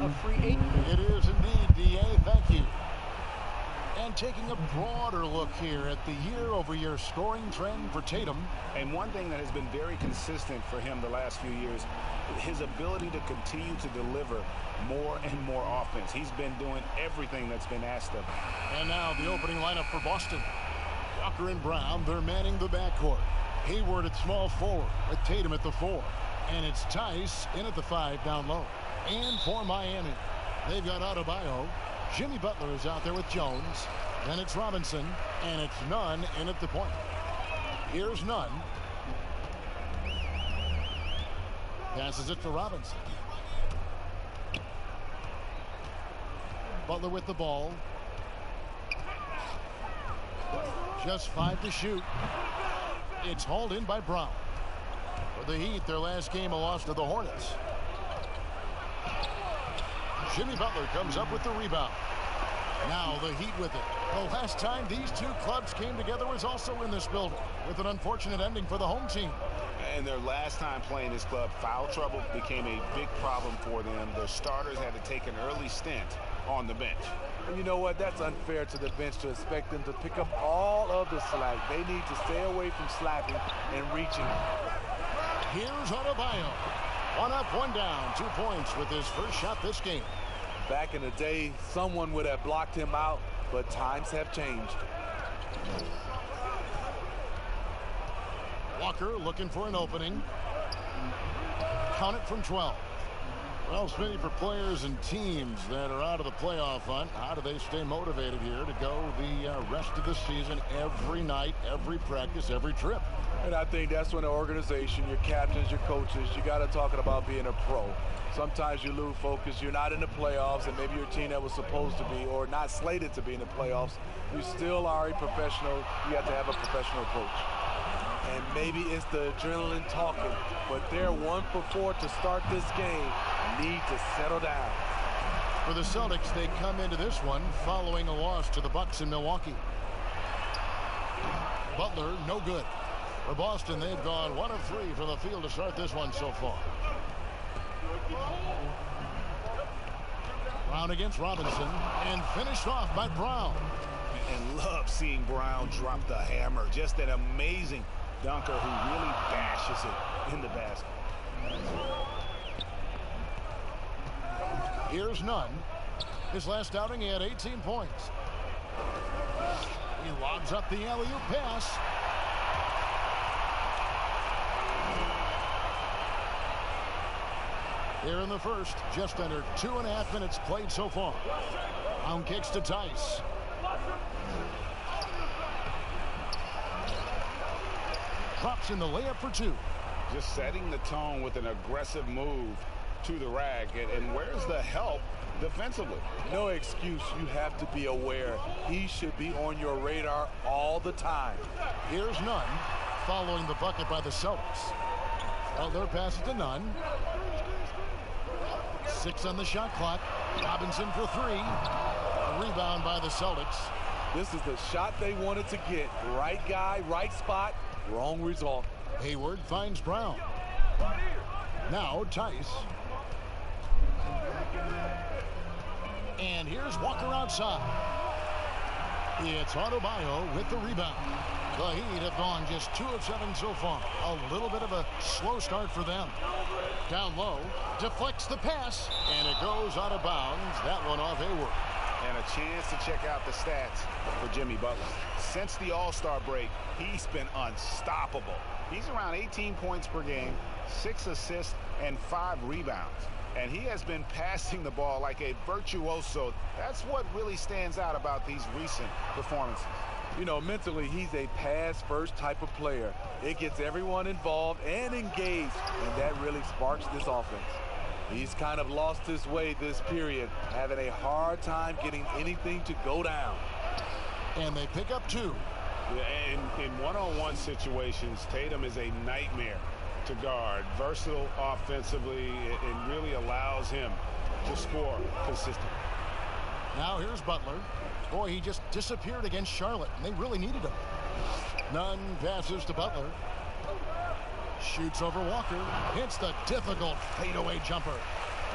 a free agent. It is indeed, D.A. Thank you. And taking a broader look here at the year-over-year scoring trend for Tatum. And one thing that has been very consistent for him the last few years, his ability to continue to deliver more and more offense. He's been doing everything that's been asked of him. And now the opening lineup for Boston. Walker and Brown, they're manning the backcourt. Hayward at small forward with Tatum at the 4. And it's Tice in at the 5 down low. And for Miami, they've got Adebayo. Jimmy Butler is out there with Jones. Then it's Robinson. And it's Nunn in at the point. Here's Nunn. Passes it to Robinson. Butler with the ball. Just 5 to shoot. It's hauled in by Brown. For the Heat, their last game a loss to the Hornets. Jimmy Butler comes up with the rebound. Now the Heat with it. The last time these two clubs came together was also in this building, with an unfortunate ending for the home team. And their last time playing this club, foul trouble became a big problem for them. Their starters had to take an early stint on the bench. And you know what? That's unfair to the bench to expect them to pick up all of the slack. They need to stay away from slapping and reaching. Here's Adebayo. 1 up, 1 down. 2 points with his first shot this game. Back in the day, someone would have blocked him out, but times have changed. Walker looking for an opening. Count it from 12. Well, Smitty, for players and teams that are out of the playoff hunt, how do they stay motivated here to go the rest of the season, every night, every practice, every trip? And I think that's when the organization, your captains, your coaches, you got to talk about being a pro. Sometimes you lose focus. You're not in the playoffs, and maybe your team that was supposed to be or not slated to be in the playoffs, you still are a professional. You have to have a professional approach. And maybe it's the adrenaline talking, but they're 1 for 4 to start this game. Need to settle down. For the Celtics, they come into this one following a loss to the Bucks in Milwaukee. Butler, no good. For Boston, they've gone 1 of 3 from the field to start this one so far. Brown against Robinson, and finished off by Brown. And love seeing Brown drop the hammer. Just an amazing dunker who really bashes it in the basket. Here's Nunn. His last outing, he had 18 points. He lobs up the alley-oop pass. Here in the first, just under 2.5 minutes played so far. Brown kicks to Tice. Drops in the layup for 2. Just setting the tone with an aggressive move to the rack. And where's the help defensively? No excuse. You have to be aware. He should be on your radar all the time. Here's Nunn following the bucket by the Celtics. Butler passes to Nunn. 6 on the shot clock. Robinson for 3. A rebound by the Celtics. This is the shot they wanted to get. Right guy, right spot, wrong result. Hayward finds Brown. Now Tice. And here's Walker outside. It's Adebayo with the rebound. The Heat have gone just 2 of 7 so far. A little bit of a slow start for them. Down low, deflects the pass, and it goes out of bounds. That one off Hayward. And a chance to check out the stats for Jimmy Butler. Since the All-Star break, he's been unstoppable. He's around 18 points per game, 6 assists, and 5 rebounds. And he has been passing the ball like a virtuoso. That's what really stands out about these recent performances. You know, mentally, he's a pass-first type of player. It gets everyone involved and engaged, and that really sparks this offense. He's kind of lost his way this period, having a hard time getting anything to go down. And they pick up 2. Yeah, in one-on-one situations, Tatum is a nightmare to guard. Versatile offensively, it really allows him to score consistently. Now here's Butler. Boy, he just disappeared against Charlotte, and they really needed him. Nunn passes to Butler. Shoots over Walker. Hits the difficult fadeaway jumper.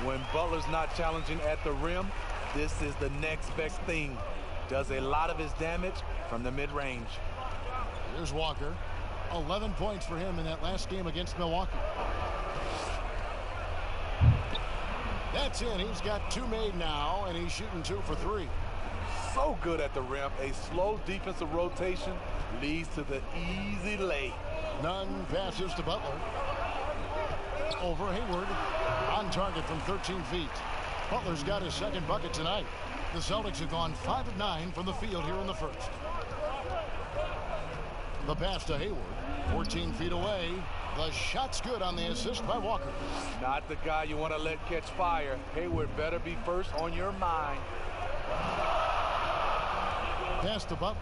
When Butler's not challenging at the rim, this is the next best thing. Does a lot of his damage from the mid-range. Here's Walker. 11 points for him in that last game against Milwaukee. That's in. He's got 2 made now, and he's shooting 2 for 3. So good at the rim. A slow defensive rotation leads to the easy lay. Nunn passes to Butler. Over Hayward. On target from 13 feet. Butler's got his second bucket tonight. The Celtics have gone 5 of 9 from the field here in the first. The pass to Hayward. 14 feet away. The shot's good on the assist by Walker. Not the guy you want to let catch fire. Hayward better be first on your mind. Pass to Butler.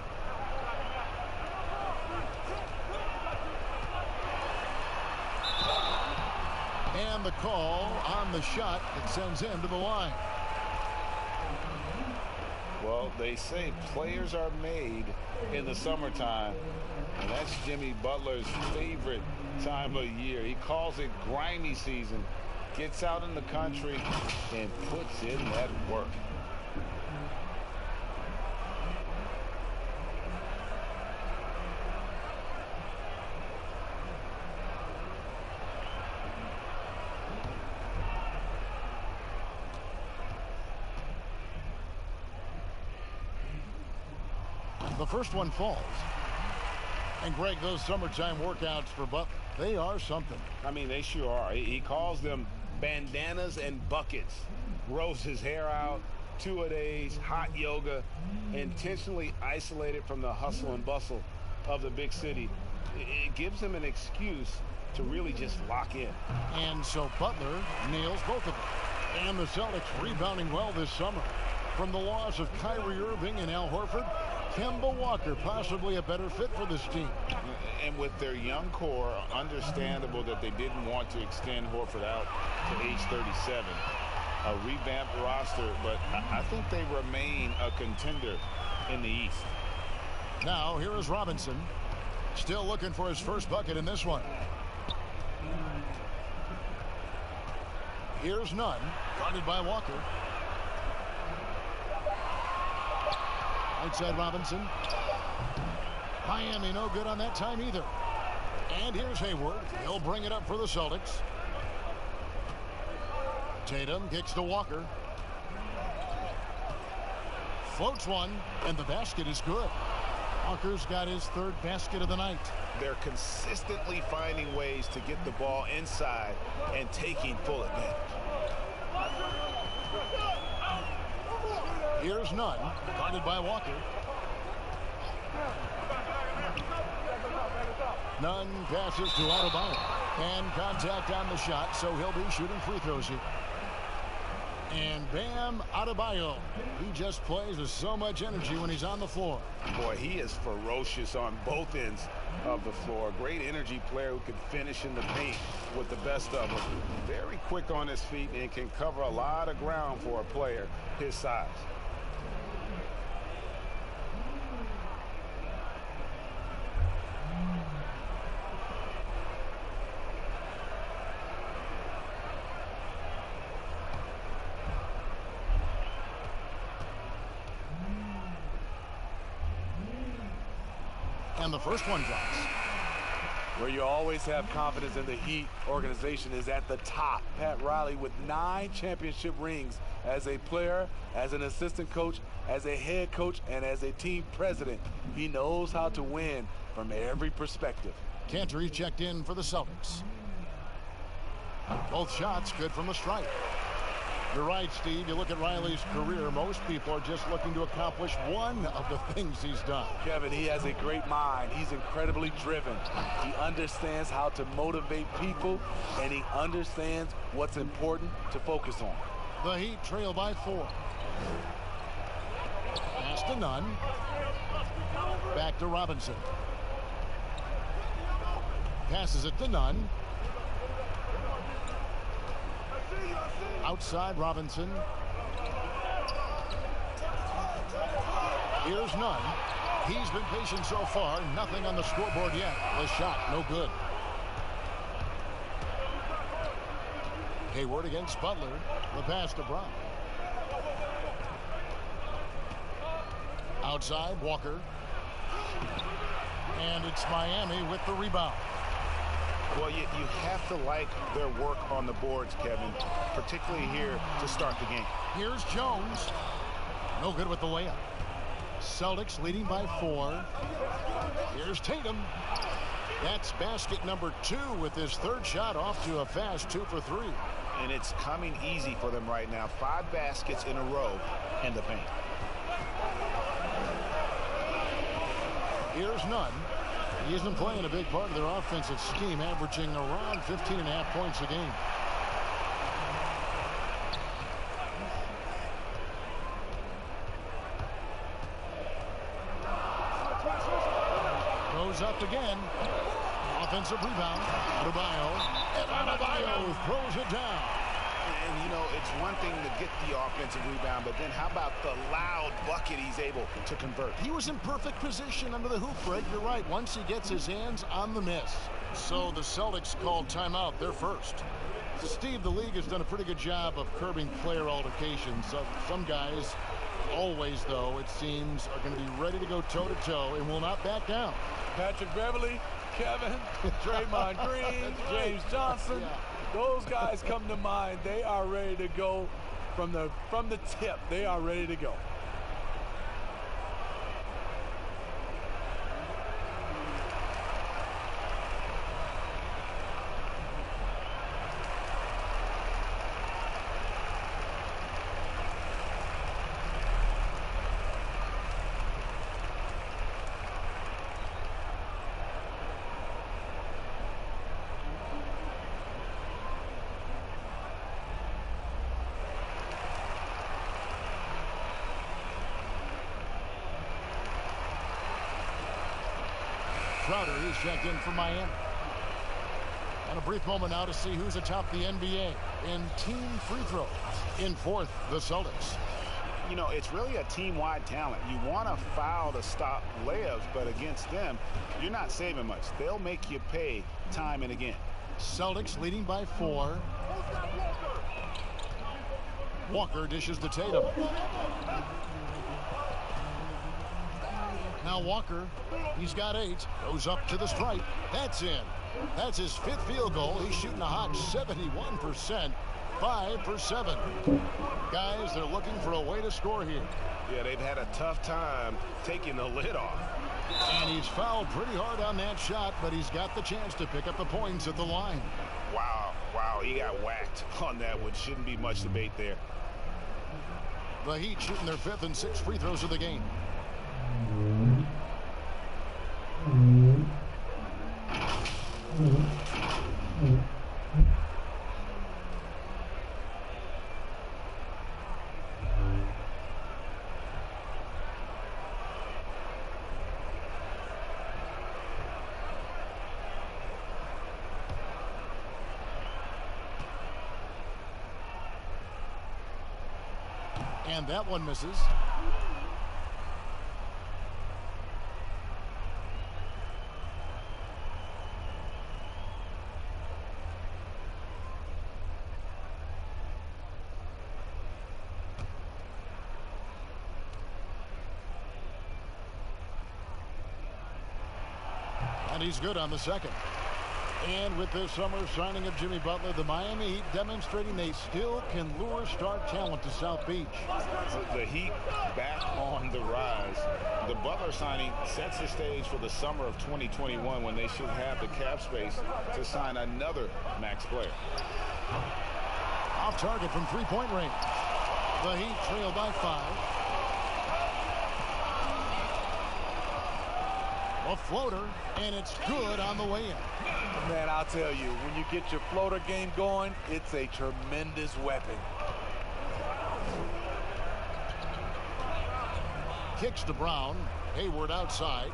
And the call on the shot that sends him to the line. Well, they say players are made in the summertime, and that's Jimmy Butler's favorite time of year. He calls it grimy season, gets out in the country, and puts in that work. The first one falls. And Greg, those summertime workouts for Butler, they are something. I mean, they sure are. He calls them bandanas and buckets. Grows his hair out, 2-a-days, hot yoga, intentionally isolated from the hustle and bustle of the big city. It gives him an excuse to really just lock in. And so Butler nails both of them. And the Celtics rebounding well this summer. From the loss of Kyrie Irving and Al Horford, Kemba Walker possibly a better fit for this team. And with their young core, understandable that they didn't want to extend Horford out to age 37. A revamped roster, but I think they remain a contender in the East. Now here is Robinson. Still looking for his first bucket in this one. Here's Nunn, guarded by Walker. Outside Robinson. Miami no good on that time either. And here's Hayward. He'll bring it up for the Celtics. Tatum kicks to Walker. Floats one, and the basket is good. Walker's got his third basket of the night. They're consistently finding ways to get the ball inside and taking full advantage. Here's Nunn, guarded by Walker. Nunn passes to Adebayo. And contact on the shot, so he'll be shooting free throws here. And Bam Adebayo. He just plays with so much energy when he's on the floor. Boy, he is ferocious on both ends of the floor. Great energy player who can finish in the paint with the best of them. Very quick on his feet and can cover a lot of ground for a player his size. And the first one drops. Where you always have confidence in the Heat organization is at the top. Pat Riley with 9 championship rings as a player, as an assistant coach, as a head coach, and as a team president. He knows how to win from every perspective. Cantor checked in for the Celtics. Both shots good from the stripe. You're right, Steve. You look at Riley's career, most people are just looking to accomplish one of the things he's done. Kevin, he has a great mind. He's incredibly driven. He understands how to motivate people, and he understands what's important to focus on. The Heat trail by 4. Pass to Nunn. Back to Robinson. Passes it to Nunn. Outside Robinson. Here's Nunn. He's been patient so far. Nothing on the scoreboard yet. The shot, no good. Hayward against Butler. The pass to Brown. Outside, Walker. And it's Miami with the rebound. Well, you have to like their work on the boards, Kevin, particularly here to start the game. Here's Jones. No good with the layup. Celtics leading by 4. Here's Tatum. That's basket number 2 with his third shot off to a fast 2 for 3. And it's coming easy for them right now. 5 baskets in a row in the paint. Here's Nunn. He isn't playing a big part of their offensive scheme, averaging around 15.5 points a game. Goes up again. Offensive rebound. Adebayo. And Adebayo throws it down. And, you know, it's one thing to get the offensive rebound, but then how about the loud bucket he's able to convert? He was in perfect position under the hoop break. You're right. Once he gets his hands on the miss. So the Celtics called timeout. They're first. Steve, the league has done a pretty good job of curbing player altercations. Some guys, always though, it seems, are going to be ready to go toe-to-toe and will not back down. Patrick Beverly, Kevin, Draymond Green, James Johnson. Yeah. Those guys come to mind. They are ready to go from the tip. They are ready to go. Crowder is checked in for Miami. And a brief moment now to see who's atop the NBA in team free throws. In fourth, the Celtics. You know, it's really a team-wide talent. You want to foul to stop layups, but against them, you're not saving much. They'll make you pay time and again. Celtics leading by 4. Walker dishes to Tatum. Now Walker, he's got 8, goes up to the stripe. That's in. That's his 5th field goal. He's shooting a hot 71%, 5 for 7. Guys, they're looking for a way to score here. Yeah, they've had a tough time taking the lid off. And he's fouled pretty hard on that shot, but he's got the chance to pick up the points at the line. Wow, he got whacked on that one. Shouldn't be much debate there. The Heat shooting their 5th and 6th free throws of the game. And that one misses. And he's good on the second. And with this summer signing of Jimmy Butler, the Miami Heat demonstrating they still can lure star talent to South Beach. The Heat back on the rise. The Butler signing sets the stage for the summer of 2021 when they should have the cap space to sign another max player. Off target from three-point range. The Heat trail by 5. A floater, and it's good on the way in. Man, I'll tell you, when you get your floater game going, it's a tremendous weapon. Kicks to Brown. Hayward outside.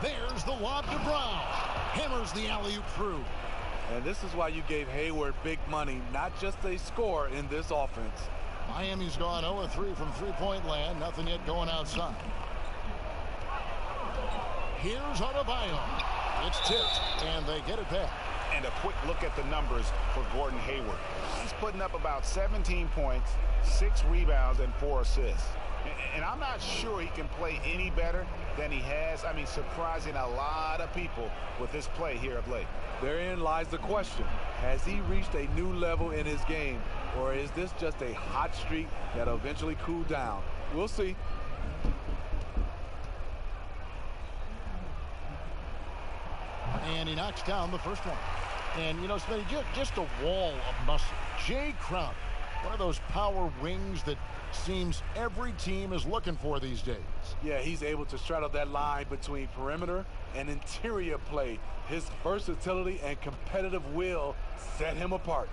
There's the lob to Brown. Hammers the alley-oop through. And this is why you gave Hayward big money, not just a score in this offense. Miami's gone 0-3 from three-point land. Nothing yet going outside. Here's Adebayo. It's tipped, and they get it back. And a quick look at the numbers for Gordon Hayward. He's putting up about 17 points, 6 rebounds, and 4 assists. And I'm not sure he can play any better than he has. I mean, surprising a lot of people with his play here of late. Therein lies the question. Has he reached a new level in his game, or is this just a hot streak that'll eventually cool down? We'll see. And he knocks down the first one. And, you know, Smitty, just a wall of muscle. Jay Crowder, one of those power wings that seems every team is looking for these days. Yeah, he's able to straddle that line between perimeter and interior play. His versatility and competitive will set him apart.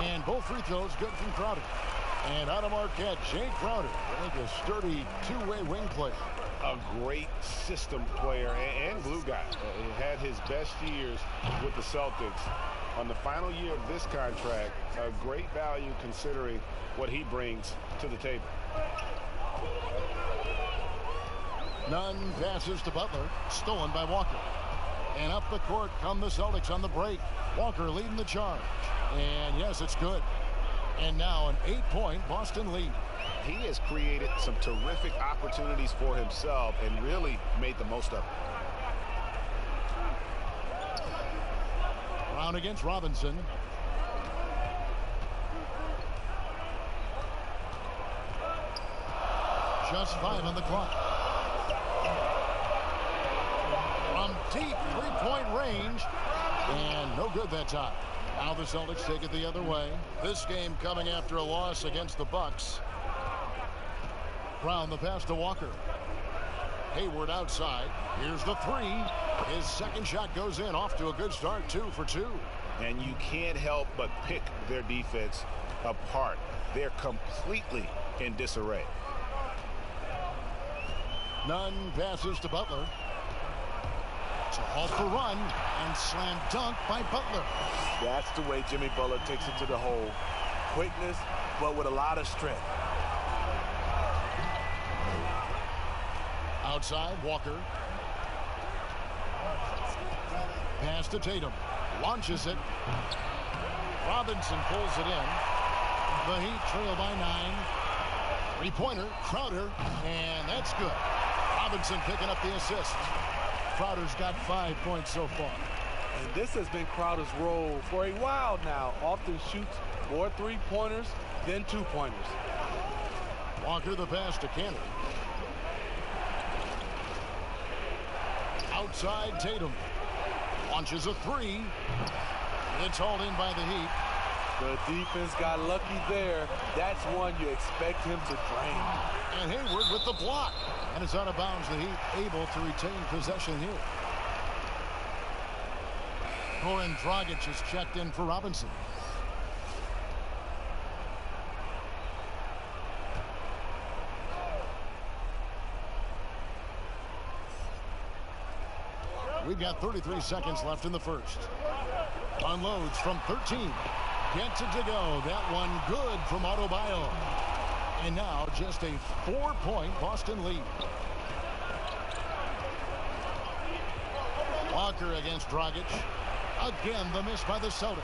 And both free throws good from Crowder. And out of Marquette, Jay Crowder, I think a sturdy two-way wing player. A great system player and glue guy. He had his best years with the Celtics. On the final year of this contract, a great value considering what he brings to the table. Nunn passes to Butler, stolen by Walker. And up the court come the Celtics on the break. Walker leading the charge. And yes, it's good. And now an 8-point Boston lead. He has created some terrific opportunities for himself and really made the most of it. Brown against Robinson. Just 5 on the clock. From deep three-point range. And no good that time. Now the Celtics take it the other way. This game coming after a loss against the Bucks. Brown the pass to Walker. Hayward outside. Here's the three. His second shot goes in. Off to a good start. 2 for 2. And you can't help but pick their defense apart. They're completely in disarray. Nunn passes to Butler. It's off the run and slam dunk by Butler. That's the way Jimmy Butler takes it to the hole. Quickness, but with a lot of strength. Outside, Walker. Pass to Tatum. Launches it. Robinson pulls it in. The Heat trail by 9. Three-pointer, Crowder, and that's good. Robinson picking up the assist. Crowder's got 5 points so far. And this has been Crowder's role for a while now. Often shoots more three-pointers than two-pointers. Walker the pass to Cannon. Outside Tatum. Launches a three. It's hauled in by the Heat. The defense got lucky there. That's one you expect him to drain. And Hayward with the block. And it's out of bounds. The Heat able to retain possession here. Goran Dragic is checked in for Robinson. We've got 33 seconds left in the first. Unloads from 13. Gets it to go. That one good from Adebayo. And now just a 4-point Boston lead. Walker against Dragic. Again, the miss by the Celtics.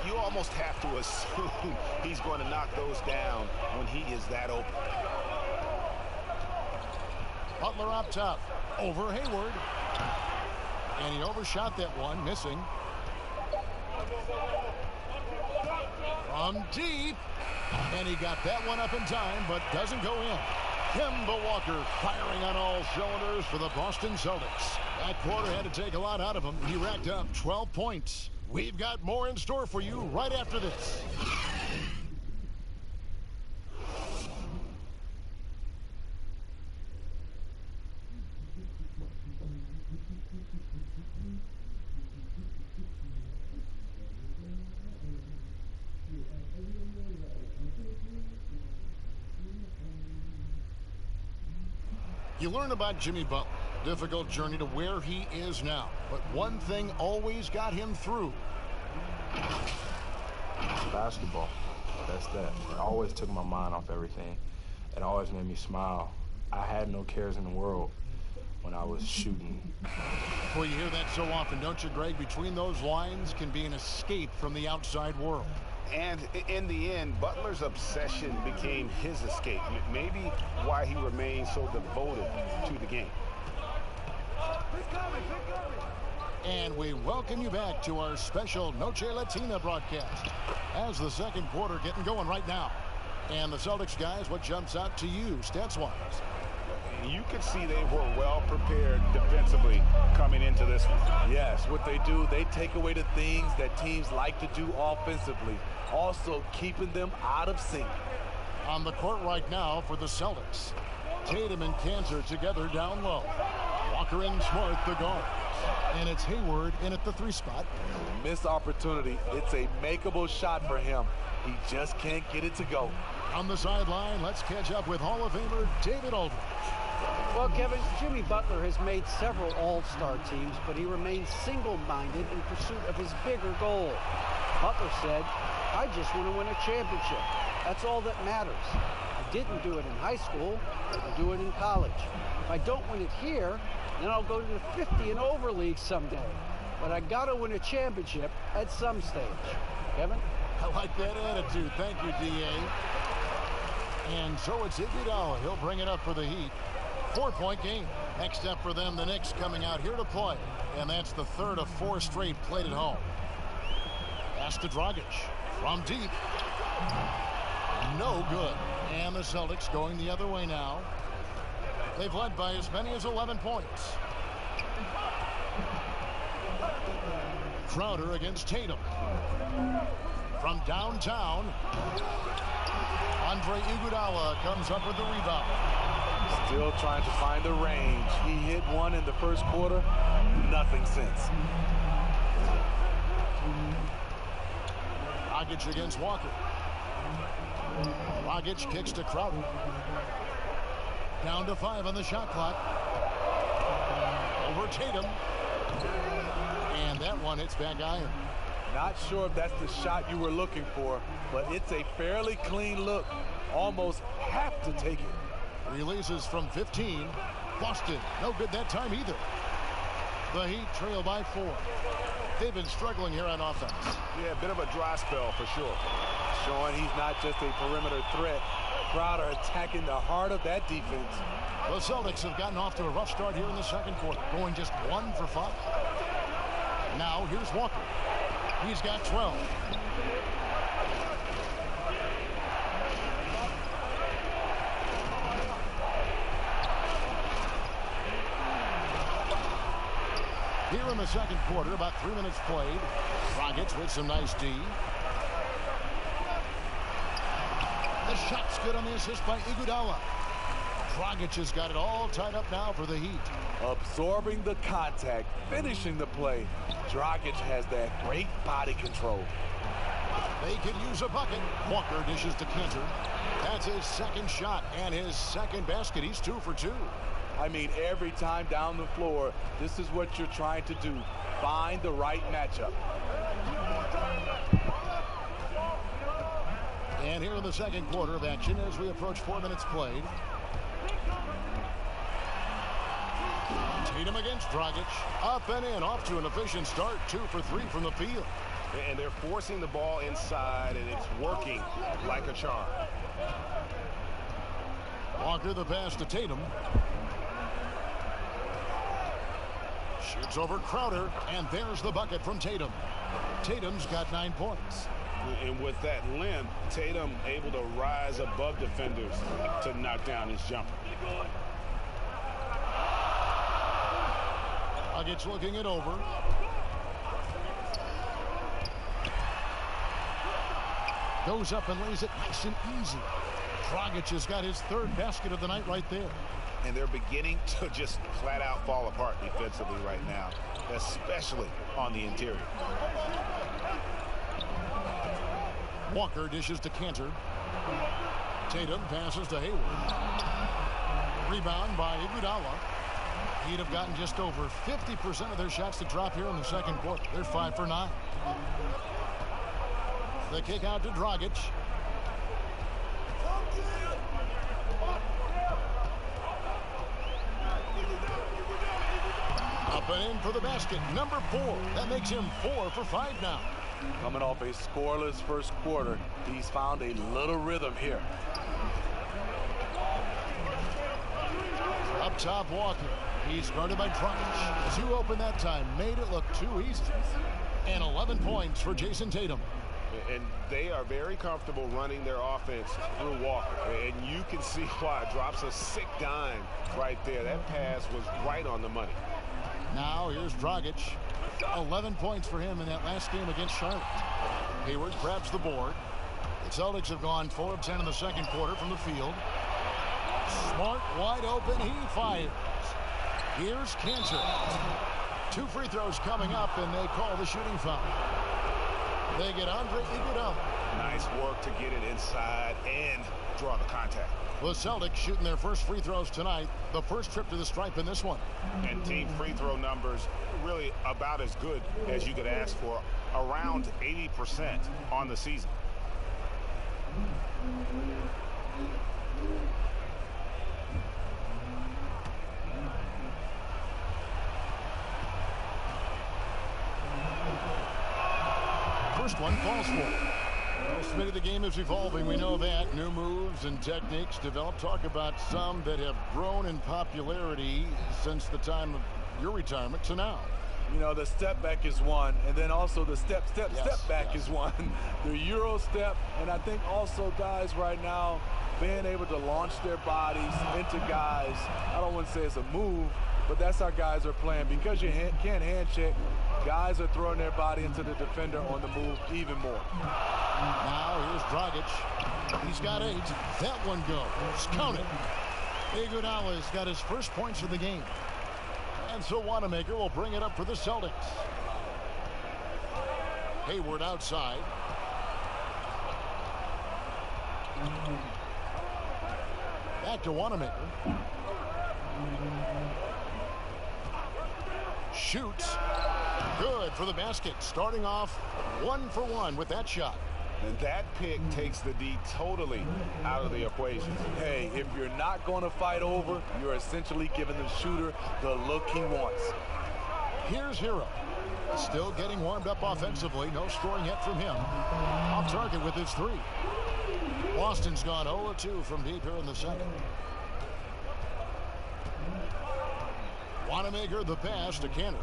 You almost have to assume he's going to knock those down when he is that open. Butler up top. Over Hayward. And he overshot that one, missing. From deep. And he got that one up in time, but doesn't go in. Kemba Walker firing on all cylinders for the Boston Celtics. That quarter had to take a lot out of him. He racked up 12 points. We've got more in store for you right after this. You learn about Jimmy Butler. Difficult journey to where he is now. But one thing always got him through. Basketball. That's that. It always took my mind off everything. It always made me smile. I had no cares in the world. when I was shooting. Well, you hear that so often, don't you, Greg? Between those lines can be an escape from the outside world. And in the end, Butler's obsession became his escape. Maybe why he remained so devoted to the game. And we welcome you back to our special Noche Latina broadcast as the second quarter getting going right now. And the Celtics guys, what jumps out to you stats-wise? You could see they were well prepared defensively coming into this one. Yes, what they do, they take away the things that teams like to do offensively, also keeping them out of sync. On the court right now for the Celtics, Tatum and Kanter together down low. Walker and Smart, the guards. And it's Hayward in at the 3 spot. Missed opportunity. It's a makeable shot for him. He just can't get it to go. On the sideline, let's catch up with Hall of Famer David Aldridge. Well, Kevin, Jimmy Butler has made several all-star teams, but he remains single-minded in pursuit of his bigger goal. Butler said, "I just want to win a championship. That's all that matters. I didn't do it in high school. I'll do it in college. If I don't win it here, then I'll go to the 50 and over league someday. But I got to win a championship at some stage." Kevin? I like that attitude. Thank you, D.A. And so it's Iguodala. He'll bring it up for the Heat. 4-point game. Next up for them, the Knicks coming out here to play. And that's the third of 4 straight played at home. Pass to Dragic from deep. No good. And the Celtics going the other way now. They've led by as many as 11 points. Crowder against Tatum. From downtown, Andre Iguodala comes up with the rebound. Still trying to find the range. He hit one in the first quarter. Nothing since. Dragic against Walker. Dragic kicks to Crowder. Down to 5 on the shot clock. Over Tatum. And that one hits back iron. Not sure if that's the shot you were looking for, but it's a fairly clean look. Almost have to take it. Releases from 15. Boston, no good that time either. The Heat trail by 4. They've been struggling here on offense. Yeah, a bit of a dry spell for sure. Showing he's not just a perimeter threat. Crowder attacking the heart of that defense. The Celtics have gotten off to a rough start here in the second quarter, going just 1 for 5. Now here's Walker. He's got 12. Here in the second quarter, about 3 minutes played. Dragic with some nice D. The shot's good on the assist by Iguodala. Dragic has got it all tied up now for the Heat. Absorbing the contact, finishing the play. Dragic has that great body control. They could use a bucket. Walker dishes to Kanter. That's his second shot and his second basket. He's 2 for 2. I mean, every time down the floor, this is what you're trying to do. Find the right matchup. And here in the second quarter of action as we approach 4 minutes played. Tatum against Dragic. Up and in, off to an efficient start. 2 for 3 from the field. And they're forcing the ball inside, and it's working like a charm. Walker the pass to Tatum. Shoots over Crowder, and there's the bucket from Tatum. Tatum's got 9 points. And with that length, Tatum able to rise above defenders to knock down his jumper. Dragic looking it over. Goes up and lays it nice and easy. Dragic has got his 3rd basket of the night right there. And they're beginning to just flat out fall apart defensively right now, especially on the interior. Walker dishes to Kanter. Tatum passes to Hayward. Rebound by Iguodala. He'd have gotten just over 50% of their shots to drop here in the second quarter. They're 5 for 9. The kick out to Dragic. Up and in for the basket. Number 4. That makes him 4 for 5 now. Coming off a scoreless first quarter, he's found a little rhythm here. Up top, Walker. He's guarded by Drummond. Too open that time. Made it look too easy. And 11 points for Jason Tatum. And they are very comfortable running their offense through Walker. And you can see why. Drops a sick dime right there. That pass was right on the money. Now here's Dragic. 11 points for him in that last game against Charlotte. Hayward grabs the board. The Celtics have gone 4 of 10 in the second quarter from the field. Smart, wide open, he fires. Here's Cantor. 2 free throws coming up, and they call the shooting foul. They get Andre Iguodala. Nice work to get it inside and draw the contact. The Celtics shooting their first free throws tonight. The first trip to the stripe in this one. And team free throw numbers really about as good as you could ask for. Around 80% on the season. First one falls for. Most of the game is evolving. We know that. New moves and techniques developed. Talk about some that have grown in popularity since the time of your retirement to now. You know, the step back is one, and then also the step back is one. The Euro step, and I think also guys right now being able to launch their bodies into guys. I don't want to say it's a move, but that's how guys are playing. Because you can't hand check, guys are throwing their body into the defender on the move even more. Now here's Dragic. He's got 8. That one goes. Count it. Iguodala's got his first points of the game. And so Wanamaker will bring it up for the Celtics. Hayward outside. Back to Wanamaker. Shoots. Good for the basket. Starting off 1 for 1 with that shot. And that pick takes the D totally out of the equation. Hey, if you're not going to fight over, you're essentially giving the shooter the look he wants. Here's Hero. Still getting warmed up offensively. No scoring yet from him. Off target with his 3. Boston's gone 0-2 from deep here in the second. Wanamaker the pass to Cantor.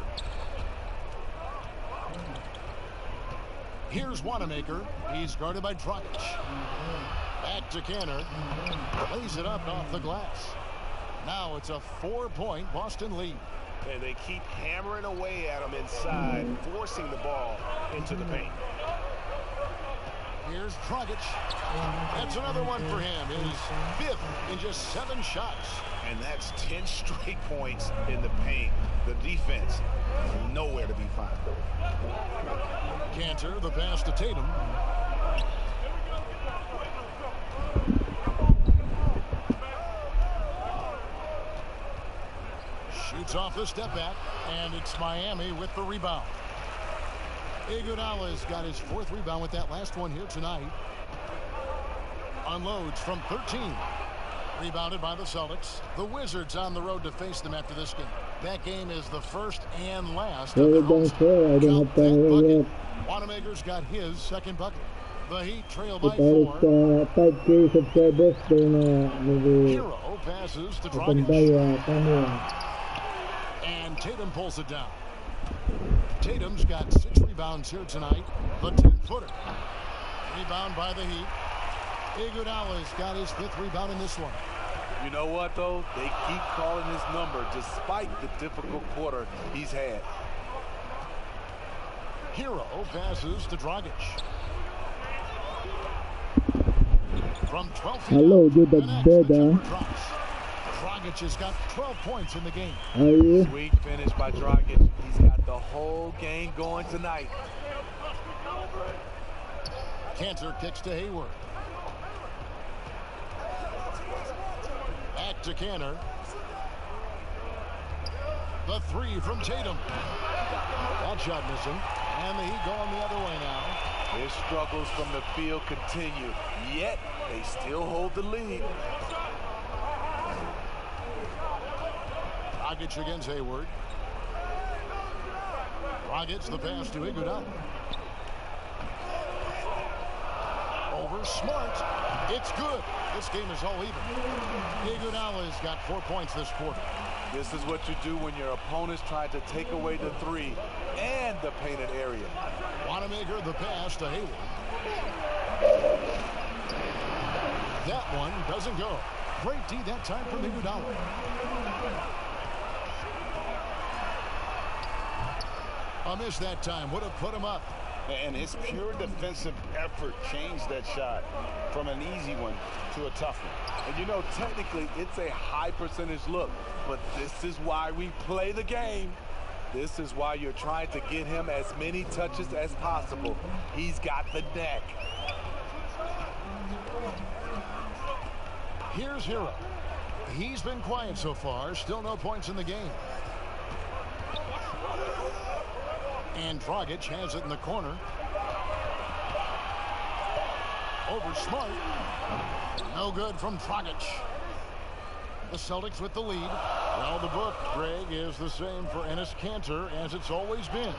Here's Wanamaker. He's guarded by Dragic. Back to Cantor. Lays it up off the glass. Now it's a 4-point Boston lead. And they keep hammering away at him inside, forcing the ball into the paint. Here's Dragic. That's another one for him. His 5th in just 7 shots. And that's 10 straight points in the paint. The defense, nowhere to be found. Cantor, the pass to Tatum. Shoots off the step back, and it's Miami with the rebound. Iguodala's got his 4th rebound with that last one here tonight. Unloads from 13. Rebounded by the Celtics. The Wizards on the road to face them after this game. That game is the first and last of the home bucket. Wanamaker's got his 2nd bucket. The Heat trail by 4. Hero passes to Dragic. And Tatum pulls it down. Tatum's got 6 rebounds here tonight. The 10-footer. Rebound by the Heat. Iguodala's got his 5th rebound in this one. You know what, though? They keep calling his number despite the difficult quarter he's had. Hero passes to Dragic. From 12 feet Hello, good brother. Dragic has got 12 points in the game. How are you? Sweet finish by Dragic. He's got the whole game going tonight. Cantor kicks to Hayward. Back to Cantor. The 3 from Tatum. That shot missing. And the Heat going the other way now. His struggles from the field continue, yet they still hold the lead. Dragic against Hayward. Gets the pass to Iguodala. Over Smart. It's good. This game is all even. Iguodala's got 4 points this quarter. This is what you do when your opponent's trying to take away the three and the painted area. Wanamaker the pass to Hayward. That one doesn't go. Great D that time from Iguodala. A miss that time would have put him up. And his pure defensive effort changed that shot from an easy one to a tough one. And you know, technically, it's a high percentage look, but this is why we play the game. This is why you're trying to get him as many touches as possible. He's got the neck. Here's Hero. He's been quiet so far. Still no points in the game. And Dragic has it in the corner. Over Smart. No good from Dragic. The Celtics with the lead. Well, the book, Greg, is the same for Enes Kanter as it's always been.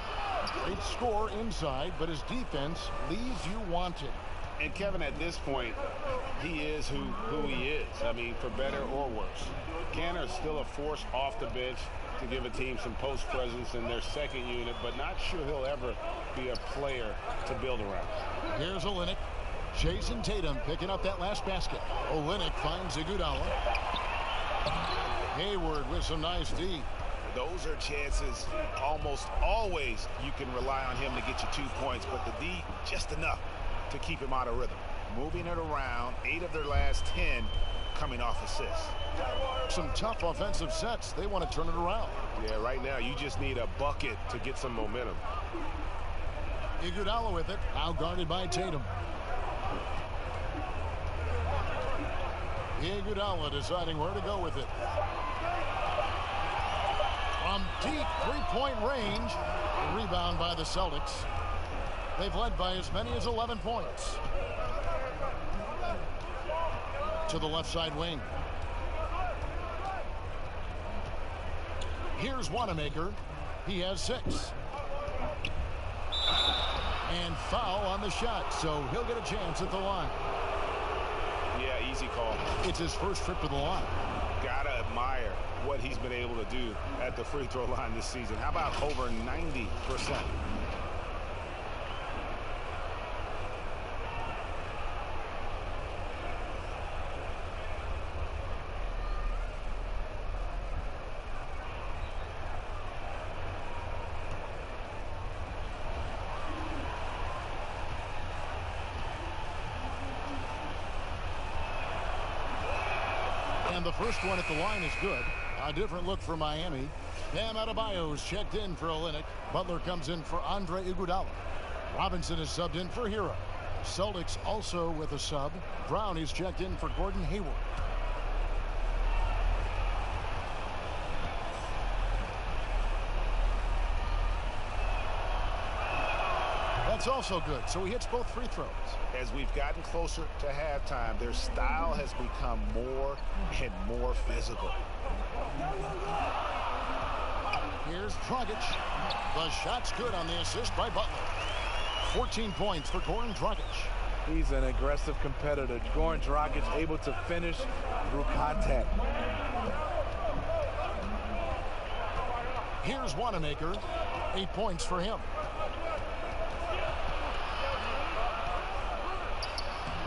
Great score inside, but his defense leaves you wanting. And Kevin, at this point, he is who he is. I mean, for better or worse. Kanter is still a force off the bench to give a team some post presence in their second unit, but not sure he'll ever be a player to build around. Here's Olynyk. Jason Tatum picking up that last basket. Olynyk finds Iguodala. Hayward with some nice D. Those are chances almost always you can rely on him to get you 2 points, but the D just enough to keep him out of rhythm. Moving it around, 8 of their last 10 coming off assists. Some tough offensive sets. They want to turn it around. Yeah, right now you just need a bucket to get some momentum. Iguodala with it. Now guarded by Tatum. Iguodala deciding where to go with it. From deep three-point range. Rebound by the Celtics. They've led by as many as 11 points. To the left side wing. Here's Wanamaker. He has 6. And foul on the shot, so he'll get a chance at the line. Yeah, easy call. It's his first trip to the line. Gotta admire what he's been able to do at the free throw line this season. How about over 90%? And the first one at the line is good. A different look for Miami. Bam Adebayo's checked in for Olynyk. Butler comes in for Andre Iguodala. Robinson is subbed in for Hero. Celtics also with a sub. Brown is checked in for Gordon Hayward. That's also good, so he hits both free throws. As we've gotten closer to halftime, their style has become more and more physical. Here's Dragic. The shot's good on the assist by Butler. 14 points for Goran Dragic. He's an aggressive competitor. Goran Dragic able to finish through contact. Here's Wanamaker. 8 points for him.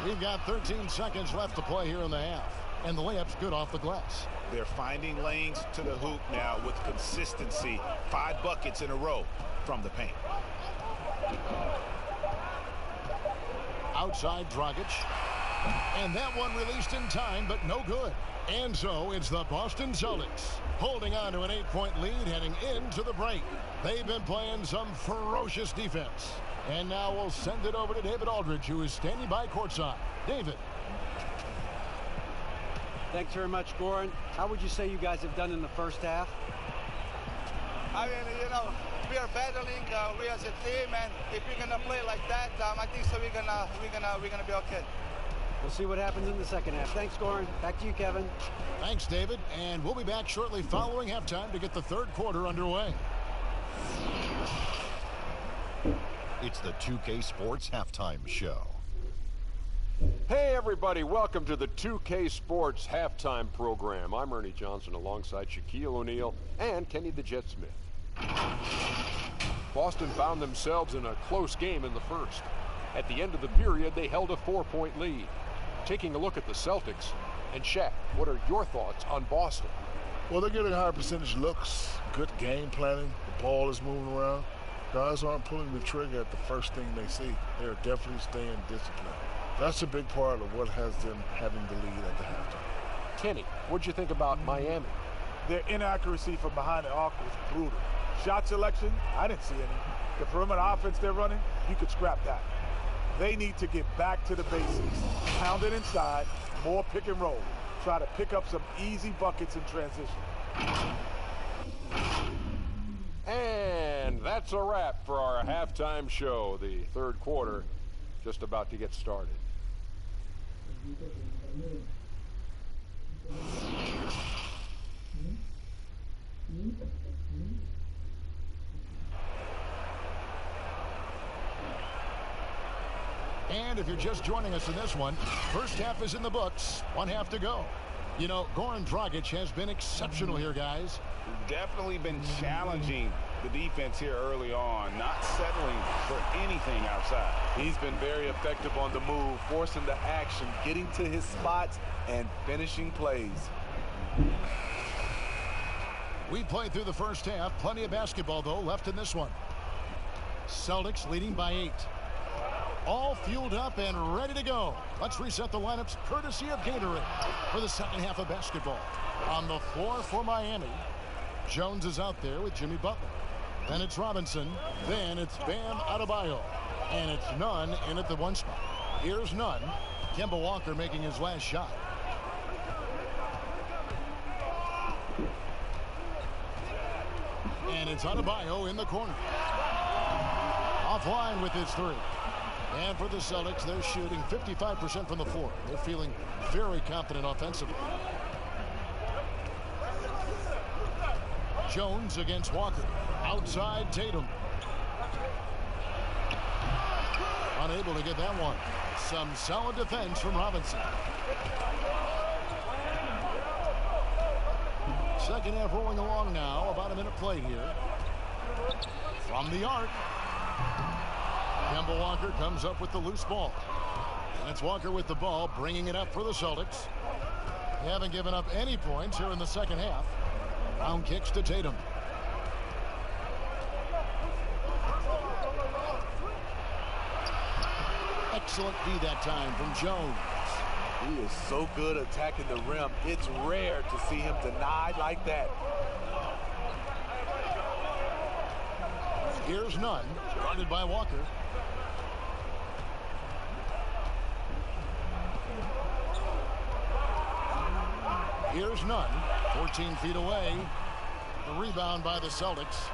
We've got 13 seconds left to play here in the half. And the layup's good off the glass. They're finding lanes to the hoop now with consistency. 5 buckets in a row from the paint. Outside Dragic. And that one released in time, but no good. And so it's the Boston Celtics holding on to an 8-point lead heading into the break. They've been playing some ferocious defense. And now we'll send it over to David Aldridge, who is standing by courtside. David. Thanks very much, Goran. How would you say you guys have done in the first half? I mean, you know, we are battling. We as a team, and if we're gonna play like that, I think so. We're gonna be okay. We'll see what happens in the second half. Thanks, Goran. Back to you, Kevin. Thanks, David. And we'll be back shortly following halftime to get the third quarter underway. It's the 2K Sports Halftime Show. Hey everybody, welcome to the 2K Sports Halftime Program. I'm Ernie Johnson alongside Shaquille O'Neal and Kenny the Jet Smith. Boston found themselves in a close game in the first. At the end of the period, they held a 4-point lead. Taking a look at the Celtics, and Shaq, what are your thoughts on Boston? Well, they're getting higher percentage looks, good game planning, the ball is moving around. Guys aren't pulling the trigger at the first thing they see. They're definitely staying disciplined. That's a big part of what has them having the lead at the halftime. Kenny, what'd you think about Miami? Their inaccuracy from behind the arc was brutal. Shot selection, I didn't see any. The perimeter offense they're running, you could scrap that. They need to get back to the basics. Pound it inside, more pick and roll. Try to pick up some easy buckets in transition. And that's a wrap for our halftime show. The third quarter just about to get started. And if you're just joining us in this one, first half is in the books, 1 half to go. You know, Goran Dragic has been exceptional here, guys. Definitely been challenging the defense here early on, not settling for anything outside. He's been very effective on the move, forcing the action, getting to his spots, and finishing plays. We played through the first half. Plenty of basketball, though, left in this one. Celtics leading by 8. All fueled up and ready to go. Let's reset the lineups courtesy of Gatorade for the second half of basketball. On the floor for Miami, Jones is out there with Jimmy Butler. Then it's Robinson. Then it's Bam Adebayo. And it's Nunn in at the 1 spot. Here's Nunn. Kemba Walker making his last shot. And it's Adebayo in the corner. Offline with his 3. And for the Celtics, they're shooting 55% from the floor. They're feeling very confident offensively. Jones against Walker. Outside Tatum. Unable to get that one. Some solid defense from Robinson. Second half rolling along now. About a minute played here. From the arc. Kemba Walker comes up with the loose ball. And it's Walker with the ball, bringing it up for the Celtics. They haven't given up any points here in the second half. Brown kicks to Tatum. Excellent D that time from Jones. He is so good attacking the rim. It's rare to see him denied like that. Here's Nunn, guarded by Walker. Here's Nunn, 14 feet away. The rebound by the Celtics.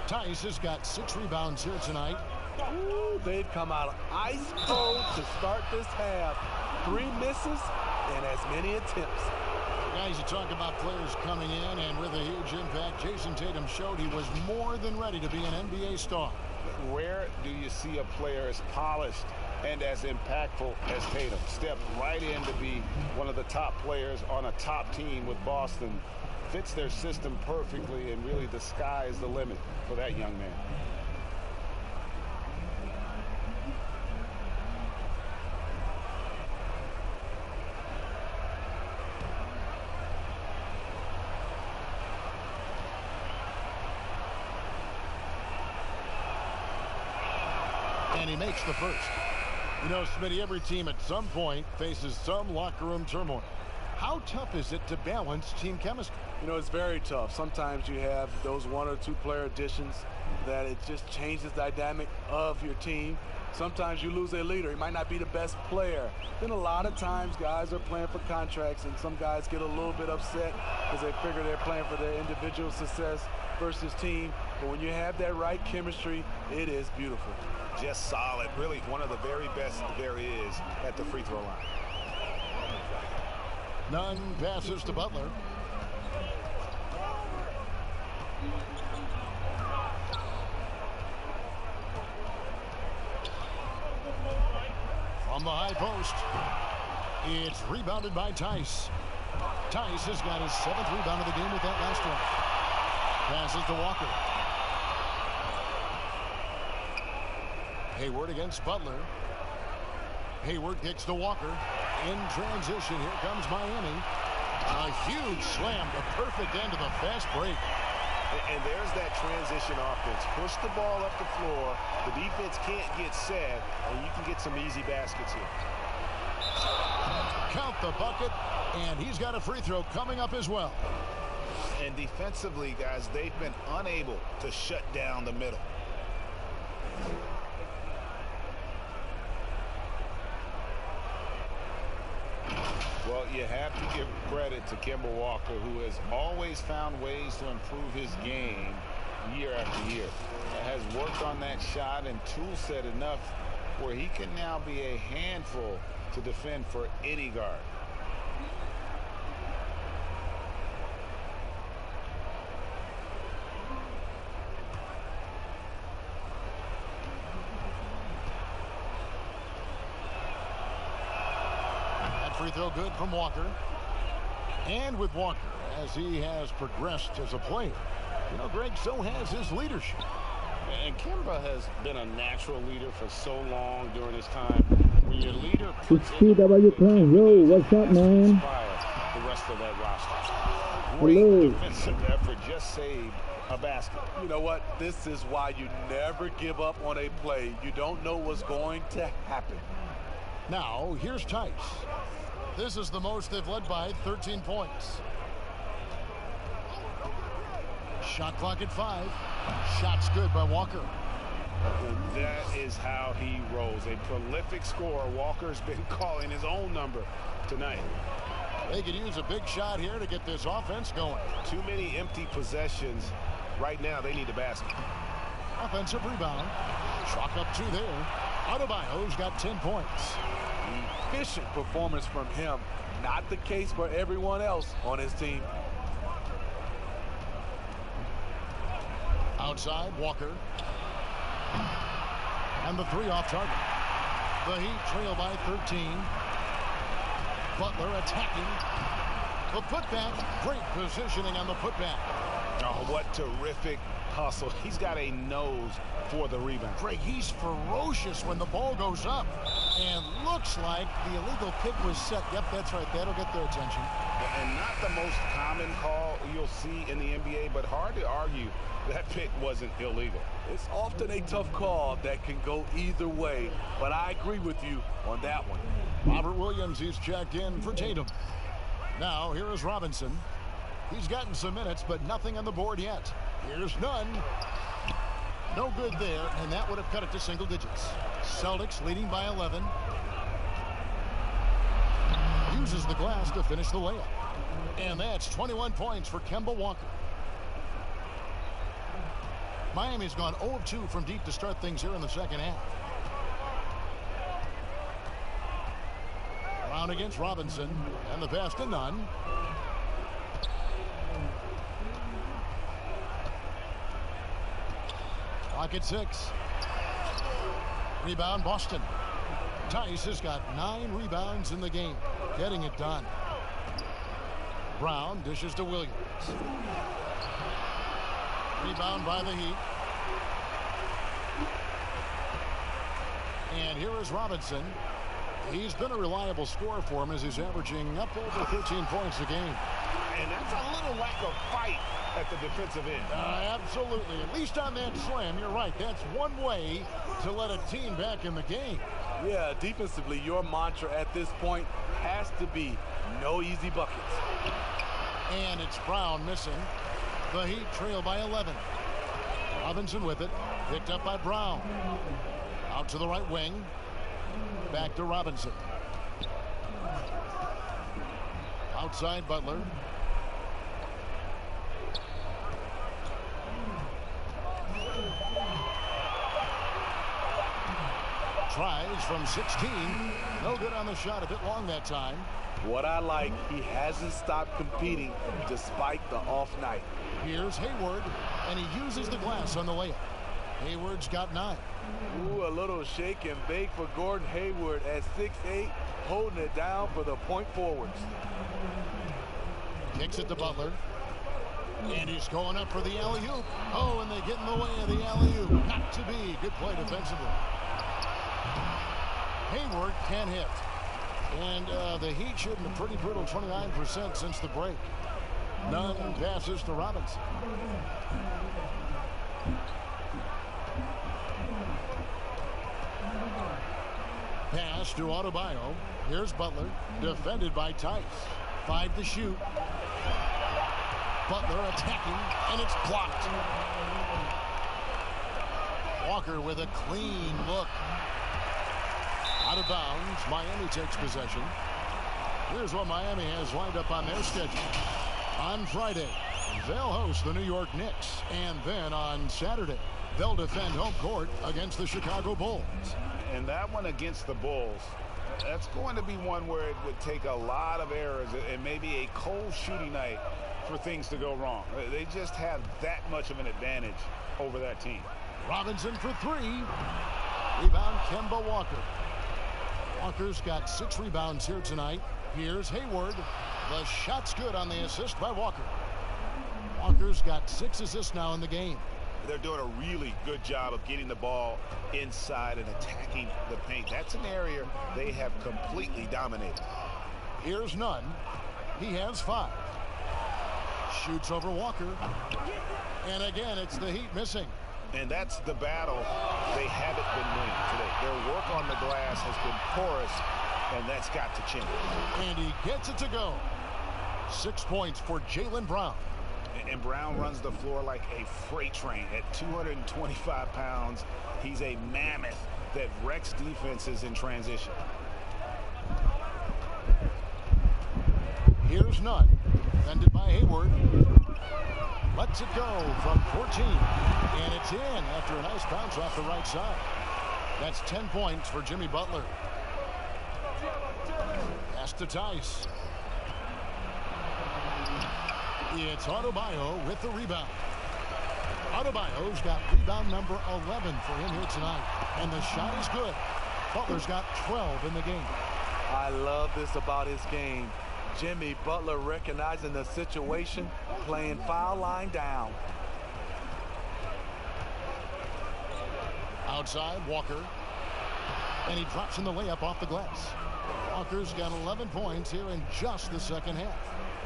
Tice has got 6 rebounds here tonight. Ooh, they've come out ice cold to start this half. 3 misses and as many attempts. Guys, you talk about players coming in and with a huge impact. Jason Tatum showed he was more than ready to be an NBA star. Where do you see a player as polished and as impactful as Tatum? Stepped right in to be one of the top players on a top team with Boston. Fits their system perfectly, and really the sky is the limit for that young man. And he makes the first. You know, Smitty, every team at some point faces some locker room turmoil. How tough is it to balance team chemistry? You know, it's very tough. Sometimes you have those 1 or 2 player additions that it just changes the dynamic of your team. Sometimes you lose a leader. He might not be the best player. Then a lot of times guys are playing for contracts, and some guys get a little bit upset because they figure they're playing for their individual success versus team. But when you have that right chemistry, it is beautiful. Just solid. Really one of the very best there is at the free throw line. Nunn passes to Butler. From the high post. It's rebounded by Tice. Tice has got his 7th rebound of the game with that last one. Passes to Walker. Hayward against Butler. Hayward kicks to Walker. In transition, here comes Miami. A huge slam, the perfect end of the fast break. And there's that transition offense. Push the ball up the floor. The defense can't get set, and you can get some easy baskets here. Count the bucket, and he's got a free throw coming up as well. And defensively, guys, they've been unable to shut down the middle. Well, you have to give credit to Kemba Walker, who has always found ways to improve his game year after year. Has worked on that shot and tool set enough where he can now be a handful to defend for any guard. Free throw good from Walker. And with Walker, as he has progressed as a player, you know, Greg, so has his leadership. And Kemba has been a natural leader for so long during his time. When your leader it's CW playing. Yo, what's up, man? The rest of that roster. Great Hello. defensive effort, just saved a basket. You know what? This is why you never give up on a play. You don't know what's going to happen. Now, here's Tice. This is the most they've led by, 13 points. Shot clock at 5. Shot's good by Walker. That is how he rolls. A prolific scorer. Walker's been calling his own number tonight. They could use a big shot here to get this offense going. Too many empty possessions. Right now, they need a basket. Offensive rebound. Chalk up 2 there. Adebayo's got 10 points. Efficient performance from him. Not the case for everyone else on his team. Outside, Walker. And the 3 off target. The Heat trail by 13. Butler attacking. The putback. Great positioning on the putback. Oh, what terrific hustle. He's got a nose for the rebound. Greg, he's ferocious when the ball goes up. And looks like the illegal pick was set. Yep, that's right. That'll get their attention. And not the most common call you'll see in the NBA, but hard to argue that pick wasn't illegal. It's often a tough call that can go either way, but I agree with you on that one. Robert Williams, he's checked in for Tatum. Now, here is Robinson. He's gotten some minutes, but nothing on the board yet. Here's Nunn. No good there, and that would have cut it to single digits. Celtics leading by 11. Uses the glass to finish the layup. And that's 21 points for Kemba Walker. Miami's gone 0 of 2 from deep to start things here in the second half. Brown against Robinson, and the pass to Nunn. Clock at 6. Rebound Boston. Tice has got 9 rebounds in the game. Getting it done. Brown dishes to Williams. Rebound by the Heat. And here is Robinson. He's been a reliable scorer for him as he's averaging up over 13 points a game. And that's a little lack of fight at the defensive end. Absolutely. At least on that slam, you're right. That's one way to let a team back in the game. Yeah, defensively, your mantra at this point has to be no easy buckets. And it's Brown missing. The Heat trail by 11. Robinson with it. Picked up by Brown. Out to the right wing. Back to Robinson. Outside Butler. Tries from 16. No good on the shot. A bit long that time. What I like, he hasn't stopped competing despite the off night. Here's Hayward, and he uses the glass on the layup. Hayward's got 9. Ooh, a little shake and bake for Gordon Hayward at 6'8", holding it down for the point forwards. Kicks it to Butler. And he's going up for the alley-oop. Oh, and they get in the way of the alley-oop. Not to be. Good play defensively. Hayward can't hit. And the Heat shooting a pretty brutal 29% since the break. None passes to Robinson. Pass to Adebayo. Here's Butler. Defended by Tice. 5 to shoot. Butler attacking, and it's blocked. Walker with a clean look. Out of bounds. Miami takes possession. Here's what Miami has lined up on their schedule. On Friday, they'll host the New York Knicks. And then on Saturday, they'll defend home court against the Chicago Bulls. And that one against the Bulls, that's going to be one where it would take a lot of errors and maybe a cold shooting night for things to go wrong. They just have that much of an advantage over that team. Robinson for 3. Rebound Kemba Walker. Walker's got 6 rebounds here tonight. Here's Hayward. The shot's good on the assist by Walker. Walker's got 6 assists now in the game. They're doing a really good job of getting the ball inside and attacking the paint. That's an area they have completely dominated. Here's Nunn. He has 5. Shoots over Walker. And again, it's the Heat missing. And that's the battle they haven't been winning today. Their work on the glass has been porous, and that's got to change. And he gets it to go. 6 points for Jaylen Brown. And Brown runs the floor like a freight train. At 225 pounds, he's a mammoth that wrecks defenses in transition. Here's Nunn. Defended by Hayward. Lets it go from 14. And it's in after a nice bounce off the right side. That's 10 points for Jimmy Butler. Pass to Tice. It's Adebayo with the rebound. Adebayo's got rebound number 11 for him here tonight. And the shot is good. Butler's got 12 in the game. I love this about his game. Jimmy Butler recognizing the situation, playing foul line down. Outside, Walker. And he drops in the layup off the glass. Walker's got 11 points here in just the second half.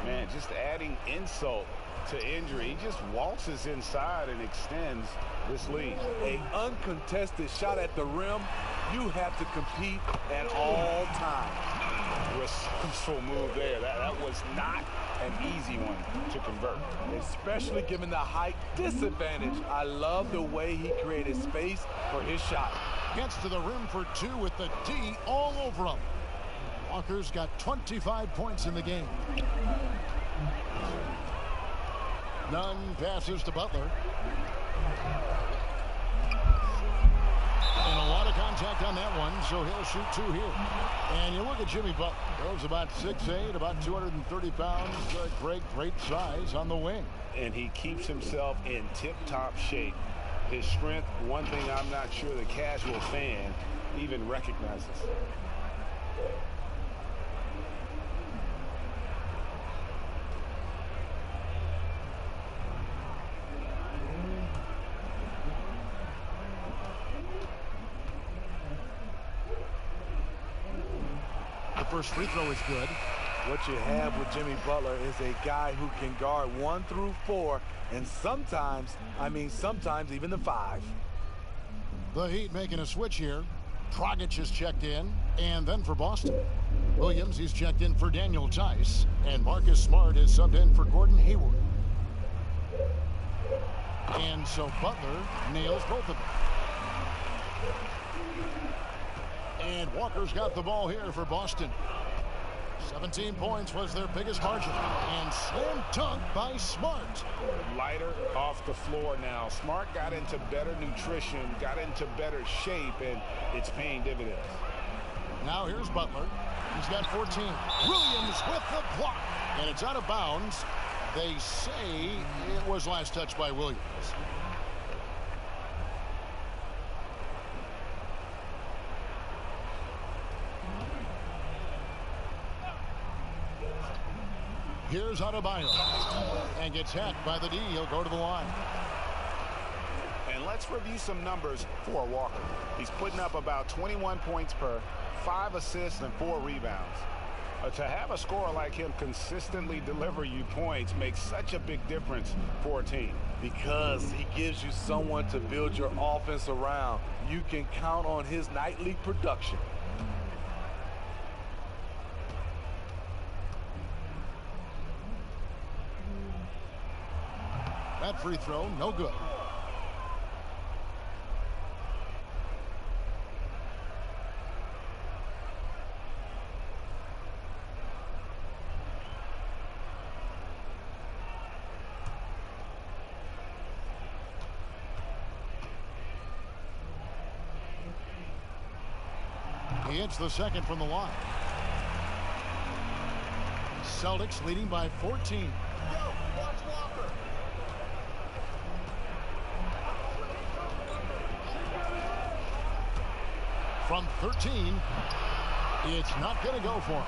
Man, just adding insult to injury. He just waltzes inside and extends this lead. An uncontested shot at the rim. You have to compete at all times. Resourceful move there. That was not an easy one to convert. Especially given the height disadvantage. I love the way he created space for his shot. Gets to the rim for 2 with the D all over him. Walker's got 25 points in the game. Nunn passes to Butler. And a lot of contact on that one, so he'll shoot 2 here. And you look at Jimmy Butler. Goes about 6'8", about 230 pounds. Great size on the wing. And he keeps himself in tip-top shape. His strength, one thing I'm not sure the casual fan even recognizes. First free throw is good. What you have with Jimmy Butler is a guy who can guard 1 through 4, and sometimes even the 5. The Heat making a switch here. Dragic is checked in, and then for Boston, Williams is checked in for Daniel Tice, and Marcus Smart is subbed in for Gordon Hayward. And so Butler nails both of them. And Walker's got the ball here for Boston. 17 points was their biggest margin. And slam dunk by Smart. Lighter off the floor now. Smart got into better nutrition, got into better shape, and it's paying dividends. Now here's Butler. He's got 14. Williams with the block. And it's out of bounds. They say it was last touched by Williams. Here's Adebayo. And gets hacked by the D. He'll go to the line. And let's review some numbers for Walker. He's putting up about 21 points per, 5 assists, and 4 rebounds. To have a scorer like him consistently deliver you points makes such a big difference for a team. Because he gives you someone to build your offense around. You can count on his nightly production. That free throw, no good. He hits the second from the line. Celtics leading by 14. From 13, it's not going to go for him.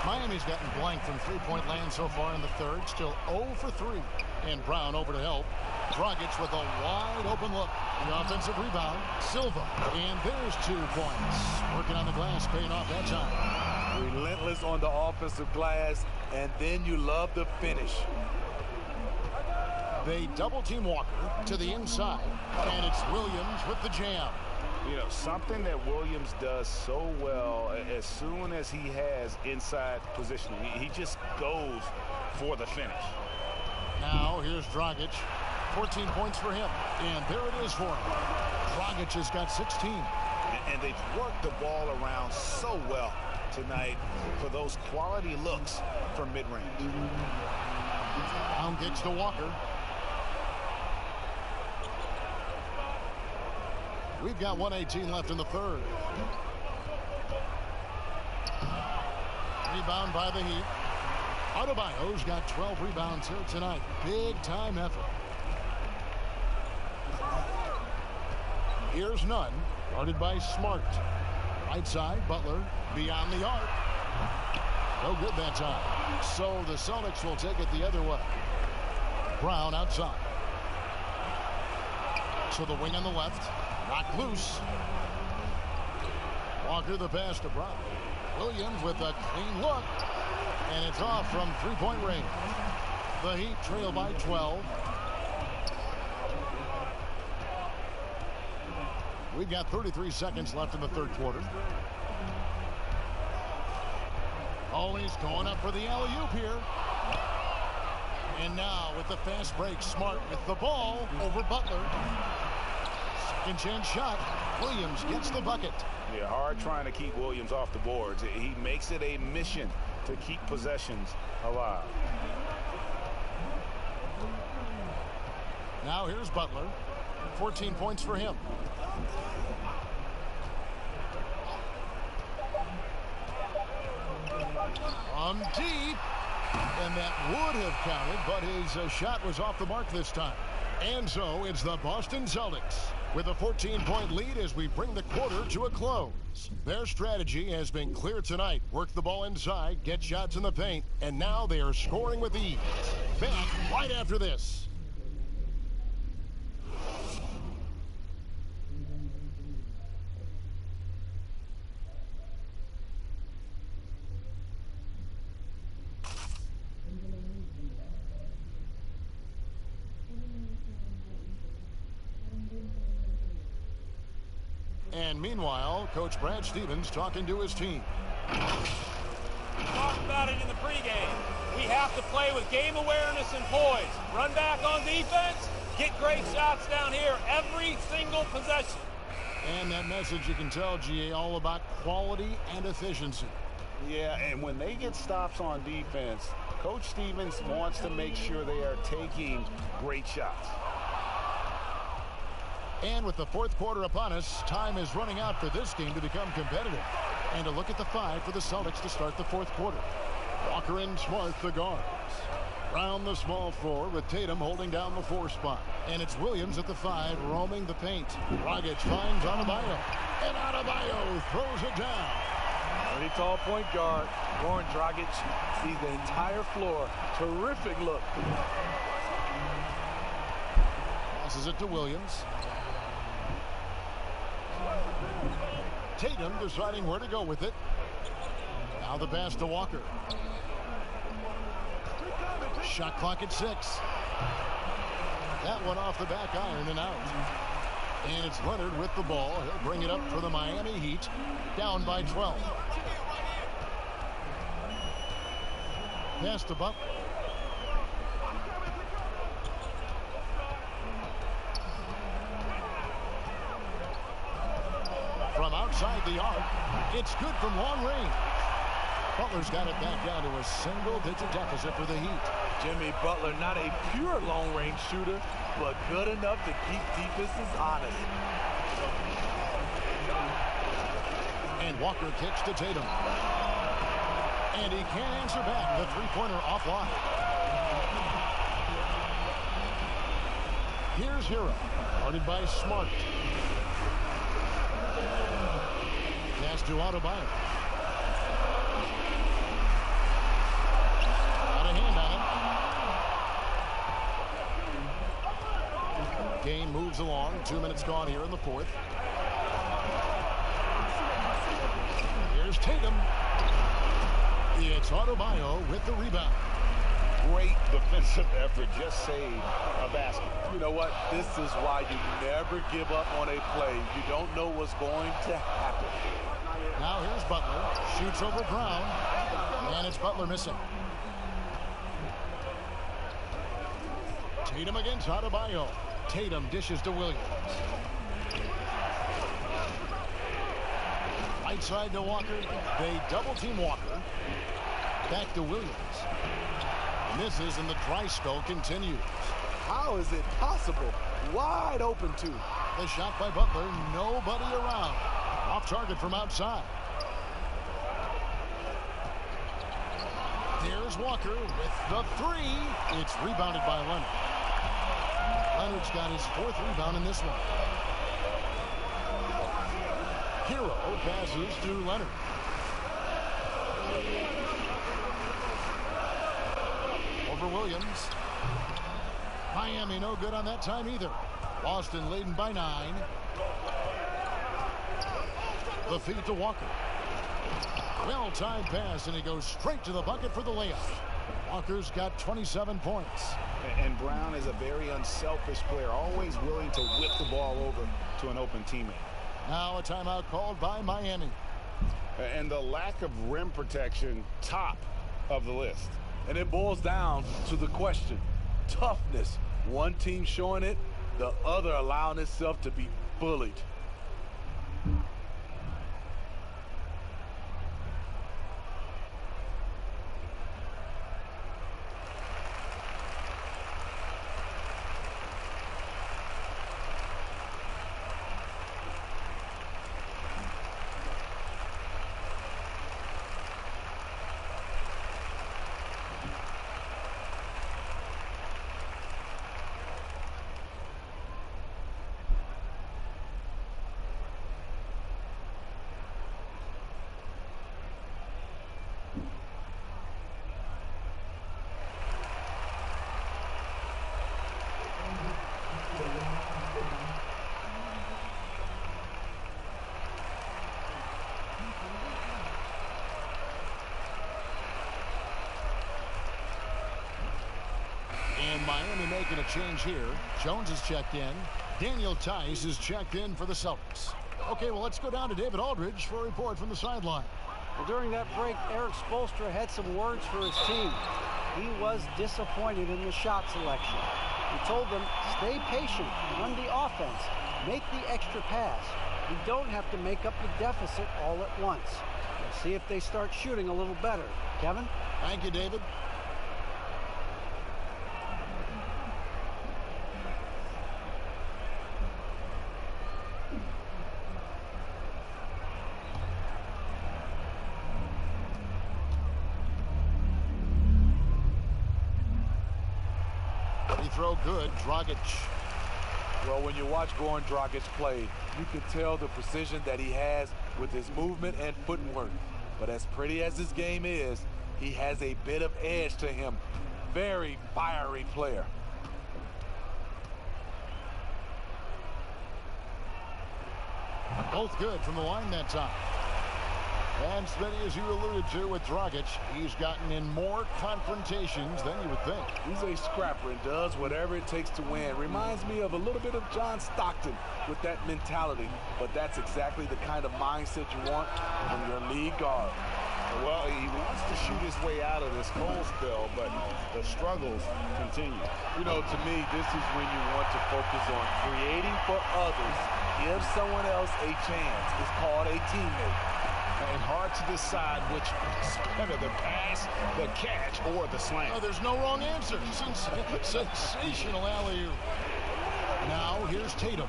Miami's gotten blanked from three-point land so far in the third. Still 0 for 3. And Brown over to help. Dragic with a wide open look. The offensive rebound. Silva. And there's 2 points. Working on the glass, paying off that time. Relentless on the offensive glass, and then you love the finish. They double-team Walker to the inside. And it's Williams with the jam. You know, something that Williams does so well, as soon as he has inside positioning, he just goes for the finish. Now, here's Dragic. 14 points for him. And there it is for him. Dragic has got 16. And they've worked the ball around so well tonight for those quality looks from mid-range. Brown kicks to Walker. We've got 1:18 left in the third. Rebound by the Heat. Adebayo's got 12 rebounds here tonight. Big time effort. Here's Nunn. Guarded by Smart. Right side, Butler. Beyond the arc. No good that time. So the Celtics will take it the other way. Brown outside. To the wing on the left. Knocked loose. Walker the pass to Brown. Williams with a clean look. And it's off from three-point range. The Heat trail by 12. We've got 33 seconds left in the third quarter. Always going up for the alley-oop here. And now with the fast break, Smart with the ball over Butler. Second chance shot. Williams gets the bucket. Yeah, hard trying to keep Williams off the boards. He makes it a mission to keep possessions alive. Now here's Butler. 14 points for him. From deep. And that would have counted, but his shot was off the mark this time. And so it's the Boston Celtics with a 14-point lead as we bring the quarter to a close. Their strategy has been clear tonight. Work the ball inside, get shots in the paint, and now they are scoring with ease. Back right after this. And meanwhile, Coach Brad Stevens talking to his team. Talked about it in the pregame. We have to play with game awareness and poise. Run back on defense, get great shots down here every single possession. And that message, you can tell, GA, all about quality and efficiency. Yeah, and when they get stops on defense, Coach Stevens wants to make sure they are taking great shots. And with the fourth quarter upon us, time is running out for this game to become competitive. And a look at the 5 for the Celtics to start the fourth quarter. Walker and Smart, the guards. Brown, the small 4, with Tatum holding down the 4 spot. And it's Williams at the 5, roaming the paint. Dragic finds Adebayo. And Adebayo throws it down. Pretty tall point guard. Goran Dragic sees the entire floor. Terrific look. Passes it to Williams. Tatum deciding where to go with it. Now the pass to Walker. Shot clock at 6. That one off the back iron and out. And it's Leonard with the ball. He'll bring it up for the Miami Heat. Down by 12. Pass to Butler. From outside the arc, it's good from long range. Butler's got it back down to a single-digit deficit for the Heat. Jimmy Butler, not a pure long-range shooter, but good enough to keep defenses honest. And Walker kicks to Tatum. And he can't answer back. The three-pointer offline. Here's Hero, guarded by Smart. Pass to Adebayo. Got a hand on it. Game moves along. 2 minutes gone here in the fourth. Here's Tatum. It's Adebayo with the rebound. Great defensive effort. Just saved a basket. You know what? This is why you never give up on a play. You don't know what's going to happen. Now here's Butler. Shoots over Brown. And it's Butler missing. Tatum against Adebayo. Tatum dishes to Williams. Right side to Walker. They double team Walker. Back to Williams. Misses and the dry spell continues. How is it possible? Wide open too. The shot by Butler. Nobody around. Off target from outside. Here's Walker with the three. It's rebounded by Leonard. Leonard's got his 4th rebound in this one. Hero passes to Leonard. Over Williams. Miami no good on that time either. Boston leading by 9. The feed to Walker. Well-timed pass, and he goes straight to the bucket for the layup. Walker's got 27 points. And Brown is a very unselfish player, always willing to whip the ball over to an open teammate. Now a timeout called by Miami. And the lack of rim protection, top of the list. And it boils down to the question. Toughness. One team showing it, the other allowing itself to be bullied. And Miami making a change here. Jones is checked in. Daniel Tice is checked in for the Celtics. Okay, well, let's go down to David Aldridge for a report from the sideline. Well, during that break, Eric Spoelstra had some words for his team. He was disappointed in the shot selection. He told them, stay patient, run the offense, make the extra pass. You don't have to make up the deficit all at once. We'll see if they start shooting a little better. Kevin? Thank you, David. Throw good, Dragic. Well, when you watch Goran Dragic play, you can tell the precision that he has with his movement and footwork. But as pretty as his game is, he has a bit of edge to him. Very fiery player. Both good from the line that time. And Smitty, as you alluded to with Dragic, he's gotten in more confrontations than you would think. He's a scrapper and does whatever it takes to win. Reminds me of a little bit of John Stockton with that mentality. But that's exactly the kind of mindset you want from your lead guard. Well, he wants to shoot his way out of this cold spell, but the struggles continue. You know, to me, this is when you want to focus on creating for others. Give someone else a chance. It's called a teammate. And hard to decide which is better, the pass, the catch, or the slam. Oh, there's no wrong answer. Sensational alley-oop. Now here's Tatum.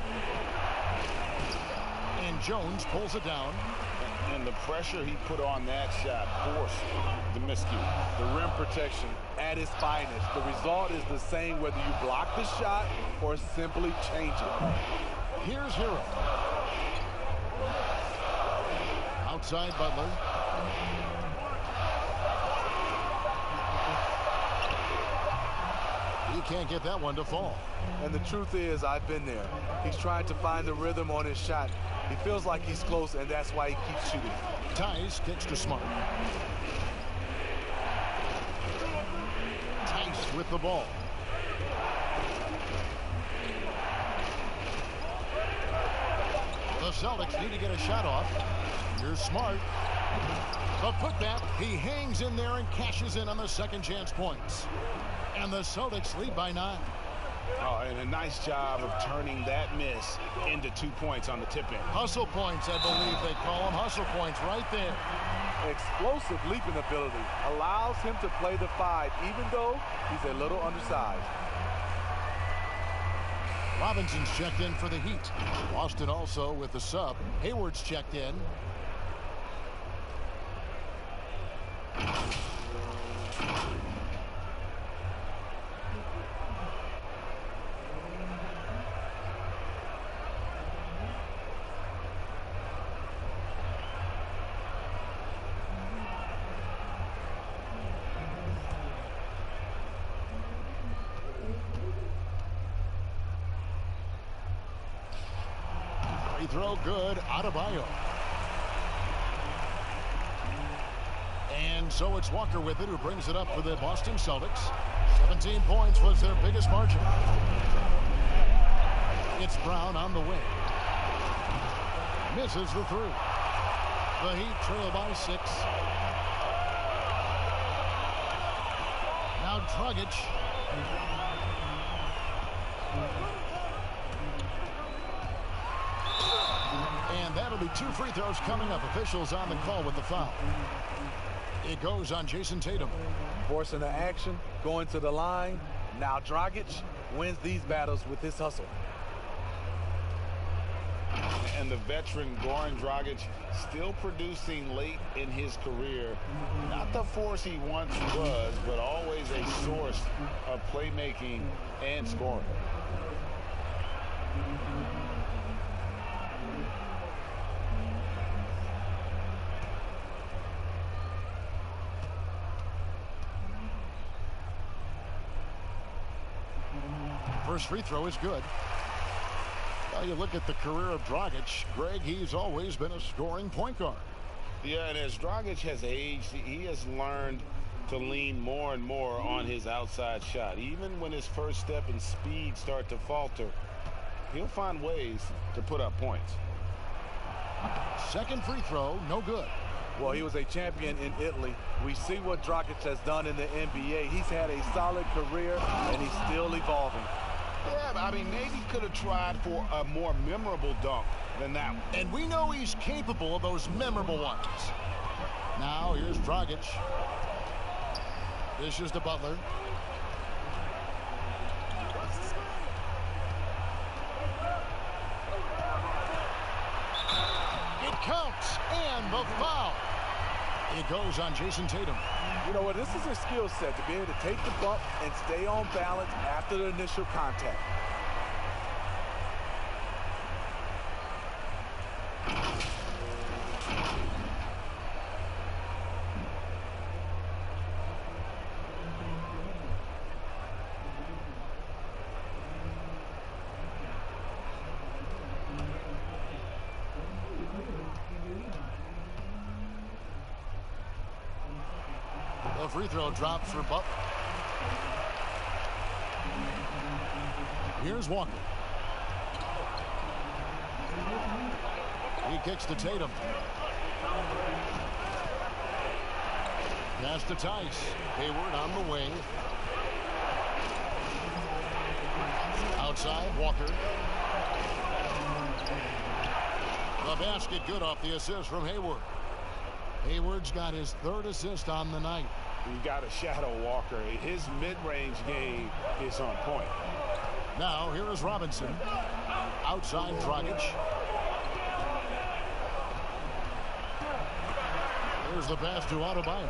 And Jones pulls it down. And the pressure he put on that shot forced the miscue. The rim protection at its finest. The result is the same whether you block the shot or simply change it. Here's Hero. Outside Butler. He can't get that one to fall. And the truth is, I've been there. He's trying to find the rhythm on his shot. He feels like he's close, and that's why he keeps shooting. Tice kicks to Smart. Tice with the ball. The Celtics need to get a shot off. Here's Smart. The putback. He hangs in there and cashes in on the second chance points. And the Celtics lead by 9. Oh, and a nice job of turning that miss into 2 points on the tip-in. Hustle points, I believe they call them. Hustle points right there. Explosive leaping ability allows him to play the 5, even though he's a little undersized. Robinson's checked in for the Heat. Boston also with the sub. Hayward's checked in. Free throw good. Adebayo. And so it's Walker with it, who brings it up for the Boston Celtics. 17 points was their biggest margin. It's Brown on the wing. Misses the 3. The Heat trail by 6. Now Dragic. And that'll be 2 free throws coming up. Officials on the call with the foul. It goes on Jason Tatum. Forcing the action, going to the line. Now Dragic wins these battles with his hustle. And the veteran Goran Dragic still producing late in his career. Not the force he once was, but always a source of playmaking and scoring. First free throw is good. Well, you look at the career of Dragic, Greg, he's always been a scoring point guard. Yeah, and as Dragic has aged, he has learned to lean more and more on his outside shot. Even when his first step and speed start to falter, he'll find ways to put up points. Second free throw, no good. Well, he was a champion in Italy. We see what Dragic has done in the NBA. He's had a solid career, and he's still evolving. Yeah, but I mean, maybe could have tried for a more memorable dunk than that one. And we know he's capable of those memorable ones. Now, here's Dragic. Dishes to Butler. It counts, and the foul. It goes on Jason Tatum. You know what? This is a skill set to be able to take the bump and stay on balance after the initial contact. The free throw drops for Butler. Here's Walker. He kicks to Tatum. Pass to Tice. Hayward on the wing. Outside, Walker. The basket good off the assist from Hayward. Hayward's got his 3rd assist on the night. You got to shadow Walker. His mid-range game is on point. Now, here is Robinson. Outside, Dragic. Here's the pass to Adebayo.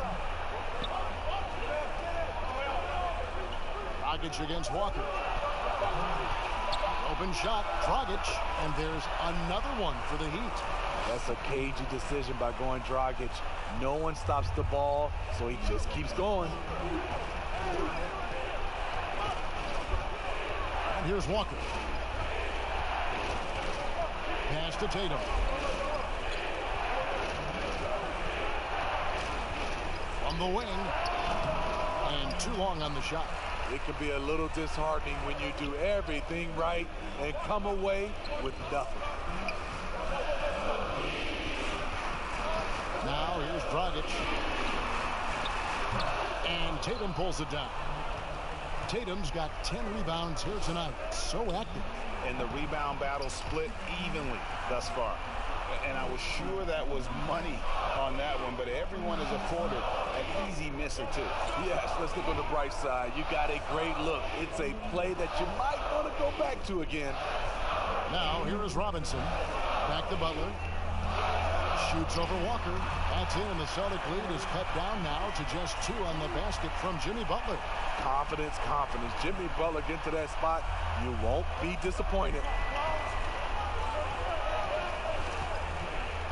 Dragic against Walker. Open shot, Dragic, and there's another one for the Heat. That's a cagey decision by going Dragic. No one stops the ball, so he just keeps going. And here's Walker. Pass to Tatum. From the wing. And too long on the shot. It can be a little disheartening when you do everything right and come away with nothing. Now here's Dragic. And Tatum pulls it down. Tatum's got 10 rebounds here tonight. So active. And the rebound battle split evenly thus far. And I was sure that was money on that one, but everyone is afforded an easy miss or two. Yes, let's look on the bright side. You got a great look. It's a play that you might want to go back to again. Now, here is Robinson. Back to Butler. Shoots over Walker. That's in, and the Celtic lead is cut down now to just 2 on the basket from Jimmy Butler. Confidence, confidence. Jimmy Butler get to that spot, you won't be disappointed.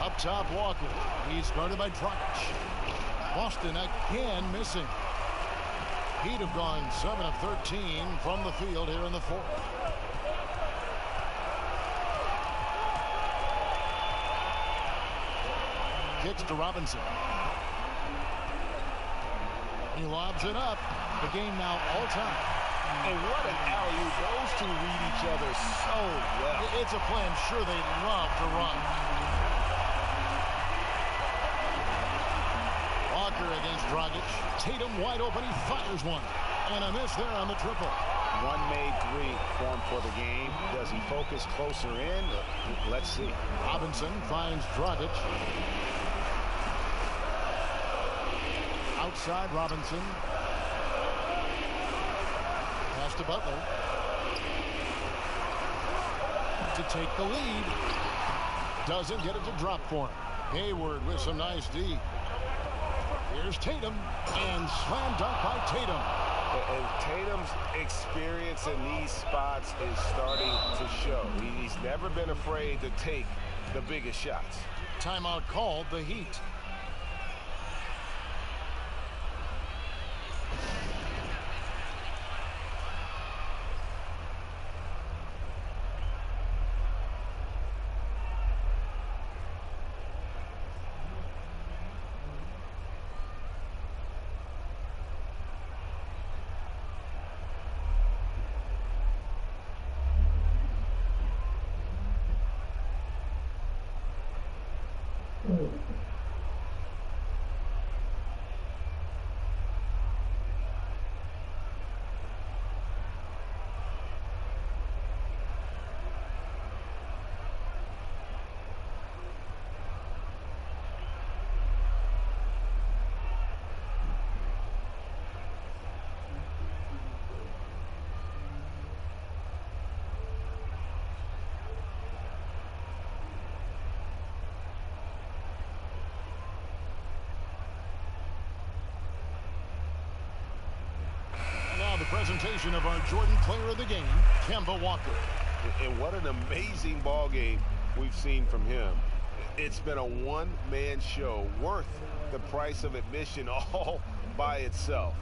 Up top, Walker. He's guarded by Dragic. Boston again missing. Heat have gone 7 of 13 from the field here in the 4th. Kicks to Robinson. He lobs it up. The game now all time. And what an alley-oop. Those two read each other so well. It's a play I'm sure they love to run. Walker against Dragic. Tatum wide open. He fires one. And a miss there on the triple. One made 3 formed for the game. Does he focus closer in? Let's see. Robinson finds Dragic. Outside Robinson. Pass to Butler. To take the lead. Doesn't get it to drop for him. Hayward with some nice D. Here's Tatum. And slam dunk by Tatum. And Tatum's experience in these spots is starting to show. He's never been afraid to take the biggest shots. Timeout called, the Heat. The presentation of our Jordan player of the game, Kemba Walker. And what an amazing ball game we've seen from him. It's been a one-man show worth the price of admission all by itself.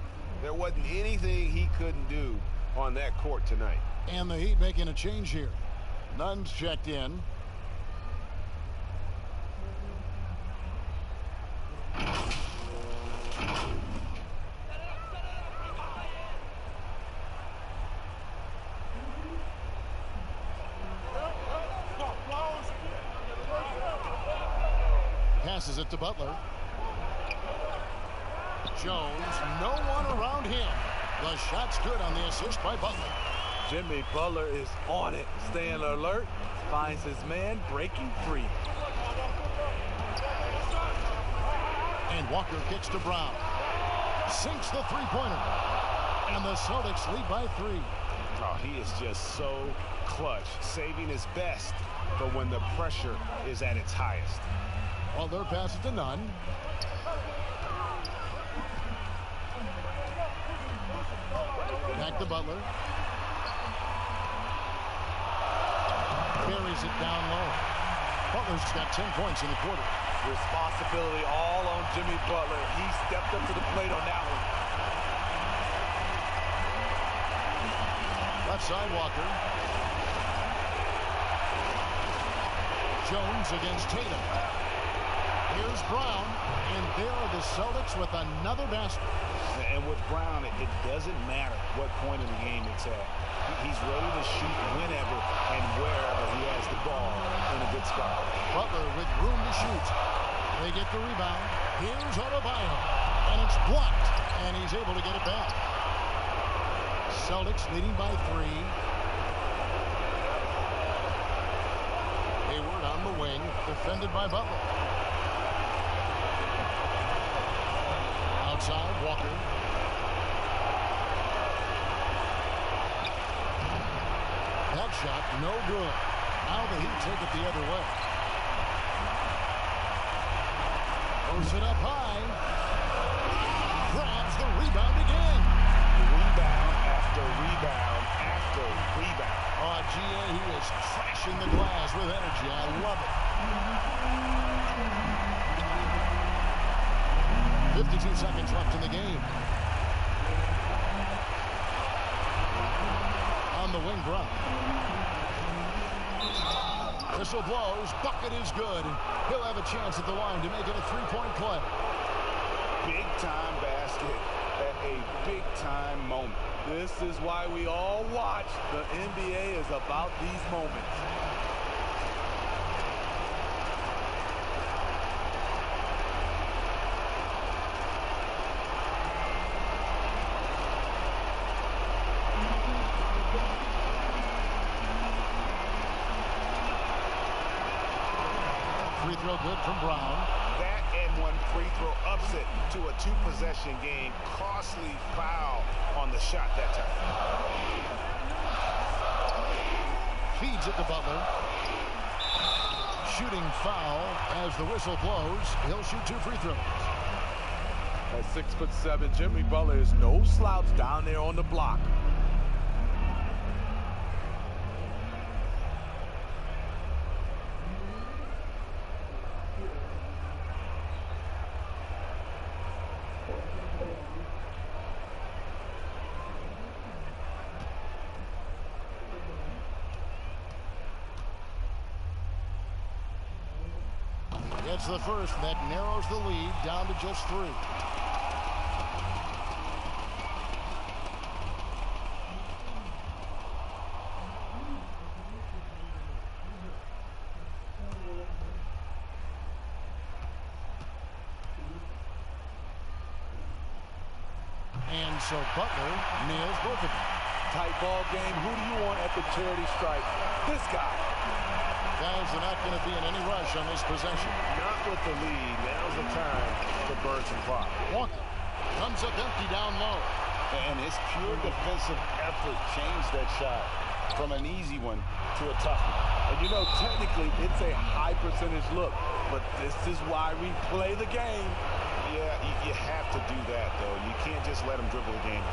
There wasn't anything he couldn't do on that court tonight. And the Heat making a change here. Nunn's checked in. Passes it to Butler. Jones, no one around him. The shot's good on the assist by Butler. Jimmy Butler is on it, staying alert, finds his man breaking free. And Walker kicks to Brown. Sinks the three-pointer. And the Celtics lead by 3. Oh, he is just so clutch, saving his best for when the pressure is at its highest. Butler passes to Nunn. Back to Butler. Carries it down low. Butler's got 10 points in the quarter. Responsibility all on Jimmy Butler. He stepped up to the plate on that one. Left side, Walker. Jones against Tatum. Here's Brown, and there are the Celtics with another basket. And with Brown, it doesn't matter what point in the game it's at. He's ready to shoot whenever and wherever he has the ball in a good spot. Butler with room to shoot. They get the rebound. Here's Adebayo, and it's blocked, and he's able to get it back. Celtics leading by 3. Hayward on the wing, defended by Butler. Outside, Walker. That shot, no good. Now the Heat take it the other way. Throws it up high. Grabs the rebound again. Rebound after rebound after rebound. Oh, GA, he is crashing the glass with energy. I love it. 52 seconds left in the game. On the wing, Brown. Whistle blows. Bucket is good. He'll have a chance at the line to make it a three-point play. Big-time basket at a big-time moment. This is why we all watch. The NBA is about these moments. Free throw good from Brown. That and one free throw ups it to a 2-possession game. Costly foul on the shot that time. Feeds it to Butler. Shooting foul as the whistle blows. He'll shoot 2 free throws. At 6'7", Jimmy Butler is no slouch down there on the block. Gets the first. That narrows the lead down to just 3. And so Butler nails both of them. Tight ball game. Who do you want at the charity stripe? This guy. Guys are not going to be in any rush on this possession. Not with the lead. Now's the time to burn some clock. Walker comes up empty down low. And his pure defensive effort changed that shot from an easy one to a tough one. And you know, technically, it's a high percentage look. But this is why we play the game. Yeah, you have to do that, though. You can't just let him dribble the game.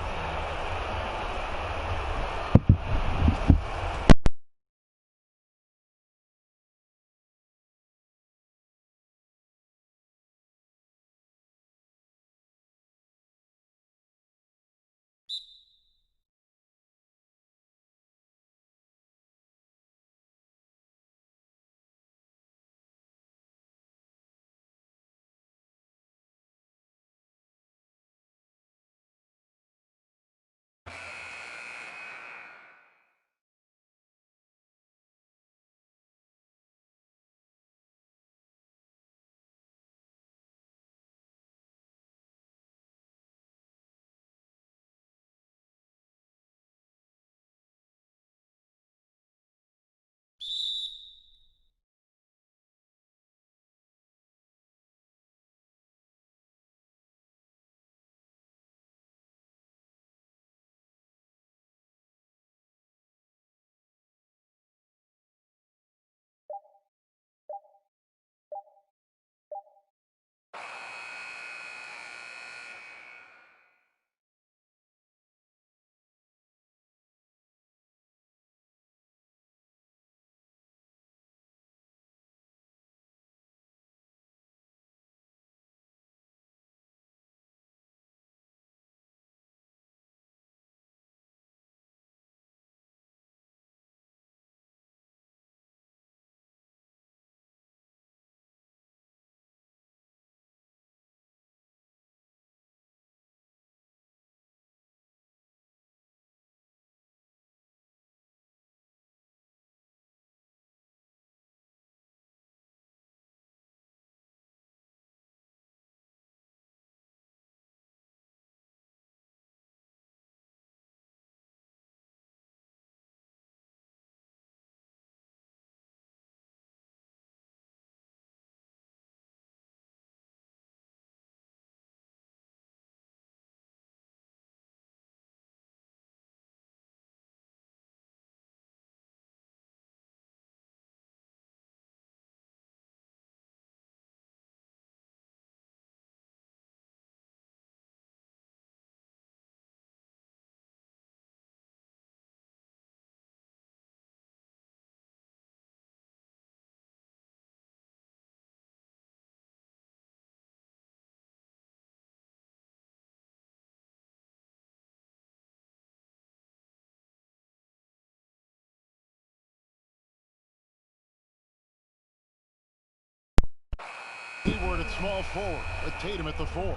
Hayward at small forward with Tatum at the 4.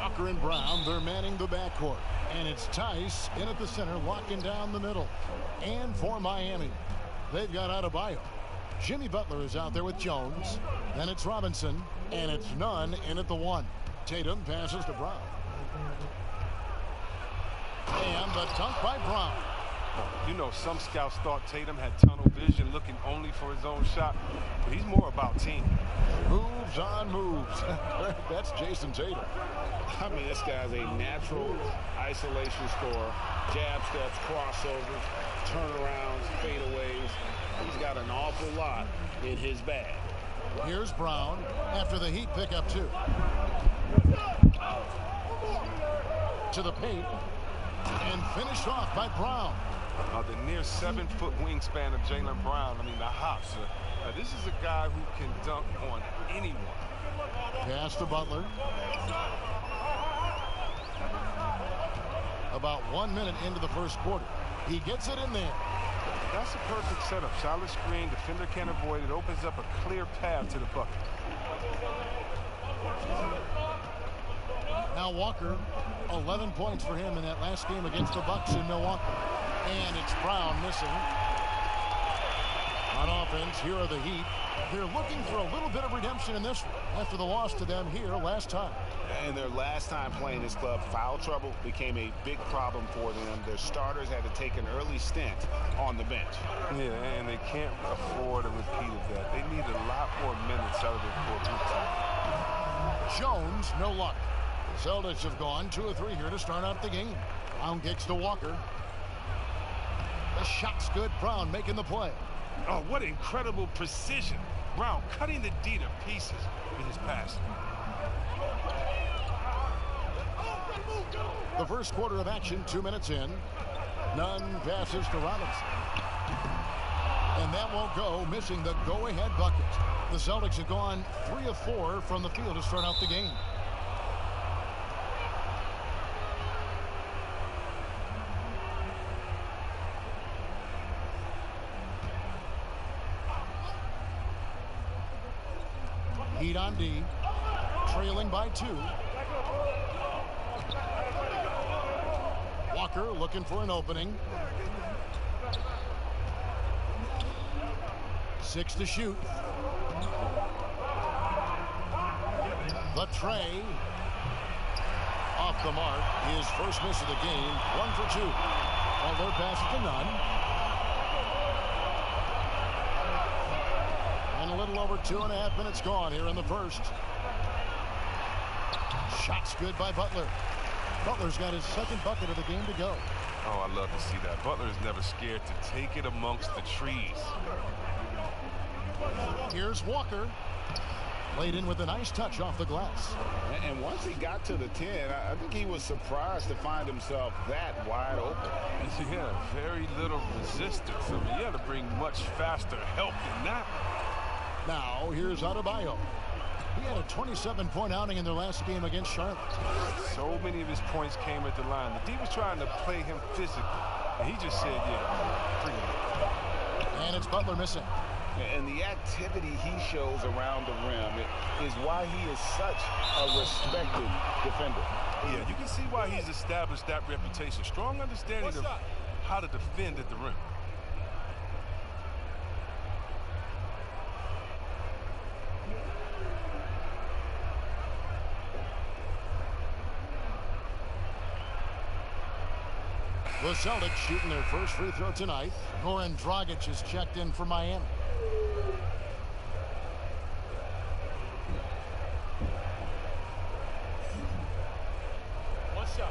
Walker and Brown, they're manning the backcourt. And it's Tice in at the center, locking down the middle. And for Miami, they've got Adebayo. Jimmy Butler is out there with Jones. Then it's Robinson. And it's Nunn in at the 1. Tatum passes to Brown. And the dunk by Brown. You know, some scouts thought Tatum had tunnel vision, looking only for his own shot, but he's more about team. Moves on moves. That's Jason Tatum. I mean, this guy's a natural isolation scorer. Jab steps, crossovers, turnarounds, fadeaways. He's got an awful lot in his bag. Here's Brown after the Heat pick up 2. To the paint. And finished off by Brown. The near 7-foot wingspan of Jaylen Brown. I mean, the hops. This is a guy who can dunk on anyone. Pass to Butler. About 1 minute into the first quarter. He gets it in there. That's a perfect setup. Solid screen. Defender can't avoid it. Opens up a clear path to the bucket. Now Walker, 11 points for him in that last game against the Bucks in Milwaukee. And it's Brown missing. On offense, here are the Heat. They're looking for a little bit of redemption in this one after the loss to them here last time. And their last time playing this club, foul trouble became a big problem for them. Their starters had to take an early stint on the bench. Yeah, and they can't afford a repeat of that. They need a lot more minutes out of their core group. Jones, no luck. The Celtics have gone 2 of 3 here to start out the game. Brown kicks to Walker. The shot's good. Brown making the play. Oh, what incredible precision. Brown cutting the D to pieces with his pass. The first quarter of action, 2 minutes in. Nunn passes to Robinson. And that won't go, missing the go-ahead bucket. The Celtics have gone 3 of 4 from the field to start out the game. Heat on D, trailing by 2. Walker looking for an opening. 6 to shoot. The tray. Off the mark. His first miss of the game. 1 for 2. Butler passes to Nunn. And a little over 2.5 minutes gone here in the first. Shots good by Butler. Butler's got his second bucket of the game to go. Oh, I love to see that. Butler is never scared to take it amongst the trees. Here's Walker. Laid in with a nice touch off the glass. And once he got to the 10, I think he was surprised to find himself that wide open. Yeah, very little resistance. I mean, you had to bring much faster help than that. Now, here's Adebayo. He had a 27-point outing in their last game against Charlotte. So many of his points came at the line. The D was trying to play him physically. And he just said, yeah, bring it. And it's Butler missing. And the activity he shows around the rim is why he is such a respected defender. Yeah, you can see why he's established that reputation. Strong understanding of how to defend at the rim. The Celtics shooting their first free throw tonight. Goran Dragic is checked in for Miami. One shot.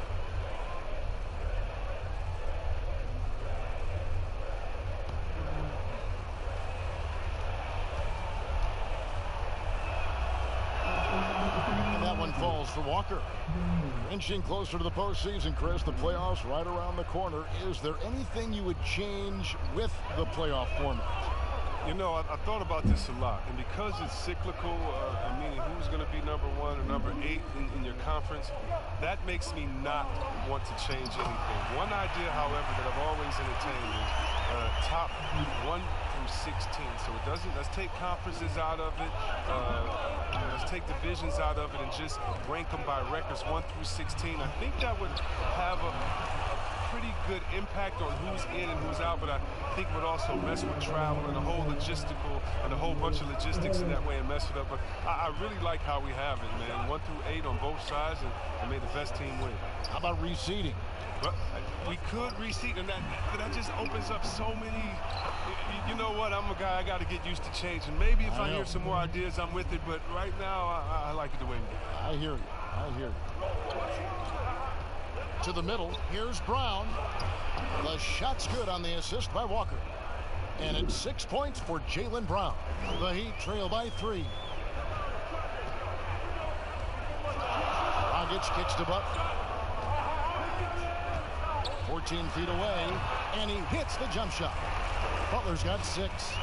And that one falls for Walker. Inching closer to the postseason, Chris, the playoffs right around the corner. Is there anything you would change with the playoff format? You know, I thought about this a lot, and because it's cyclical, meaning who's going to be number 1 or number 8 in your conference, that makes me not want to change anything. One idea, however, that I've always entertained is top 1 through 16. So it doesn't, let's take conferences out of it. Let's take divisions out of it and just rank them by records 1 through 16. I think that would have a pretty good impact on who's in and who's out, but I think it would also mess with travel and a whole logistical and a whole bunch of logistics in that way and mess it up. But I really like how we have it, man. 1 through 8 on both sides, and may the best team win. How about reseeding? But we could reseed, and that just opens up so many. You know what? I'm a guy, I got to get used to change. And maybe if I hear some more ideas, I'm with it. But right now, I like it the way we do. I hear you. I hear you. To the middle. Here's Brown. The shot's good on the assist by Walker. And it's 6 points for Jaylen Brown. The Heat trail by 3. Dragic kicks to Butler. 14 feet away, and he hits the jump shot. Butler's got 6.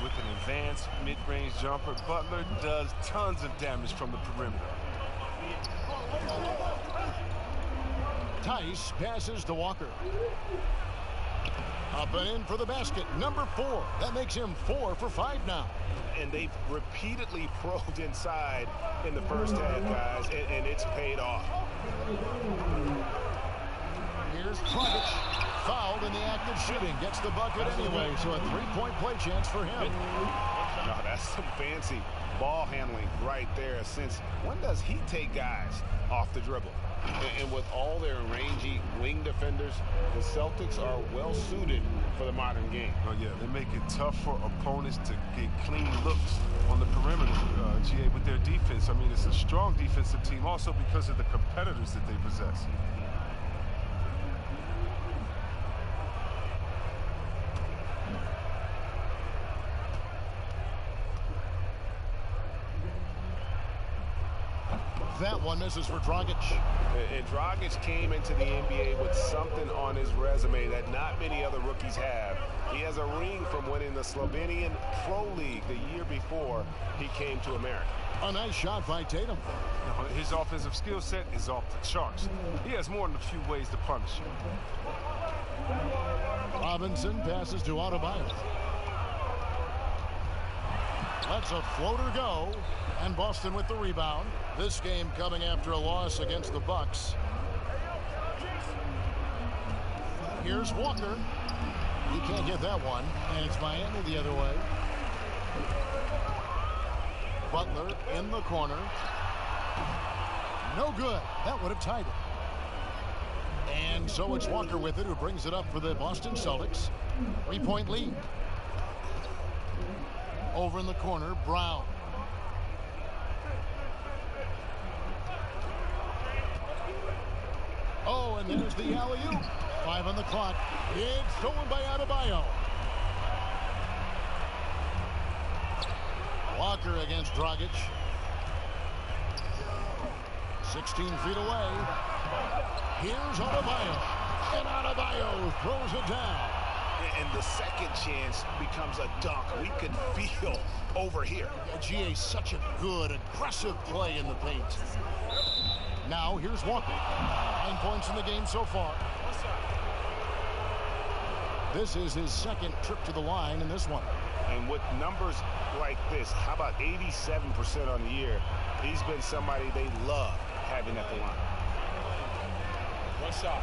With an advanced mid-range jumper, Butler does tons of damage from the perimeter. Tice passes to Walker. Up and in for the basket. Number 4. That makes him 4 for 5 now. And they've repeatedly probed inside in the first half, guys, and it's paid off. Here's Dragic, fouled in the act of shooting. Gets the bucket anyway, so a 3-point play chance for him. No, that's some fancy ball handling right there. Since when does he take guys off the dribble? And with all their rangy wing defenders, the Celtics are well suited for the modern game. Oh, yeah, they make it tough for opponents to get clean looks on the perimeter, GA, with their defense. I mean, it's a strong defensive team also because of the competitors that they possess. That one misses for Dragic. And Dragic came into the NBA with something on his resume that not many other rookies have. He has a ring from winning the Slovenian Pro League the year before he came to America. A nice shot by Tatum. His offensive skill set is off the charts. He has more than a few ways to punish you. Robinson passes to Adebayo. Lets a floater go, and Boston with the rebound. This game coming after a loss against the Bucks. Here's Walker. He can't get that one, and it's Miami the other way. Butler in the corner. No good. That would have tied it. And so it's Walker with it, who brings it up for the Boston Celtics. 3-point lead. Over in the corner, Brown. Oh, and there's the alley-oop. 5 on the clock. It's stolen by Adebayo. Walker against Dragic. 16 feet away. Here's Adebayo. And Adebayo throws it down. And the second chance becomes a dunk. We could feel over here. GA, such a good, aggressive play in the paint. Now, here's Walker. 9 points in the game so far. This is his second trip to the line in this one. And with numbers like this, how about 87% on the year? He's been somebody they love having at the line. One shot.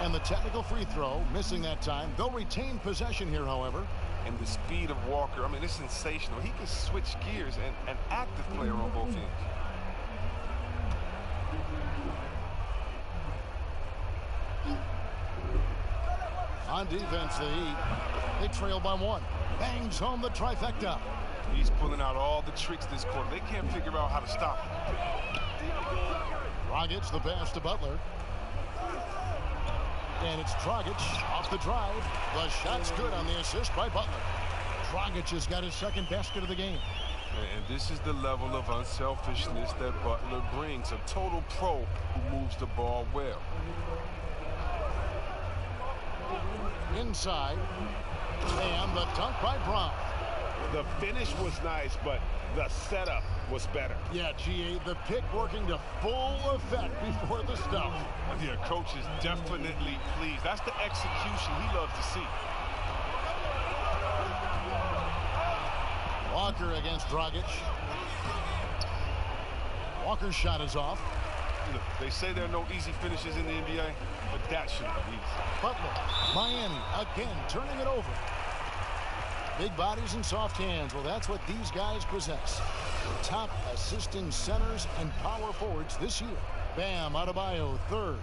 And the technical free throw, missing that time. They'll retain possession here, however. And the speed of Walker, I mean, it's sensational. He can switch gears, and an active player on both ends. On defense, the Heat, they trail by 1. Bangs home the trifecta. He's pulling out all the tricks this quarter. They can't figure out how to stop him. Dragic, the pass to Butler. And it's Dragic off the drive. The shot's good on the assist by Butler. Dragic has got his second basket of the game. And this is the level of unselfishness that Butler brings. A total pro who moves the ball well. Inside. And the dunk by Brown. The finish was nice, but the setup was better. Yeah, GA, the pick working to full effect before the stuff. Yeah, coach is definitely pleased. That's the execution he loves to see. Walker against Dragic. Walker's shot is off. Look, they say there are no easy finishes in the NBA, but that should be easy. Butler, Miami, again, turning it over. Big bodies and soft hands. Well, that's what these guys possess. Top assisting centers and power forwards this year. Bam Adebayo, third.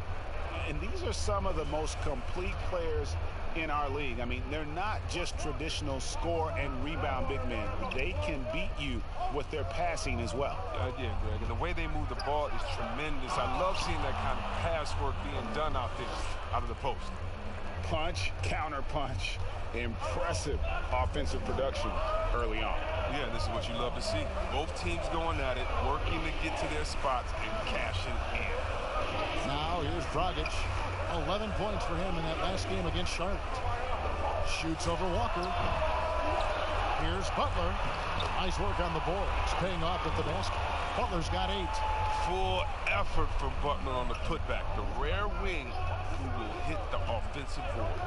And these are some of the most complete players in our league. I mean, they're not just traditional score and rebound big men. They can beat you with their passing as well. Yeah, Greg. And the way they move the ball is tremendous. I love seeing that kind of pass work being done out there, out of the post. Punch, counter punch. Impressive offensive production early on. Yeah, this is what you love to see. Both teams going at it, working to get to their spots and cashing in. Now here's Dragic. 11 points for him in that last game against Charlotte. Shoots over Walker. Here's Butler. Nice work on the boards, paying off at the basket. Butler's got 8. Full effort from Butler on the putback. The rare wing who will hit the offensive board.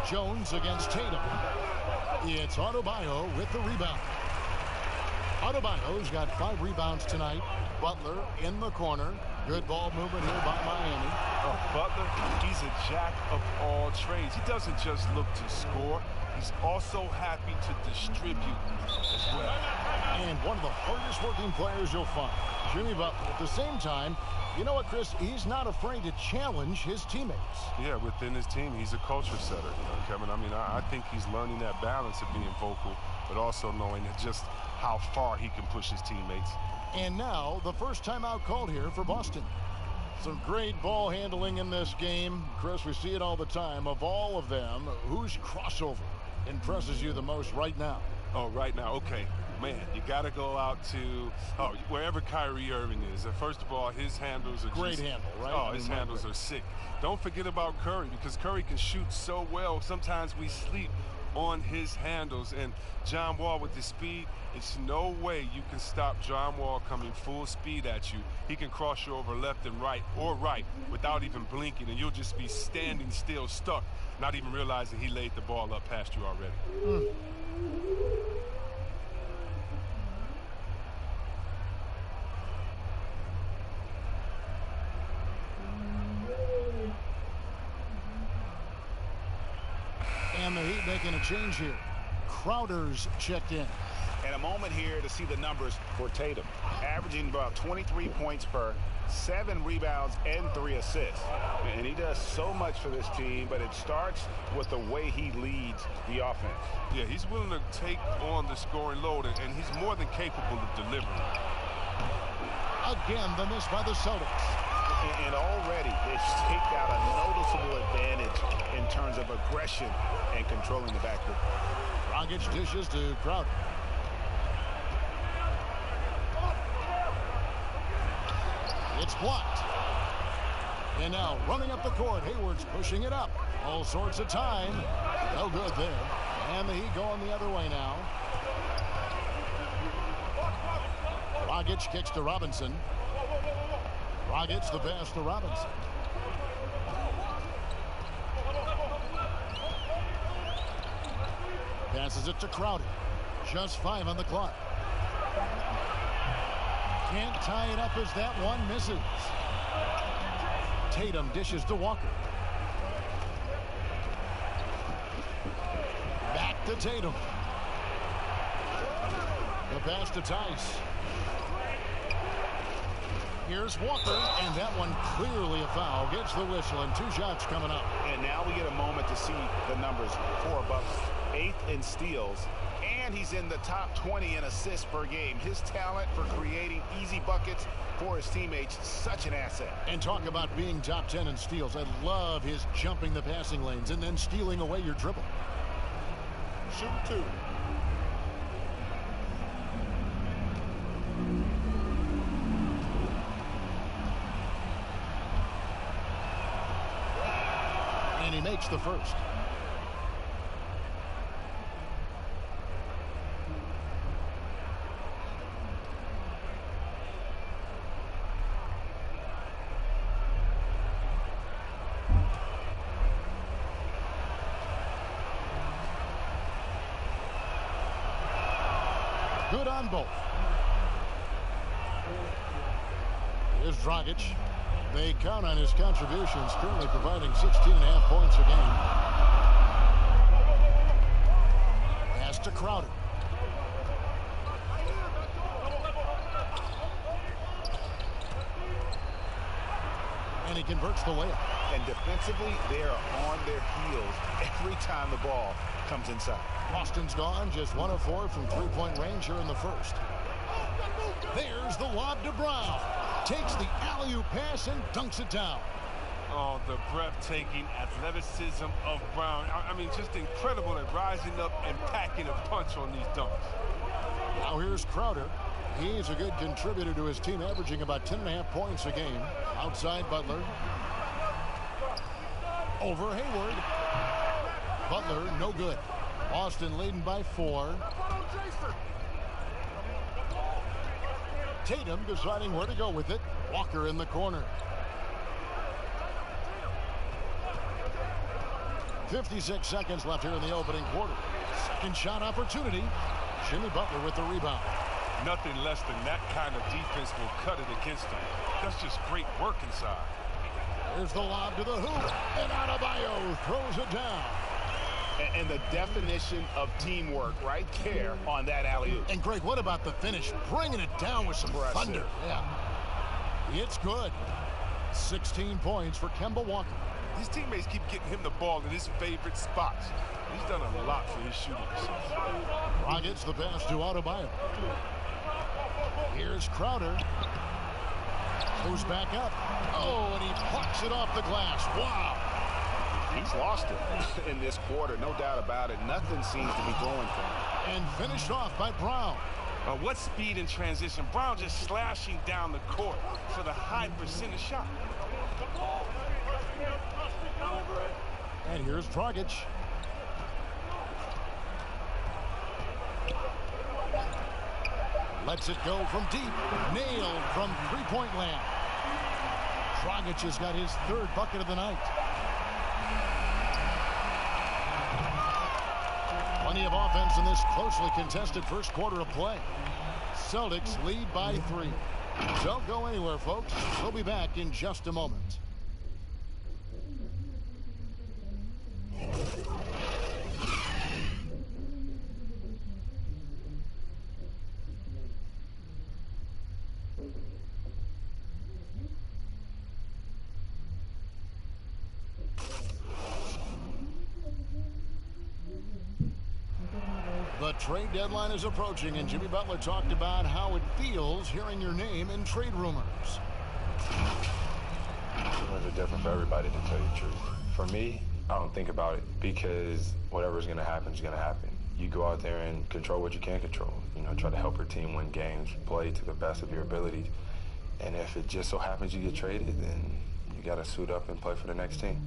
Jones against Tatum. It's Adebayo with the rebound. Adebayo's got 5 rebounds tonight. Butler in the corner. Good ball movement here by Miami. Oh, Butler, he's a jack of all trades. He doesn't just look to score. He's also happy to distribute as well. And one of the hardest working players you'll find. Jimmy Butler. At the same time, you know what, Chris? He's not afraid to challenge his teammates. Yeah, within his team, he's a culture setter, Kevin. I mean, I think he's learning that balance of being vocal, but also knowing just how far he can push his teammates. And now, the first timeout called here for Boston. Some great ball handling in this game. Chris, we see it all the time. Of all of them, whose crossover impresses you the most right now? Oh, right now, okay. Man, you got to go out to wherever Kyrie Irving is. First of all, his handles are great handle, right? Oh, his handles are sick. Don't forget about Curry, because Curry can shoot so well. Sometimes we sleep on his handles. And John Wall with his speed, it's no way you can stop John Wall coming full speed at you. He can cross you over left and right or right without even blinking, and you'll just be standing still, stuck, not even realizing he laid the ball up past you already. And the Heat making a change here. Crowder's checked in. And a moment here to see the numbers for Tatum. Averaging about 23 points per, 7 rebounds, and 3 assists. And he does so much for this team, but it starts with the way he leads the offense. Yeah, he's willing to take on the scoring load, and he's more than capable of delivering. Again, the miss by the Celtics. And already they've staked out a noticeable advantage in terms of aggression and controlling the backcourt. Dragic dishes to Crowder. It's blocked. And now running up the court, Hayward's pushing it up. All sorts of time. No good there. And the Heat going the other way now. Dragic kicks to Robinson. Dragic the pass to Robinson. Passes it to Crowder. Just 5 on the clock. Can't tie it up as that one misses. Tatum dishes to Walker. Back to Tatum. The pass to Tice. Here's Walker, and that one clearly a foul. Gets the whistle, and 2 shots coming up. And now we get a moment to see the numbers for Butler. 8th in steals, and he's in the top 20 in assists per game. His talent for creating easy buckets for his teammates, such an asset. And talk about being top 10 in steals. I love his jumping the passing lanes and then stealing away your dribble. Shoot 2. And he makes the first. Good on both. Here's Dragic. They count on his contributions, currently providing 16.5 points a game. Pass to Crowder. And he converts the layup. And defensively, they are on their heels every time the ball comes inside. Boston's gone, just 1 of 4 from three-point range here in the first. There's the lob to Brown. Takes the alley-oop pass and dunks it down. Oh, the breathtaking athleticism of Brown. I mean, just incredible at rising up and packing a punch on these dunks. Now here's Crowder. He's a good contributor to his team, averaging about 10.5 points a game. Outside Butler. Over Hayward. Butler, no good. Boston leading by 4. Tatum deciding where to go with it. Walker in the corner. 56 seconds left here in the opening quarter. Second shot opportunity. Jimmy Butler with the rebound. Nothing less than that kind of defense will cut it against them. That's just great work inside. Here's the lob to the hoop. And Adebayo throws it down. And the definition of teamwork right there on that alley-oop. And Greg, what about the finish? Bringing it down with some thunder. Yeah. It's good. 16 points for Kemba Walker. His teammates keep getting him the ball in his favorite spots. He's done a lot for his shooting. Rockets the pass to Adebayo. Here's Crowder. Goes back up. Oh, and he plucks it off the glass. Wow. He's lost it in this quarter, no doubt about it. Nothing seems to be going for him. And finished off by Brown. What speed in transition. Brown just slashing down the court for the high percentage shot. And here's Dragic. Lets it go from deep. Nailed from three-point land. Dragic has got his 3rd bucket of the night. Plenty of offense in this closely contested first quarter of play. Celtics lead by 3. Don't go anywhere, folks. We'll be back in just a moment. The trade deadline is approaching, and Jimmy Butler talked about how it feels hearing your name in trade rumors. Rumors are different for everybody, to tell you the truth. For me, I don't think about it because whatever's going to happen is going to happen. You go out there and control what you can control. You know, try to help your team win games, play to the best of your abilities. And if it just so happens you get traded, then you got to suit up and play for the next team.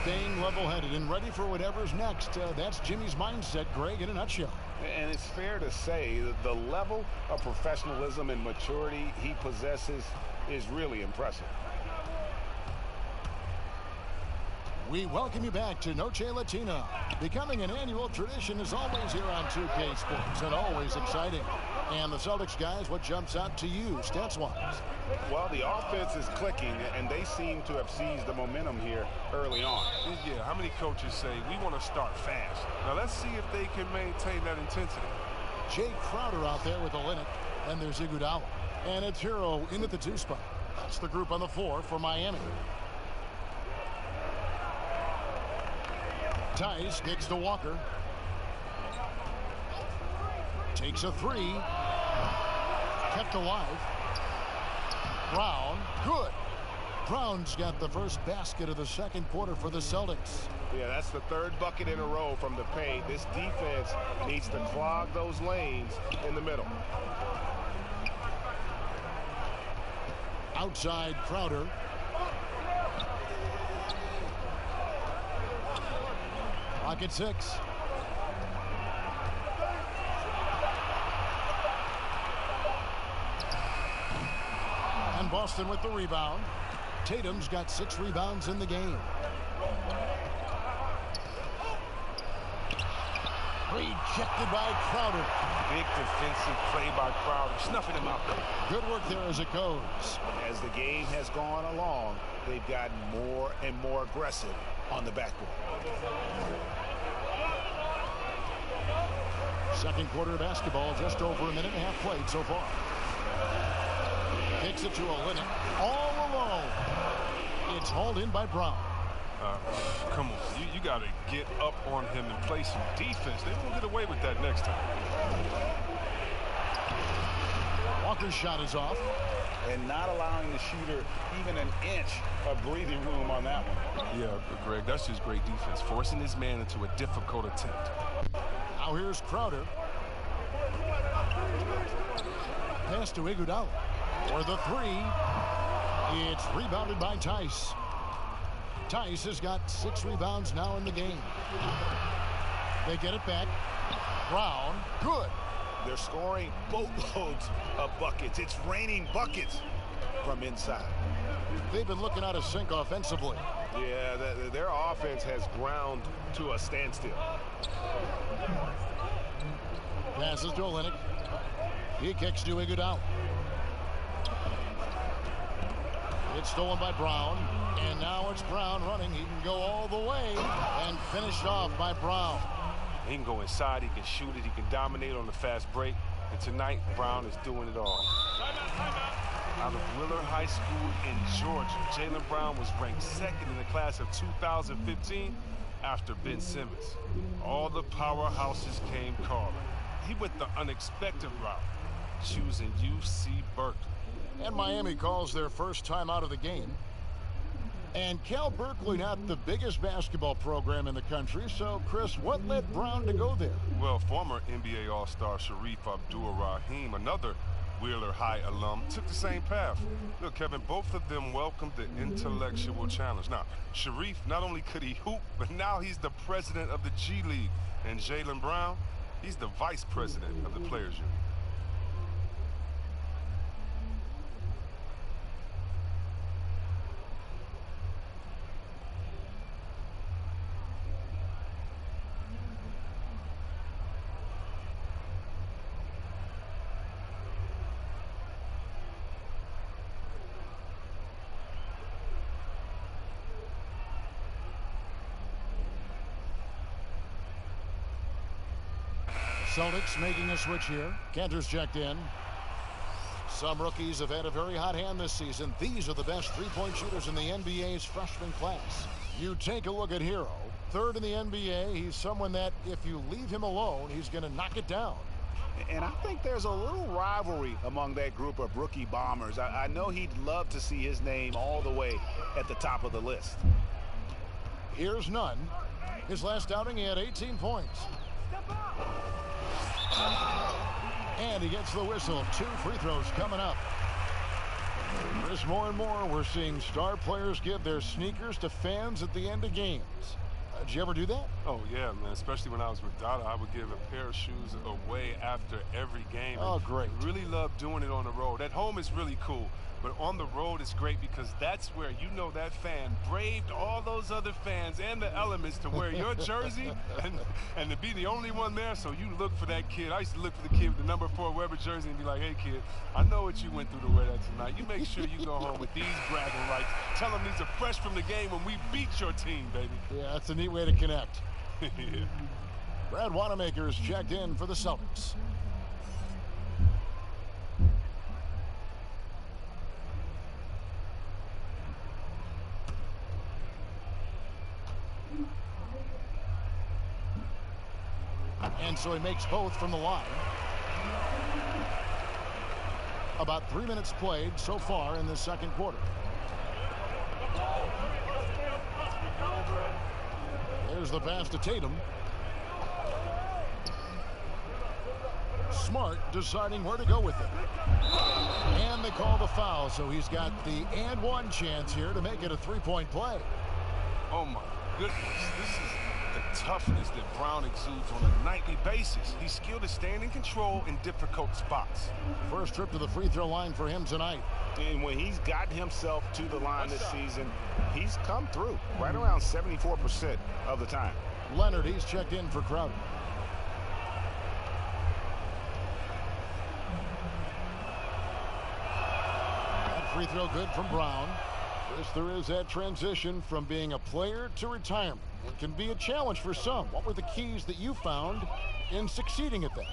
Staying level-headed and ready for whatever's next. That's Jimmy's mindset, Greg, in a nutshell. And it's fair to say that the level of professionalism and maturity he possesses is really impressive. We welcome you back to Noche Latina. Becoming an annual tradition is always here on 2K Sports and always exciting. And the Celtics guys, what jumps out to you stats-wise? Well, the offense is clicking, and they seem to have seized the momentum here early on. Yeah, how many coaches say we want to start fast? Now let's see if they can maintain that intensity. Jay Crowder out there with the Linux, and there's Iguodala. And it's Hero in at the 2 spot. That's the group on the 4 for Miami. Tice kicks to Walker. Takes a 3. Kept alive. Brown, good. Brown's got the first basket of the second quarter for the Celtics. Yeah, that's the 3rd bucket in a row from the paint. This defense needs to clog those lanes in the middle. Outside Crowder. Rocket 6. And Boston with the rebound. Tatum's got 6 rebounds in the game. Great Rejected by Crowder. Big defensive play by Crowder, snuffing him out. Good work there as it goes. As the game has gone along, they've gotten more and more aggressive on the backboard. Second quarter basketball, just over a minute and a half played so far. Kicks it to Olynyk, all alone. It's hauled in by Brown. Come on, you got to get up on him and play some defense. They won't get away with that next time. Walker's shot is off. And not allowing the shooter even an inch of breathing room on that one. Yeah, Greg, that's just great defense, forcing his man into a difficult attempt. Now here's Crowder. Pass to Iguodala for the three. It's rebounded by Tice. Tice has got 6 rebounds now in the game. They get it back. Brown, good. They're scoring boatloads of buckets. It's raining buckets from inside. They've been looking out of sync offensively. Yeah, their offense has ground to a standstill. Passes to Olynyk. He kicks to Iguodala. It's stolen by Brown, and now it's Brown running. He can go all the way and finished off by Brown. He can go inside, he can shoot it, he can dominate on the fast break. And tonight, Brown is doing it all. Out of Willard High School in Georgia, Jaylen Brown was ranked 2nd in the class of 2015 after Ben Simmons. All the powerhouses came calling. He went the unexpected route, choosing UC Berkeley. And Miami calls their first time out of the game. And Cal Berkeley, not the biggest basketball program in the country. So, Chris, what led Brown to go there? Well, former NBA All-Star Sharif Abdul-Rahim, another Wheeler High alum, took the same path. Look, Kevin, both of them welcomed the intellectual challenge. Now, Sharif, not only could he hoop, but now he's the president of the G League. And Jaylen Brown, he's the vice president of the Players Union. Celtics making a switch here. Cantor's checked in. Some rookies have had a very hot hand this season. These are the best three-point shooters in the NBA's freshman class. You take a look at Hero. 3rd in the NBA. He's someone that if you leave him alone, he's going to knock it down. And I think there's a little rivalry among that group of rookie bombers. I know he'd love to see his name all the way at the top of the list. Here's Nunn. His last outing, he had 18 points. And he gets the whistle. 2 free throws coming up. Chris, more and more we're seeing star players give their sneakers to fans at the end of games. Did you ever do that? Oh, yeah, man. Especially when I was with Dada, I would give a pair of shoes away after every game. Oh, great. Really love doing it on the road. At home is really cool, but on the road it's great because that's where you know that fan braved all those other fans and the elements to wear your jersey and to be the only one there, so you look for that kid. I used to look for the kid with the number 4 Weber jersey and be like, hey, kid, I know what you went through to wear that tonight. You make sure you go home with these bragging rights. Tell them these are fresh from the game when we beat your team, baby. Yeah, that's a neat way to connect. Yeah. Brad Wanamaker's checked in for the Celtics. And so he makes both from the line. About 3 minutes played so far in the second quarter. There's the pass to Tatum. Smart deciding where to go with it. And they call the foul, so he's got the and one chance here to make it a three-point play. Oh, my goodness. This is the toughness that Brown exudes on a nightly basis. He's skilled at staying in control in difficult spots. First trip to the free throw line for him tonight. And when he's gotten himself to the line this season, he's come through right around 74% of the time. Leonard, he's checked in for Crowder. free throw good from Brown. Yes, there is that transition from being a player to retirement. It can be a challenge for some. What were the keys that you found in succeeding at that?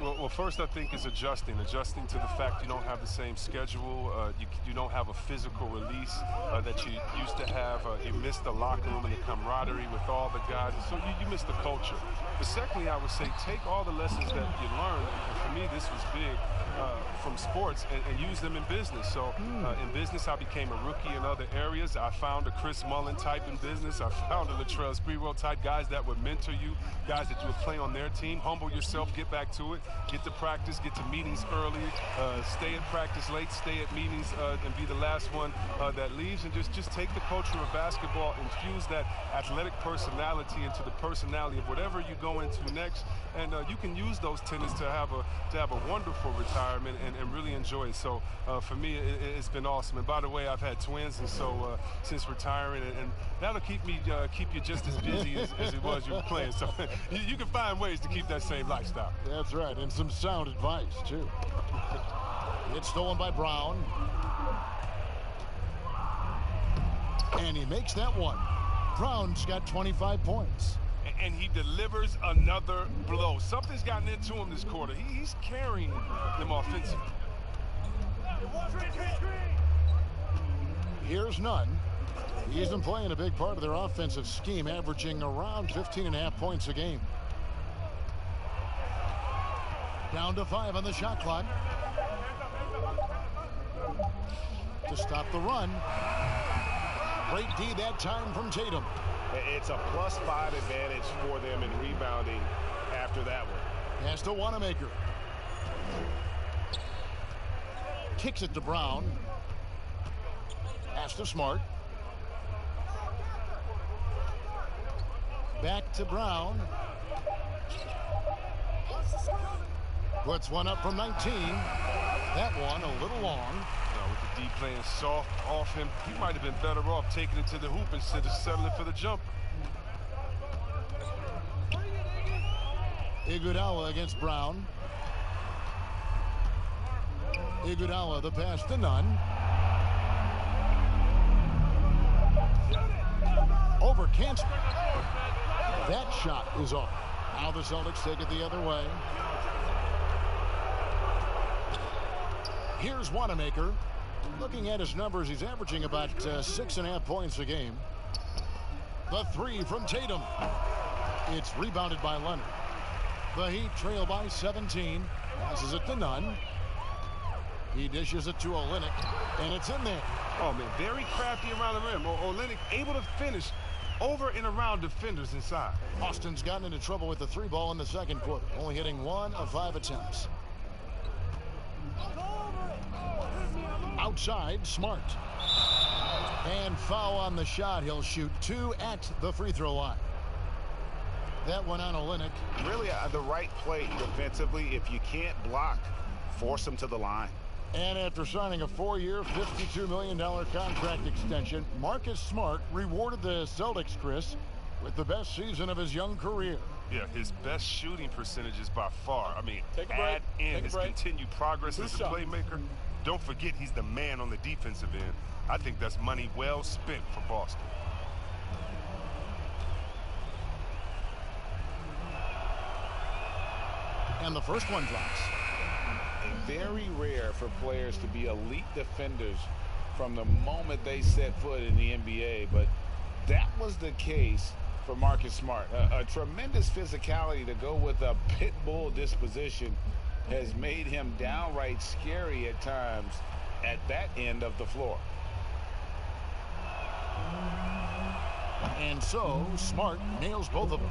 Well, first I think is adjusting to the fact you don't have the same schedule. You don't have a physical release that you used to have. You miss the locker room and the camaraderie with all the guys, and so you miss the culture. But secondly, I would say take all the lessons that you learned, and for me this was big, from sports and use them in business. So in business I became a rookie in other areas. I found a Chris Mullin type in business. I found a Latrell Sprewell type, guys that would mentor you, guys that you would play on their team. Humble yourself, get back to it. Get to practice, get to meetings early, stay at practice late, stay at meetings, and be the last one that leaves. And just take the culture of basketball, infuse that athletic personality into the personality of whatever you go into next. And you can use those tenets to have a wonderful retirement and really enjoy it. So for me, it's been awesome. And by the way, I've had twins, and so since retiring, and that'll keep you just as busy as it was you were playing. So you can find ways to keep that same lifestyle. That's right, and some sound advice, too. It's stolen by Brown. And he makes that one. Brown's got 25 points. And he delivers another blow. Something's gotten into him this quarter. He's carrying them offensively. Here's Nunn. He's been playing a big part of their offensive scheme, averaging around 15.5 points a game. Down to 5 on the shot clock. To stop the run. Great D that time from Tatum. It's a +5 advantage for them in rebounding after that one. Pass to Wanamaker. Kicks it to Brown. Pass to Smart. Back to Brown. Puts one up from 19. That one a little long. With the D playing soft off him, he might have been better off taking it to the hoop instead of settling for the jumper. Iguodala against Brown. Iguodala, the pass to Nunn. Over Kent. That shot is off. Now the Celtics take it the other way. Here's Wanamaker. Looking at his numbers, he's averaging about 6.5 points a game. The three from Tatum. It's rebounded by Leonard. The Heat trail by 17. Passes it to Nunn. He dishes it to Olynyk, and it's in there. Oh, man, very crafty around the rim. Olynyk able to finish over and around defenders inside. Austin's gotten into trouble with the 3-ball in the second quarter, only hitting 1 of 5 attempts. Outside, Smart. And foul on the shot. He'll shoot 2 at the free throw line. That one on Olynyk. Really the right play defensively. If you can't block, force him to the line. And after signing a 4-year, $52 million contract extension, Marcus Smart rewarded the Celtics, Chris, with the best season of his young career. Yeah, his best shooting percentages by far. I mean, add in his continued progress as a playmaker. Don't forget he's the man on the defensive end. I think that's money well spent for Boston. And the first one drops. Very rare for players to be elite defenders from the moment they set foot in the NBA, but that was the case for Marcus Smart. A tremendous physicality to go with a pit bull disposition has made him downright scary at times at that end of the floor. And so Smart nails both of them.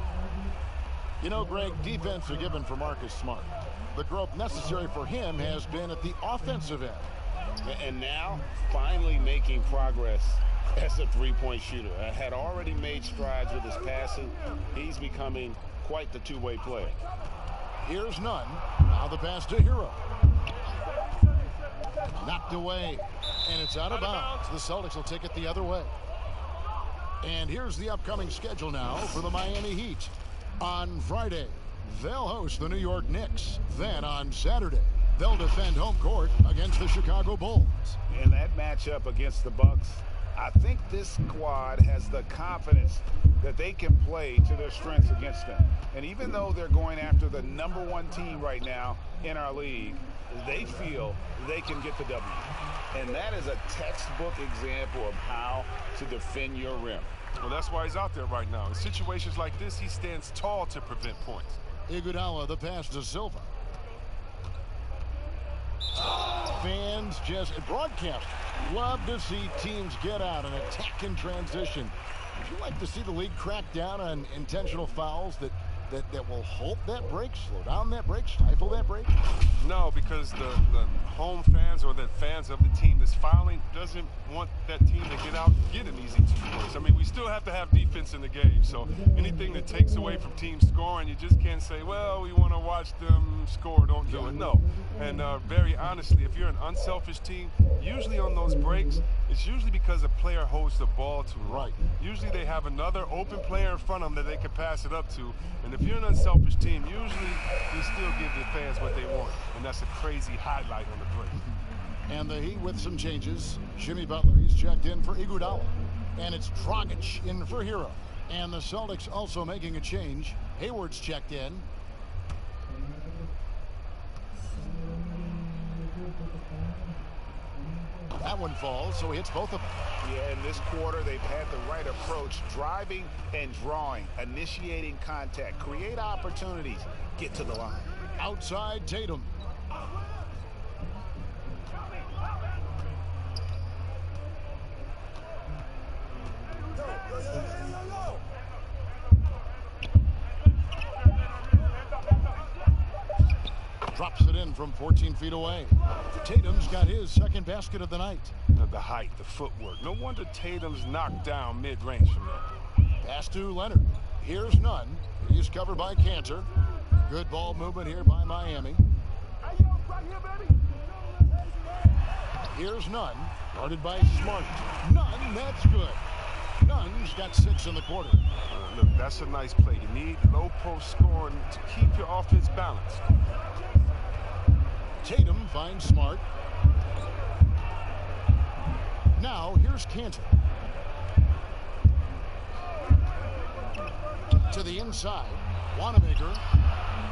You know, Greg, defense are given for Marcus Smart. The growth necessary for him has been at the offensive end. And now, finally making progress as a three-point shooter. Had already made strides with his passing. He's becoming quite the two-way player. Here's Nunn. Now the pass to Hero. Knocked away. And it's out of bounds. The Celtics will take it the other way. And here's the upcoming schedule now for the Miami Heat. On Friday, they'll host the New York Knicks. Then on Saturday, They'll defend home court against the Chicago Bulls. In that matchup against the Bucks, I think this squad has the confidence that they can play to their strengths against them. And even though they're going after the #1 team right now in our league, they feel they can get the W. And that is a textbook example of how to defend your rim. Well, that's why he's out there right now. In situations like this, he stands tall to prevent points. Iguodala, the pass to Silva. Fans, just broadcast, love to see teams get out and attack in transition. Would you like to see the league crack down on intentional fouls that will halt that break, slow down that break, stifle that break? No, because the home fans or the fans of the team that's fouling doesn't want that team to get out and get an easy 2 points. I mean, we still have to have defense in the game, so anything that takes away from teams scoring, you just can't say, well, we want to watch them score, don't do it. No. And very honestly, if you're an unselfish team, usually on those breaks, it's usually because a player holds the ball too long. Usually they have another open player in front of them that they can pass it up to. And if you're an unselfish team, usually you still give the fans what they want. And that's a crazy highlight on the break. And the Heat with some changes. Jimmy Butler, he's checked in for Iguodala. And it's Dragic in for Hero. And the Celtics also making a change. Hayward's checked in. That one falls, so he hits both of them. Yeah, in this quarter, they've had the right approach, driving and drawing, initiating contact, create opportunities, get to the line. Outside Tatum. Drops it in from 14 feet away. Tatum's got his second basket of the night. The height, the footwork. No wonder Tatum's knocked down mid-range from there. Pass to Leonard. Here's none. He's covered by Cantor. Good ball movement here by Miami. Here's none. Guarded by Smart. None, that's good. Nunn's got 6 in the quarter. Look, that's a nice play. You need low post scoring to keep your offense balanced. Tatum finds Smart. Now here's Cantor. To the inside. Wanamaker.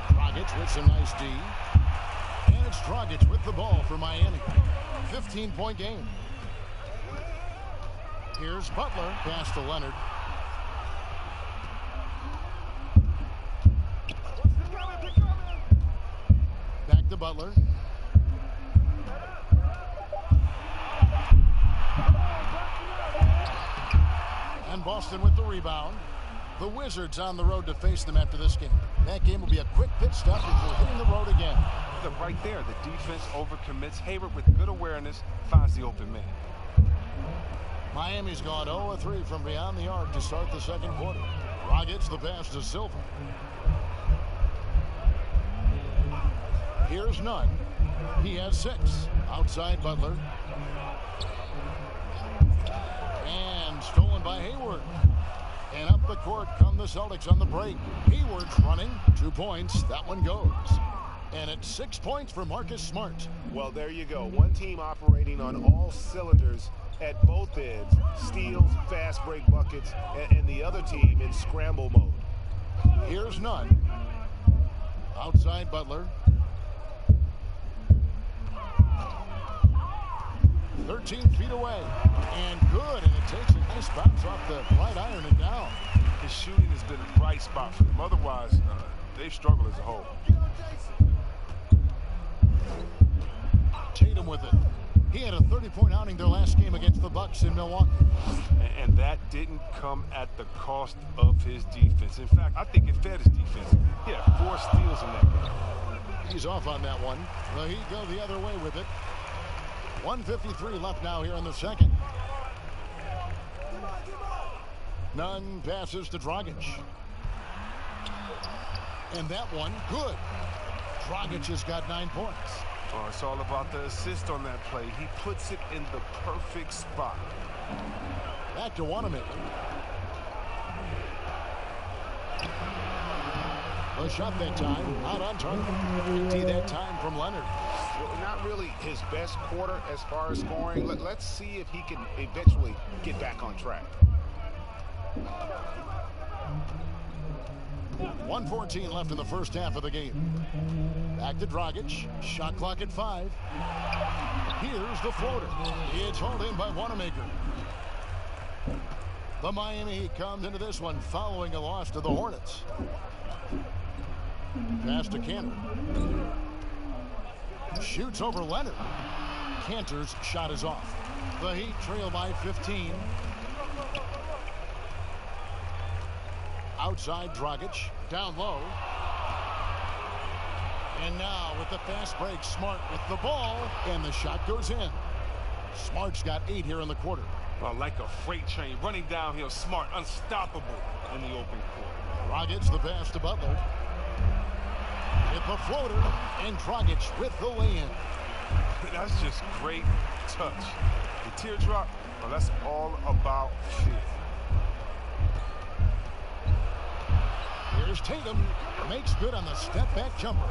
Dragic with some nice D. And it's Dragic with the ball for Miami. 15-point game. Here's Butler. Pass to Leonard. Back to Butler. And Boston with the rebound. The Wizards on the road to face them after this game. That game will be a quick pit stop before hitting the road again. Right there, the defense overcommits. Hayward with good awareness finds the open man. Miami's gone 0-3 from beyond the arc to start the second quarter. Dragic the pass to Silva. Here's none. He has 6. Outside Butler. And stolen by Hayward. And up the court come the Celtics on the break. Hayward's running. 2 points. That one goes. And it's 6 points for Marcus Smart. Well, there you go. One team operating on all cylinders at both ends. Steals, fast break buckets, and the other team in scramble mode. Here's none. Outside Butler. 13 feet away. And good. And it takes a nice bounce off the right iron and down. His shooting has been a bright spot for them. Otherwise, they've struggled as a whole. Tatum with it. He had a 30-point outing their last game against the Bucks in Milwaukee. And that didn't come at the cost of his defense. In fact, I think it fed his defense. He had 4 steals in that game. He's off on that one. The Heat go the other way with it. 1:53 left now here in the second. Nunn passes to Dragic. And that one, good. Dragic has got 9 points. Oh, it's all about the assist on that play. He puts it in the perfect spot. Back to Wanamaker. The shot that time, not on target. Empty that time from Leonard. Not really his best quarter as far as scoring. Let's see if he can eventually get back on track. 1:14 left in the first half of the game. Back to Dragic. Shot clock at 5. Here's the floater. It's hauled in by Wanamaker. The Miami Heat comes into this one following a loss to the Hornets. Pass to Cantor. Shoots over Leonard. Cantor's shot is off. The Heat trail by 15. Outside Dragic. Down low. And now with the fast break, Smart with the ball. And the shot goes in. Smart's got 8 here in the quarter. Well, like a freight train running downhill, Smart, unstoppable in the open court. Dragic the pass to Butler. Hit the floater, and Dragic with the lay-in. That's just great touch. The teardrop, well, that's all about feel. Here's Tatum. Makes good on the step-back jumper.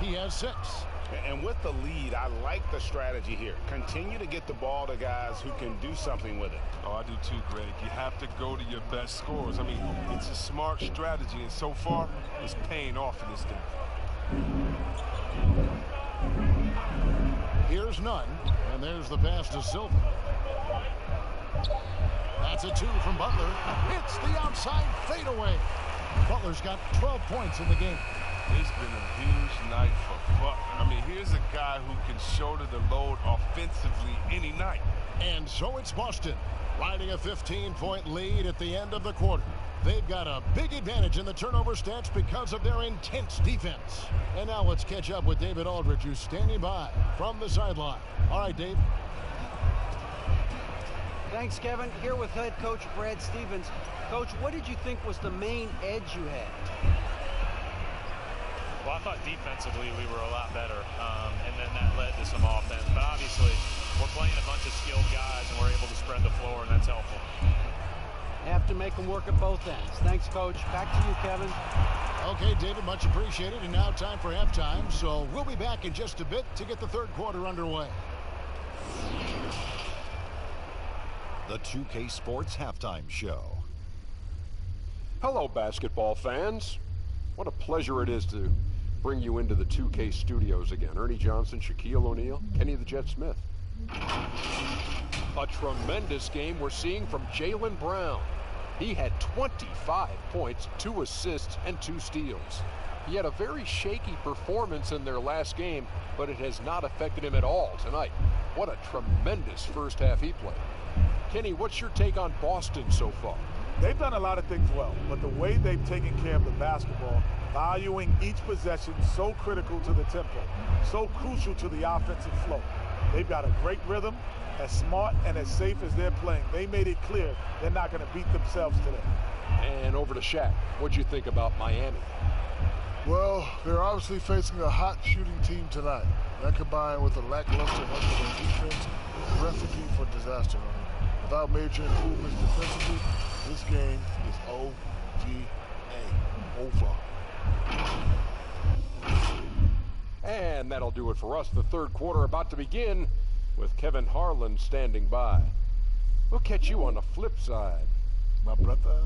He has 6. And with the lead, I like the strategy here. Continue to get the ball to guys who can do something with it. Oh, I do too, Greg. You have to go to your best scorers. I mean, it's a smart strategy, and so far, it's paying off in this game. Here's Nunn, and there's the pass to Silva. That's a 2 from Butler. Hits the outside fadeaway. Butler's got 12 points in the game. It's been a huge night for Butler. I mean, here's a guy who can shoulder the load offensively any night. And so it's Boston, riding a 15-point lead at the end of the quarter. They've got a big advantage in the turnover stats because of their intense defense. And now let's catch up with David Aldridge, who's standing by from the sideline. All right, Dave. Thanks, Kevin. Here with head coach Brad Stevens. Coach, what did you think was the main edge you had? Well, I thought defensively we were a lot better, and then that led to some offense. But obviously, we're playing a bunch of skilled guys, and we're able to spread the floor, and that's helpful. Have to make them work at both ends. Thanks, Coach. Back to you, Kevin. Okay, David, much appreciated. And now time for halftime. So we'll be back in just a bit to get the third quarter underway. The 2K Sports Halftime Show. Hello, basketball fans. What a pleasure it is to bring you into the 2K studios again. Ernie Johnson, Shaquille O'Neal, Kenny the Jet Smith. A tremendous game we're seeing from Jaylen Brown. He had 25 points, 2 assists, and 2 steals. He had a very shaky performance in their last game, but it has not affected him at all tonight. What a tremendous first half he played. Kenny, what's your take on Boston so far? They've done a lot of things well, but the way they've taken care of the basketball, valuing each possession, so critical to the tempo, so crucial to the offensive flow. They've got a great rhythm, as smart and as safe as they're playing. They made it clear they're not going to beat themselves today. And over to Shaq. What'd you think about Miami? Well, they're obviously facing a hot shooting team tonight. That combined with a lackluster defense, recipe for disaster. Without major improvements defensively, this game is over. And that'll do it for us. The third quarter about to begin with Kevin Harlan standing by. We'll catch you on the flip side, my brother.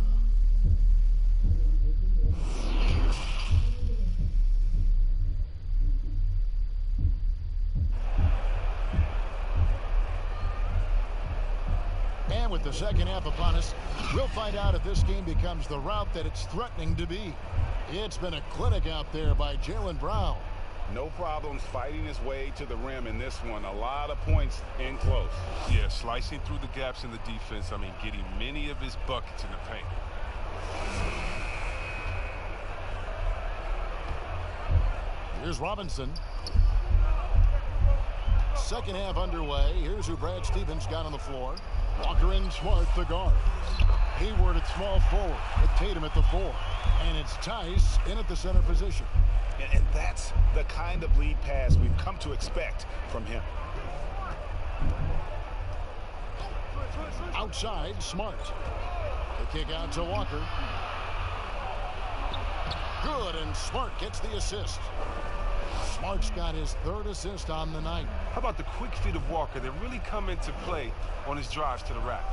And with the second half upon us, we'll find out if this game becomes the route that it's threatening to be. It's been a clinic out there by Jaylen Brown. No problems fighting his way to the rim in this one. A lot of points in close. Yeah, slicing through the gaps in the defense. I mean, getting many of his buckets in the paint. Here's Robinson. Second half underway. Here's who Brad Stevens got on the floor. Walker and Smart, the guards. Hayward at small forward, with Tatum at the 4. And it's Tice in at the center position. And that's the kind of lead pass we've come to expect from him. Outside, Smart. The kick out to Walker. Good, and Smart gets the assist. Smart's got his 3rd assist on the night. How about the quick feet of Walker that really come into play on his drives to the rack?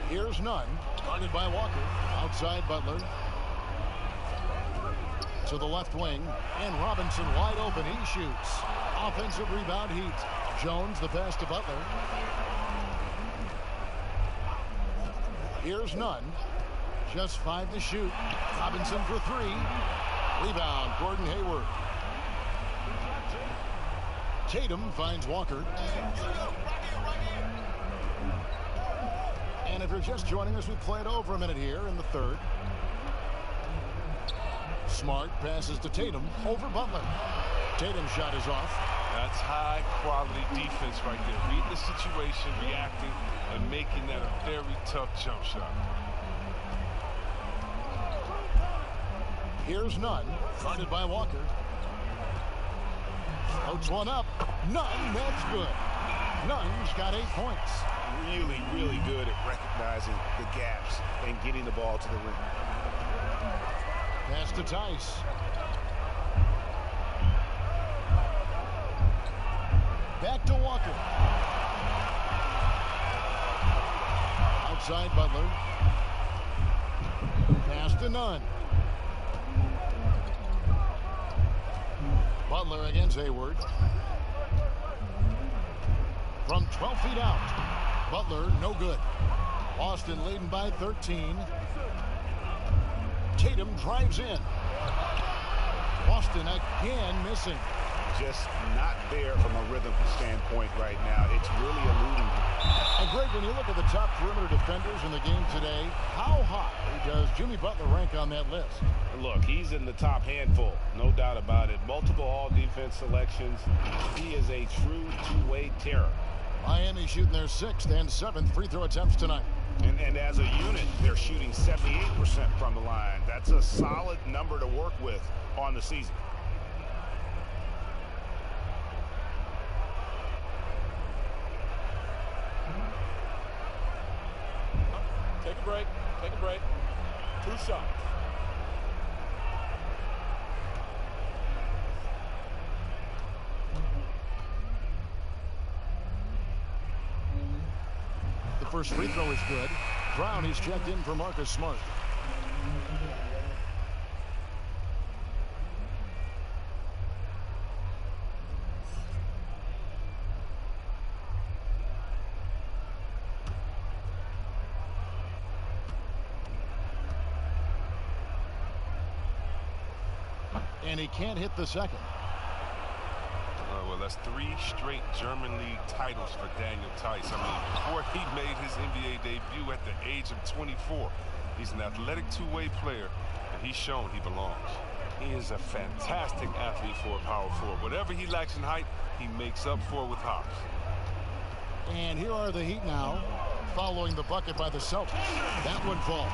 Here's Nunn, guarded by Walker. Outside Butler. To the left wing, and Robinson wide open. He shoots. Offensive rebound Heat. Jones the pass to Butler. Here's Nunn. Just 5 to shoot. Robinson for 3. Rebound, Gordon Hayward. Tatum finds Walker. And if you're just joining us, we played over a minute here in the 3rd. Smart passes to Tatum over Butler. Tatum's shot is off. That's high quality defense right there. Reading the situation, reacting, and making that a very tough jump shot. Here's Nunn, guarded by Walker. Floats one up. Nunn, that's good. Nunn's got 8 points. Really, really good at recognizing the gaps and getting the ball to the rim. Pass to Tice. Back to Walker. Outside Butler. Pass to Nunn. Butler against Hayward. From 12 feet out. Butler, no good. Boston leading by 13. Tatum drives in. Boston again missing. Just not there from a rhythm standpoint right now. It's really eluding him. And Greg, when you look at the top perimeter defenders in the game today, how high does Jimmy Butler rank on that list? Look, he's in the top handful, no doubt about it. Multiple all-defense selections. He is a true two-way terror. Miami shooting their 6th and 7th free throw attempts tonight. And as a unit, they're shooting 78% from the line. That's a solid number to work with on the season. Take a break. Take a break. 2 shots. The first free throw is good. Brown, he's checked in for Marcus Smart. And he can't hit the second. Well, that's 3 straight German League titles for Daniel Tice. I mean, before he made his NBA debut at the age of 24, he's an athletic two-way player, and he's shown he belongs. He is a fantastic athlete for a power forward. Whatever he lacks in height, he makes up for with hops. And here are the Heat now, following the bucket by the Celtics. That one falls.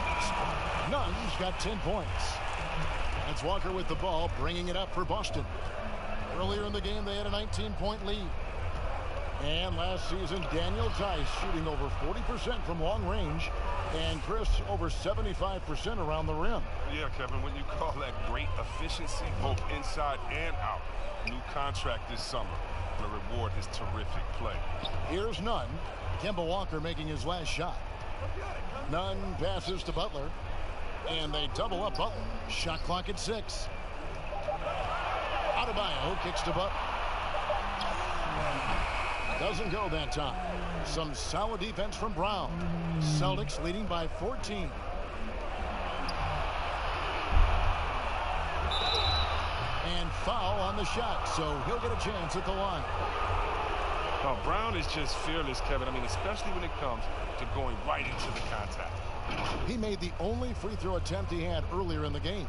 Nunn's got 10 points. That's Walker with the ball, bringing it up for Boston. Earlier in the game, they had a 19-point lead. And last season, Daniel Tice shooting over 40% from long range. And Chris, over 75% around the rim. Yeah, Kevin, when you call that great efficiency, both inside and out. New contract this summer to reward his terrific play. Here's Nunn. Kemba Walker making his last shot. Nunn passes to Butler. And they double up Butler. Shot clock at 6. Adebayo kicks to Butler. Doesn't go that time. Some solid defense from Brown. Celtics leading by 14. And foul on the shot, so he'll get a chance at the line. Oh, Brown is just fearless, Kevin. I mean, especially when it comes to going right into the contact. He made the only free throw attempt he had earlier in the game.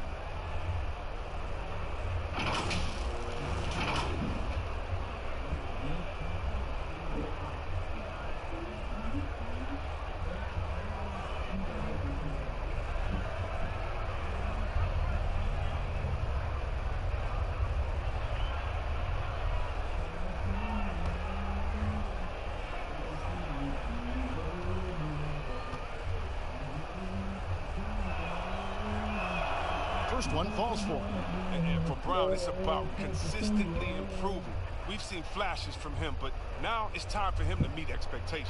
first one falls for him. And for Brown, it's about consistently improving. We've seen flashes from him, but now it's time for him to meet expectations.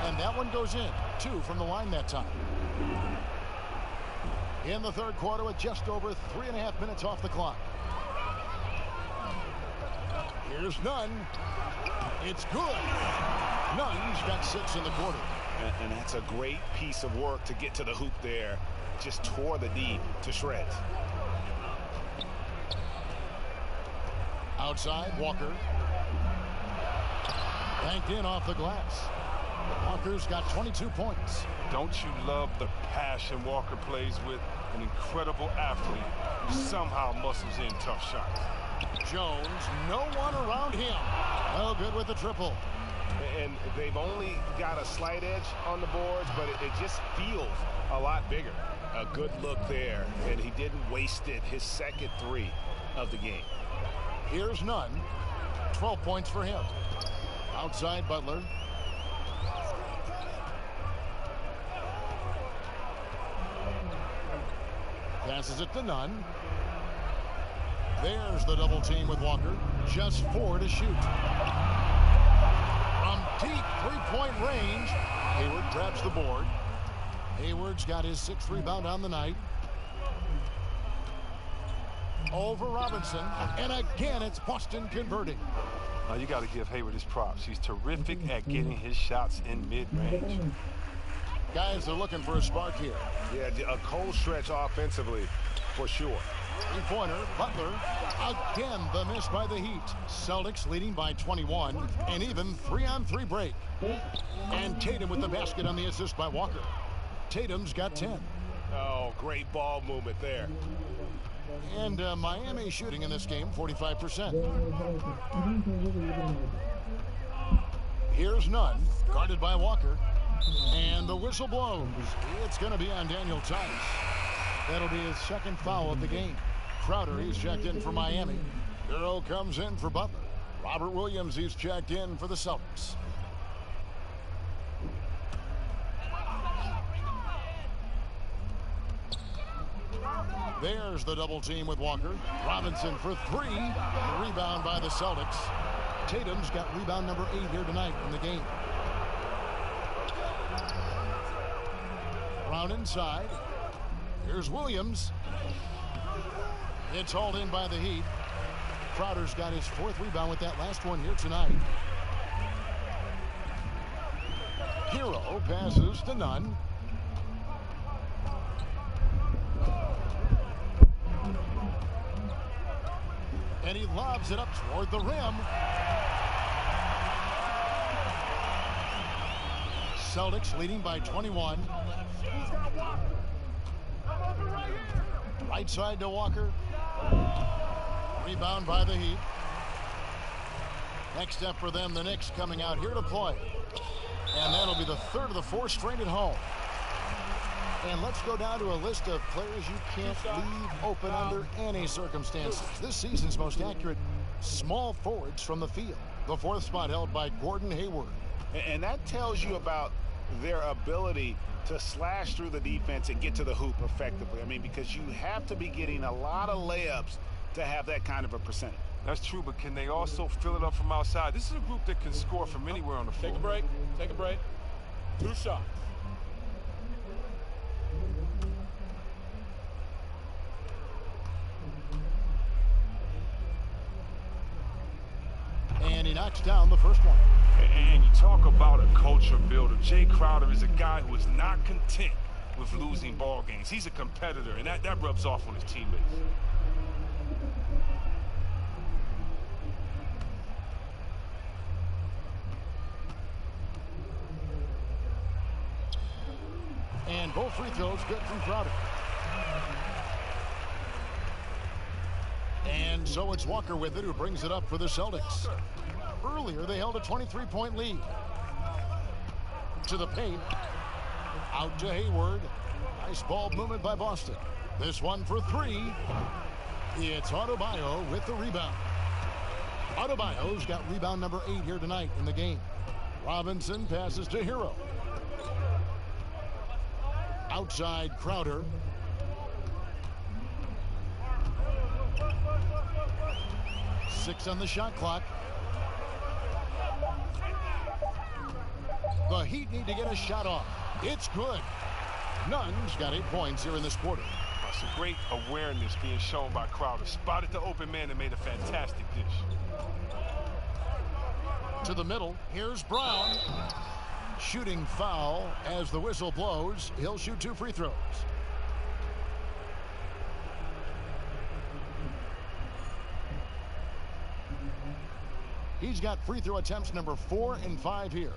And that one goes in. 2 from the line that time. In the third quarter with just over 3.5 minutes off the clock. Here's Nunn. It's good. Nunn's got 6 in the quarter. And that's a great piece of work to get to the hoop there. Just tore the D to shreds. Outside, Walker. Banked in off the glass. Walker's got 22 points. Don't you love the passion Walker plays with? An incredible athlete who somehow muscles in tough shots. Jones, no one around him. Well, good with the triple. And they've only got a slight edge on the boards, but it just feels a lot bigger. A good look there, and he didn't waste it. His second 3 of the game. Here's Nunn. 12 points for him. Outside, Butler. Passes it to Nunn. There's the double team with Walker. Just 4 to shoot. From deep three-point range, Hayward grabs the board. Hayward's got his 6th rebound on the night. Over Robinson, and again it's Boston converting. You got to give Hayward his props. He's terrific at getting his shots in mid-range. Guys are looking for a spark here. Yeah, a cold stretch offensively, for sure. Three-pointer, Butler. Again, the miss by the Heat. Celtics leading by 21, and even 3-on-3 break. And Tatum with the basket on the assist by Walker. Tatum's got 10. Oh, great ball movement there. And Miami shooting in this game, 45%. Here's Nunn, guarded by Walker. And the whistle blows. It's going to be on Daniel Tice. That'll be his 2nd foul of the game. Crowder, he's checked in for Miami. Earl comes in for Butler. Robert Williams, he's checked in for the Celtics. There's the double team with Walker. Robinson for 3. The rebound by the Celtics. Tatum's got rebound number 8 here tonight in the game. Brown inside. Here's Williams. It's hauled in by the Heat. Crowder's got his 4th rebound with that last one here tonight. Hero passes to Nunn. And he lobs it up toward the rim. Celtics leading by 21. Right side to Walker. Rebound by the Heat. Next step for them, the Knicks coming out here to play. And that'll be the 3rd of the 4 straight at home. And let's go down to a list of players you can't leave open under any circumstances. This season's most accurate small forwards from the field. The 4th spot held by Gordon Hayward. And that tells you about their ability to slash through the defense and get to the hoop effectively. I mean, because you have to be getting a lot of layups to have that kind of a percentage. That's true, but can they also fill it up from outside? This is a group that can score from anywhere on the floor. Take a break. Take a break. 2 shots. And he knocks down the first one. And you talk about a culture builder. Jay Crowder is a guy who is not content with losing ball games. He's a competitor, and that rubs off on his teammates. And both free throws good from Crowder. And so it's Walker with it, who brings it up for the Celtics. Earlier, they held a 23-point lead. To the paint. Out to Hayward. Nice ball movement by Boston. This one for 3. It's Adebayo with the rebound. Adebayo's got rebound number 8 here tonight in the game. Robinson passes to Hero. Outside Crowder. Six on the shot clock. The Heat need to get a shot off. It's good. Nunn's got 8 points here in this quarter. Some great awareness being shown by Crowder. Spotted the open man and made a fantastic dish. To the middle. Here's Brown. Shooting foul as the whistle blows. He'll shoot 2 free throws. He's got free throw attempts number 4 and 5 here.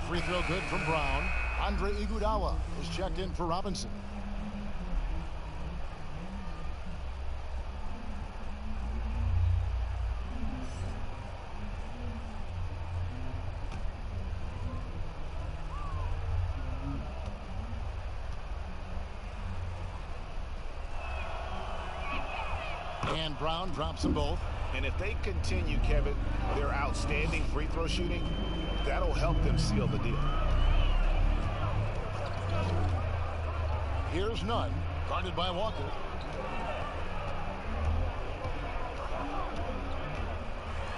Free throw good from Brown. Andre Iguodala is checked in for Robinson. And Brown drops them both. And if they continue, Kevin, their outstanding free throw shooting, that'll help them seal the deal. Here's Nunn, guarded by Walker.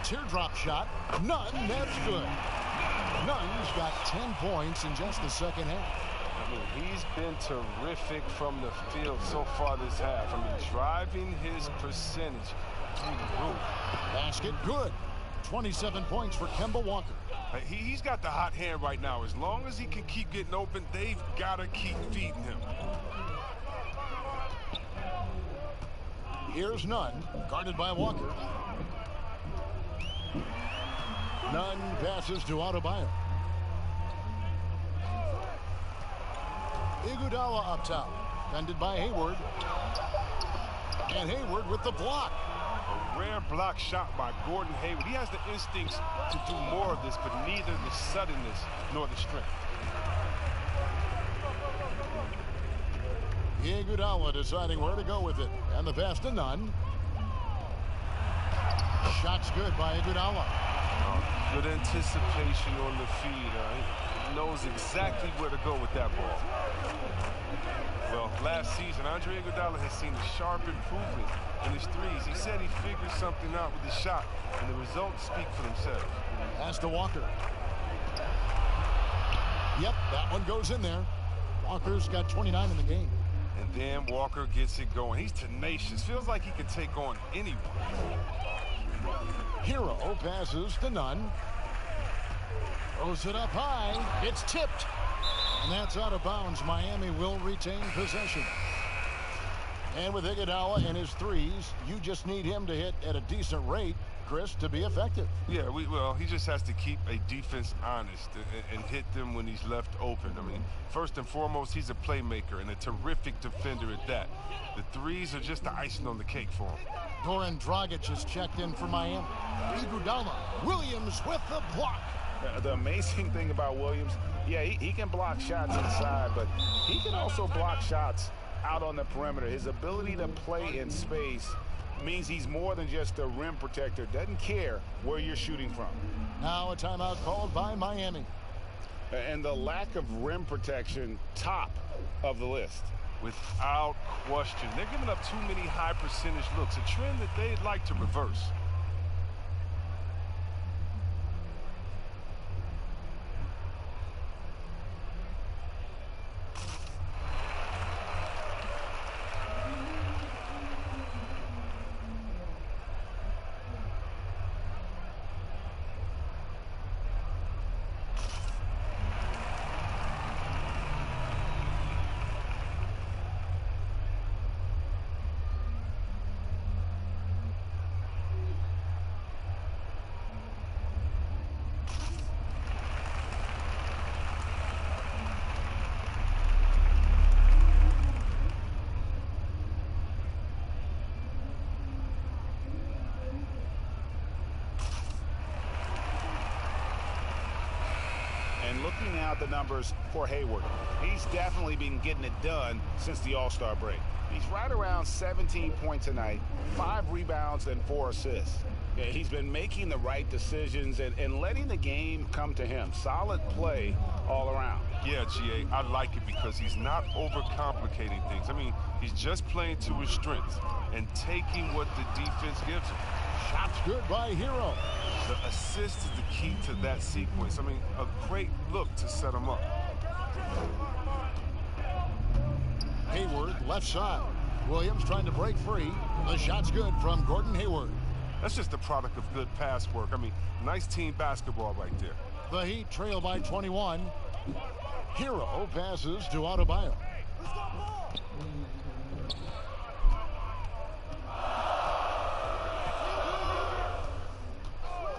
Teardrop shot. Nunn, that's good. Nunn's got 10 points in just the second half. I mean, he's been terrific from the field so far this half. I mean, driving his percentage through the roof. Basket good. 27 points for Kemba Walker. He's got the hot hand right now. As long as he can keep getting open, they've got to keep feeding him. Here's Nunn, guarded by Walker. Nunn passes to Adebayo. Iguodala up top, defended by Hayward. And Hayward with the block. A rare block shot by Gordon Hayward. He has the instincts to do more of this, but neither the suddenness nor the strength. Iguodala deciding where to go with it. And the pass to Nunn. Shot's good by Iguodala. Good anticipation on the feed. He knows exactly where to go with that ball. Well, last season, Andre Iguodala has seen a sharp improvement in his threes. He said he figured something out with his shot, and the results speak for themselves. Pass to Walker. Yep, that one goes in there. Walker's got 29 in the game. And then Walker gets it going. He's tenacious. Feels like he can take on anyone. Hero passes to Nunn. Throws it up high. It's tipped. And that's out of bounds. Miami will retain possession. And with Iguodala and his threes, you just need him to hit at a decent rate, Chris, to be effective. Yeah, well, he just has to keep a defense honest and hit them when he's left open. I mean, first and foremost, he's a playmaker and a terrific defender at that. The threes are just the icing on the cake for him. Goran Dragic is checked in for Miami. Iguodala. Williams with the block. The amazing thing about Williams, yeah, he can block shots inside, but he can also block shots out on the perimeter. His ability to play in space means he's more than just a rim protector. Doesn't care where you're shooting from. Now a timeout called by Miami. And the lack of rim protection, top of the list. Without question. They're giving up too many high percentage looks, a trend that they'd like to reverse. the numbers for Hayward. He's definitely been getting it done since the All-Star break. He's right around 17 points a night, 5 rebounds, and 4 assists. Yeah, he's been making the right decisions and letting the game come to him. Solid play all around. Yeah, GA, I like it because he's not overcomplicating things. I mean, he's just playing to his strengths and taking what the defense gives him. Shots good by Hero. The assist is the key to that sequence. I mean, a great look to set him up. Hayward, left side. Williams trying to break free. The shot's good from Gordon Hayward. That's just a product of good pass work. I mean, nice team basketball right there. The Heat trail by 21. Hero passes to Adebayo.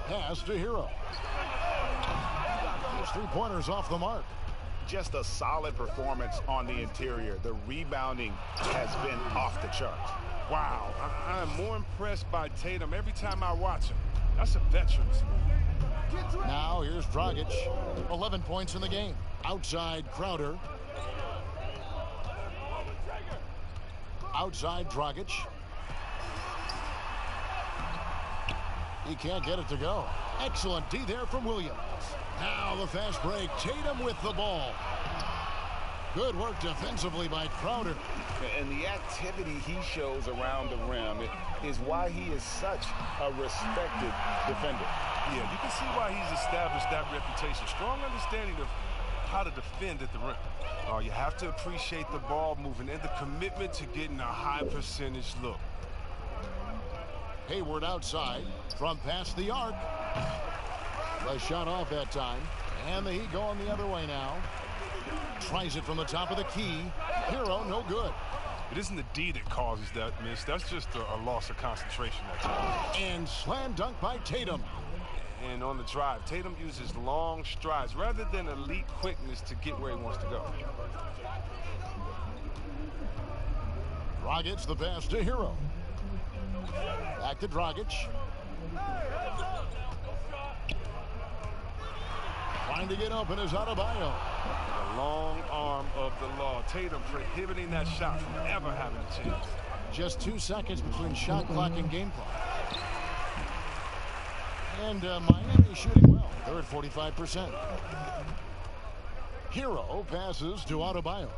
Pass to Hero. His three-pointers off the mark. Just a solid performance on the interior. The rebounding has been off the charts. Wow, I'm more impressed by Tatum every time I watch him. That's a veteran's move. Now here's Dragic. 11 points in the game. Outside Crowder. Outside Dragic. He can't get it to go. Excellent D there from Williams. Now the fast break. Tatum with the ball. Good work defensively by Crowder. And the activity he shows around the rim is why he is such a respected defender. Yeah, you can see why he's established that reputation. Strong understanding of how to defend at the rim. You have to appreciate the ball moving and the commitment to getting a high percentage look. Hayward outside from past the arc. The shot off that time. And the Heat going the other way now. Tries it from the top of the key. Hero, no good. It isn't the D that causes that miss. That's just a loss of concentration. And slam dunk by Tatum. And on the drive, Tatum uses long strides rather than elite quickness to get where he wants to go. Dragic the pass to Hero. Back to Dragic. Trying to get open is Adebayo. The long arm of the law. Tatum prohibiting that shot from ever having a chance. Just 2 seconds between shot clock and game clock. And Miami shooting well. They're at 45%. Hero passes to Adebayo.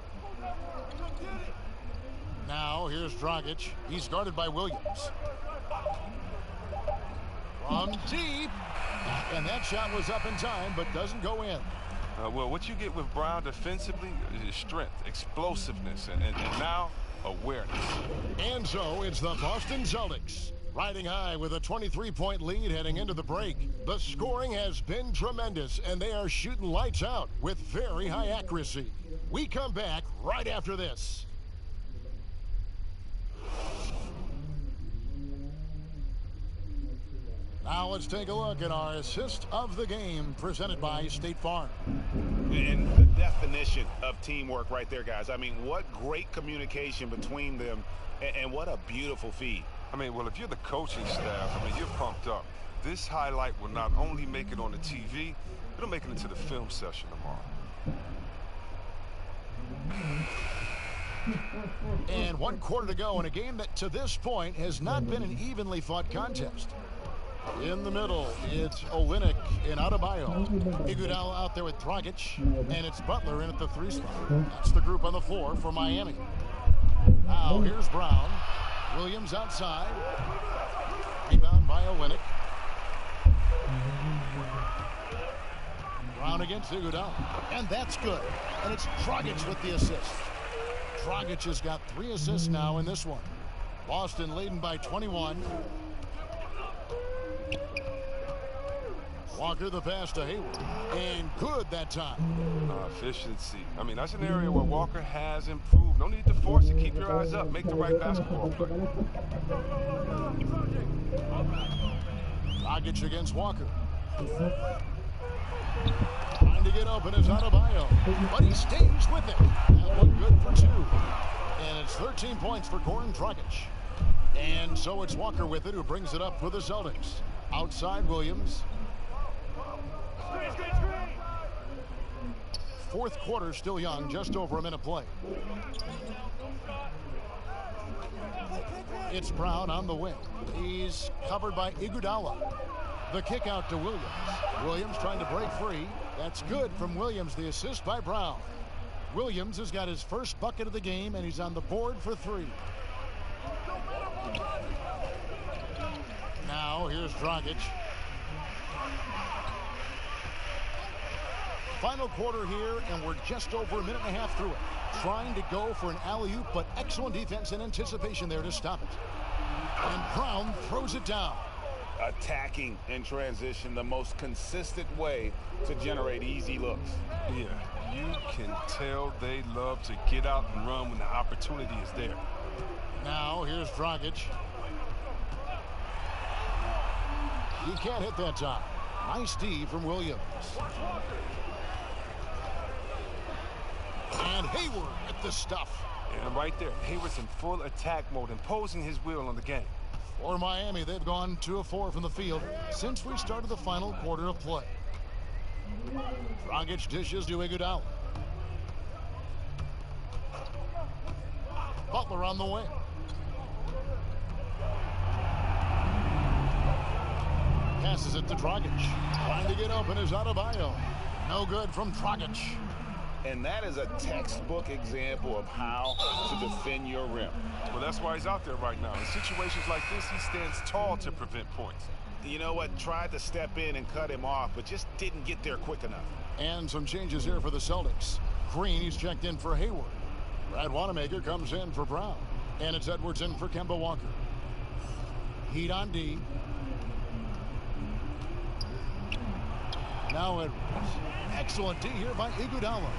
Now here's Dragic. He's guarded by Williams. From deep. And that shot was up in time, but doesn't go in. Well, what you get with Brown defensively is strength, explosiveness, and now awareness. And so it's the Boston Celtics riding high with a 23-point lead heading into the break. The scoring has been tremendous, and they are shooting lights out with very high accuracy. We come back right after this. Now let's take a look at our assist of the game presented by State Farm. And the definition of teamwork right there, guys. I mean, what great communication between them, and what a beautiful feed. I mean, well, if you're the coaching staff, I mean, you're pumped up. This highlight will not only make it on the TV, it'll make it into the film session tomorrow. And 1 quarter to go in a game that to this point has not been an evenly fought contest. In the middle, it's Olynyk and Adebayo. Iguodala out there with Dragic, and it's Butler in at the 3 spot. That's the group on the floor for Miami. Now here's Brown. Williams outside. Rebound by Olynyk. Brown against Iguodala, and that's good. And it's Dragic with the assist. Dragic has got 3 assists now in this one. Boston leading by 21. Walker the pass to Hayward, and good that time. Efficiency. I mean, that's an area where Walker has improved. No need to force it. Keep your eyes up. Make the right basketball play. Dragic against Walker. Trying to get open is Adebayo, but he stays with it. That one good for 2. And it's 13 points for Goran Dragic. And so it's Walker with it, who brings it up for the Celtics. Outside Williams. fourth quarter still young, just over a minute play. It's Brown on the wing. He's covered by Iguodala. The kick out to Williams. Williams trying to break free. That's good from Williams, the assist by Brown. Williams has got his first bucket of the game, and he's on the board for 3. Now here's Dragic. Final quarter here, and we're just over a minute and a half through it. Trying to go for an alley-oop, but excellent defense and anticipation there to stop it. And Brown throws it down. Attacking in transition, the most consistent way to generate easy looks. Yeah, you can tell they love to get out and run when the opportunity is there. Now here's Dragic. He can't hit that time. Nice D from Williams. And Hayward at the stuff. And right there, Hayward's in full attack mode, imposing his will on the game. For Miami, they've gone 2 of 4 from the field since we started the final quarter of play. Dragic dishes to Iguodala. Butler on the wing. Passes it to Dragic. Trying to get open is Adebayo. No good from Dragic. And that is a textbook example of how to defend your rim. Well, that's why he's out there right now. In situations like this, he stands tall to prevent points. You know what? Tried to step in and cut him off, but just didn't get there quick enough. And some changes here for the Celtics. Green, he's checked in for Hayward. Brad Wanamaker comes in for Brown. And it's Edwards in for Kemba Walker. Heat on D. Now Edwards. Excellent D here by Iguodala.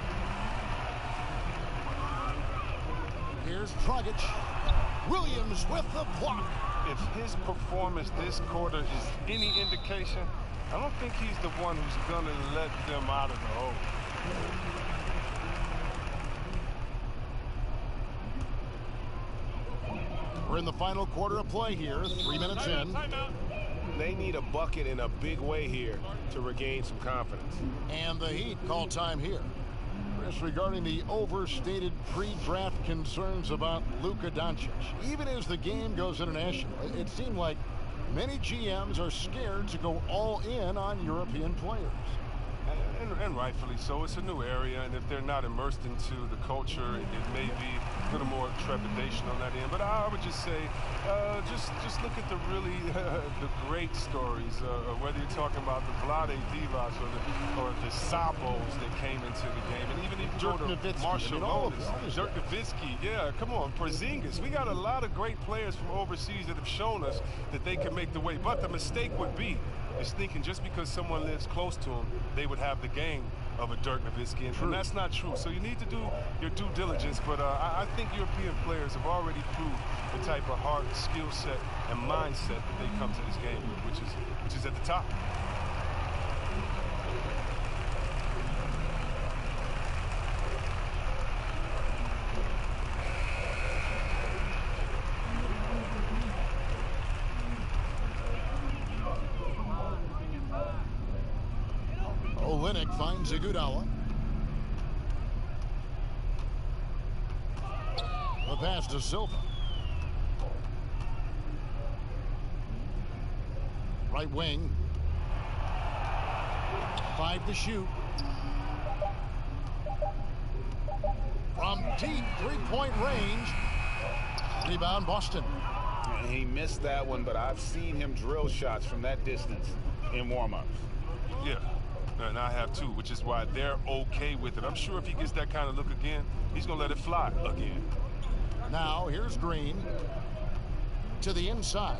Here's Dragic. Williams with the block. If his performance this quarter is any indication, I don't think he's the one who's going to let them out of the hole. We're in the final quarter of play here, 3 minutes in. They need a bucket in a big way here to regain some confidence. And the Heat call time here. Regarding the overstated pre-draft concerns about Luka Doncic. Even as the game goes international, it seemed like many GMs are scared to go all in on European players. And rightfully so. It's a new area, and if they're not immersed into the culture, it may be a little more trepidation on that end. But I would just say, just look at the really the great stories, whether you're talking about the Vlade Divas or the Sabos that came into the game, and even if you go to Marshall Lonis, Dirk Nowitzki, yeah, come on, Porzingis. We got a lot of great players from overseas that have shown us that they can make the way. But the mistake would be is thinking just because someone lives close to him, they would have the game of a Dirk Nowitzki, and that's not true. So you need to do your due diligence, but I think European players have already proved the type of heart, skill set, and mindset that they come to this game with, which is at the top. Olynyk finds Iguodala. The pass to Silva. Right wing. 5 to shoot. From deep three-point range. Rebound Boston. He missed that one, but I've seen him drill shots from that distance in warm-ups. Yeah. And I have too, which is why they're okay with it. I'm sure if he gets that kind of look again, he's going to let it fly again. Now, here's Green to the inside.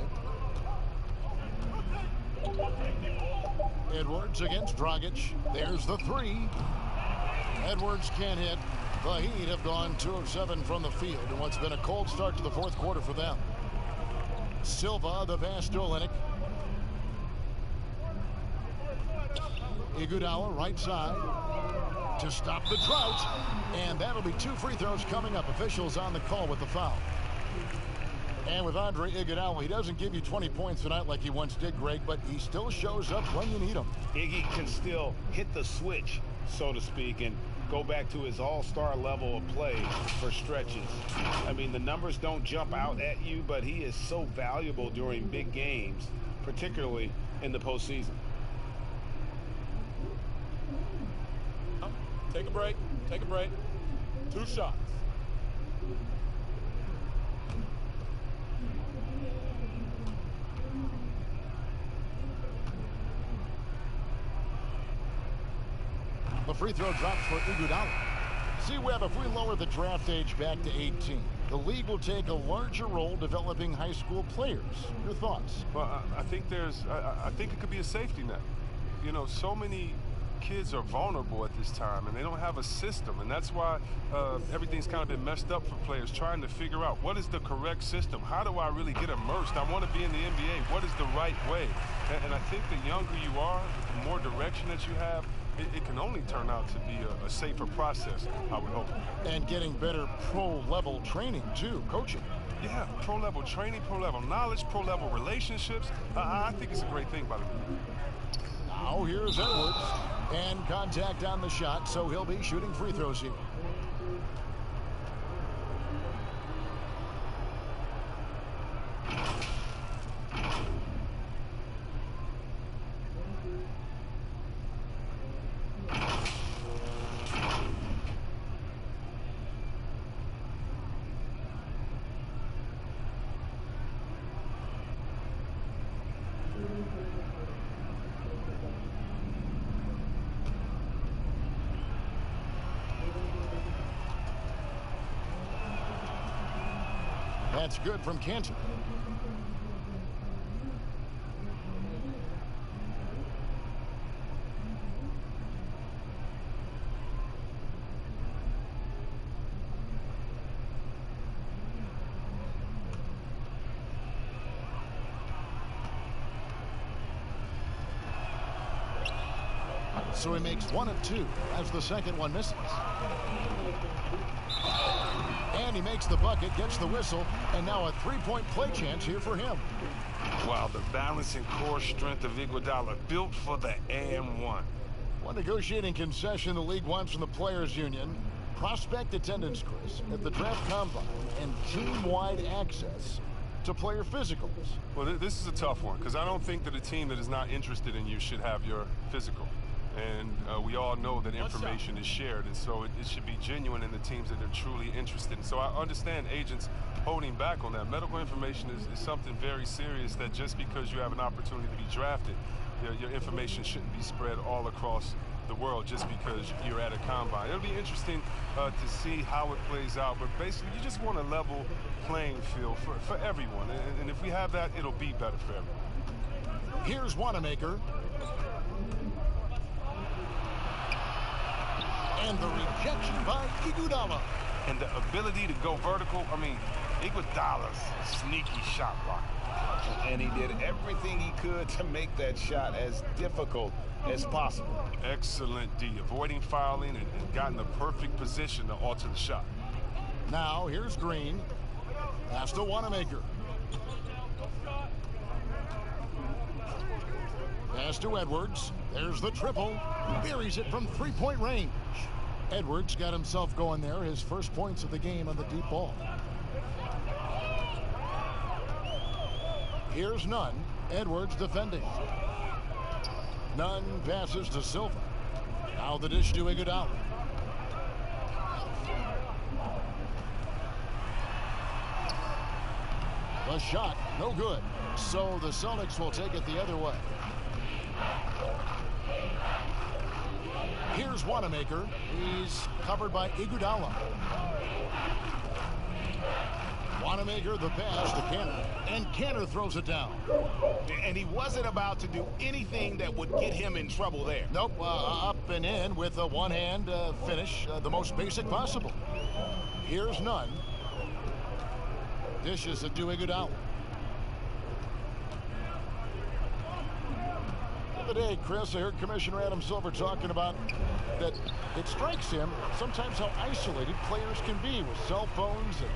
Edwards against Dragic. There's the 3. Edwards can't hit. The Heat have gone 2 of 7 from the field in what's been a cold start to the fourth quarter for them. Silva, the pass to Olynyk. Iguodala, right side, to stop the drought. And that'll be 2 free throws coming up. Officials on the call with the foul. And with Andre Iguodala, he doesn't give you 20 points tonight like he once did, Greg, but he still shows up when you need him. Iggy can still hit the switch, so to speak, and go back to his all-star level of play for stretches. I mean, the numbers don't jump out at you, but he is so valuable during big games, particularly in the postseason. Take a break. Take a break. 2 shots. The free throw drops for Iguodala. See, Webb, if we lower the draft age back to 18, the league will take a larger role developing high school players. Your thoughts? Well, I think I think it could be a safety net. You know, so many kids are vulnerable at this time, and they don't have a system, and that's why everything's kind of been messed up for players trying to figure out what is the correct system. How do I really get immersed? I want to be in the NBA. What is the right way? And I think the younger you are, the more direction that you have, it can only turn out to be a safer process, I would hope. And getting better pro-level training, too, coaching. Yeah, pro-level training, pro-level knowledge, pro-level relationships. I think it's a great thing, by the way. Now here's Edwards. And contact on the shot, so he'll be shooting free throws here. That's good from Cantor. So he makes 1 of 2 as the second one misses. And he makes the bucket, gets the whistle, and now a three-point play chance here for him. Wow, the balance and core strength of Iguodala, built for the and one. One negotiating concession the league wants from the Players Union: prospect attendance, Chris, at the draft combine, and team-wide access to player physicals. Well, this is a tough one, because I don't think that a team that is not interested in you should have your physical. And we all know that information is shared, and so it should be genuine in the teams that are truly interested. So I understand agents holding back on that. Medical information is something very serious, that just because you have an opportunity to be drafted, your information shouldn't be spread all across the world just because you're at a combine. It'll be interesting to see how it plays out, but basically you just want a level playing field for everyone. And if we have that, it'll be better for everyone. Here's Wanamaker. And the rejection by Iguodala. And the ability to go vertical, I mean, Iguodala's sneaky shot blocker. And he did everything he could to make that shot as difficult as possible. Excellent D, avoiding fouling and gotten the perfect position to alter the shot. Now here's Green. Pass to Wanamaker. Pass to Edwards. There's the triple. Buries it from three-point range. Edwards got himself going there, his first points of the game on the deep ball. Here's Nunn. Edwards defending. Nunn passes to Silva. Now the dish to Iguodala. The shot, no good. So the Celtics will take it the other way. Here's Wanamaker. He's covered by Iguodala. Wanamaker the pass to Cantor. And Cantor throws it down. And he wasn't about to do anything that would get him in trouble there. Nope, up and in with a one-hand finish, the most basic possible. Here's Nunn. Dishes it to Iguodala. The day, Chris, I heard Commissioner Adam Silver talking about that it strikes him sometimes how isolated players can be with cell phones and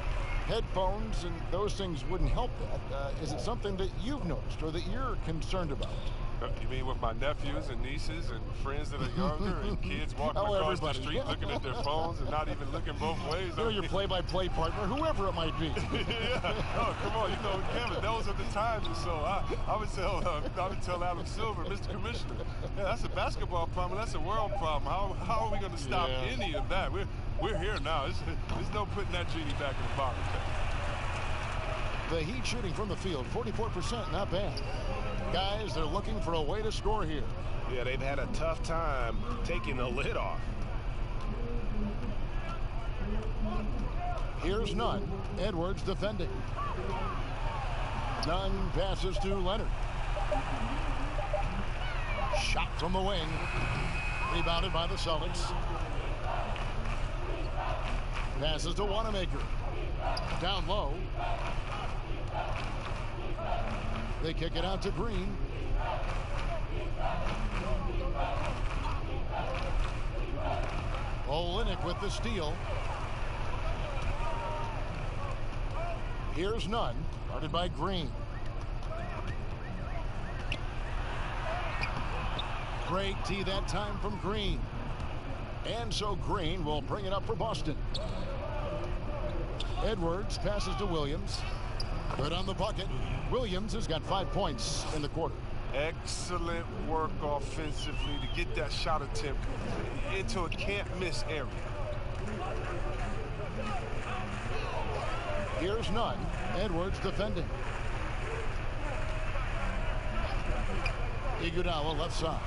headphones, and those things wouldn't help that. Is it something that you've noticed or that you're concerned about? You mean with my nephews and nieces and friends that are younger and kids walking across the street looking at their phones and not even looking both ways? You know, your play-by-play partner, whoever it might be. Yeah. Oh, come on. You know, Kevin, those are the times. And so I would tell Adam Silver, Mr. Commissioner, yeah, that's a basketball problem. That's a world problem. How are we going to stop any of that? We're here now. There's no putting that genie back in the bottle. The Heat shooting from the field, 44%, not bad. Guys, they're looking for a way to score here. Yeah, they've had a tough time taking the lid off. Here's Nunn. Edwards defending. Nunn passes to Leonard. Shot from the wing. Rebounded by the Celtics. Passes to Wanamaker. Down low. They kick it out to Green. Olynyk with the steal. Here's Nunn, guarded by Green. Great tee that time from Green. And so Green will bring it up for Boston. Edwards passes to Williams. Good on the bucket. Williams has got 5 points in the quarter. Excellent work offensively to get that shot attempt into a can't-miss area. Here's Nunn. Edwards defending. Iguodala left side.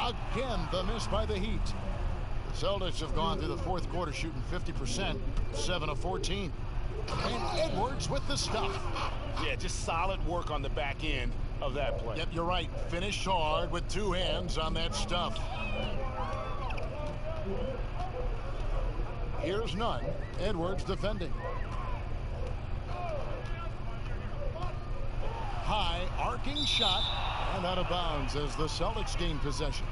Again, the miss by the Heat. The Celtics have gone through the fourth quarter shooting 50%, 7 of 14. And Edwards with the stuff. Yeah, just solid work on the back end of that play. Yep, you're right. Finished hard with 2 hands on that stuff. Here's Nunn. Edwards defending. High arcing shot and out of bounds as the Celtics gain possession.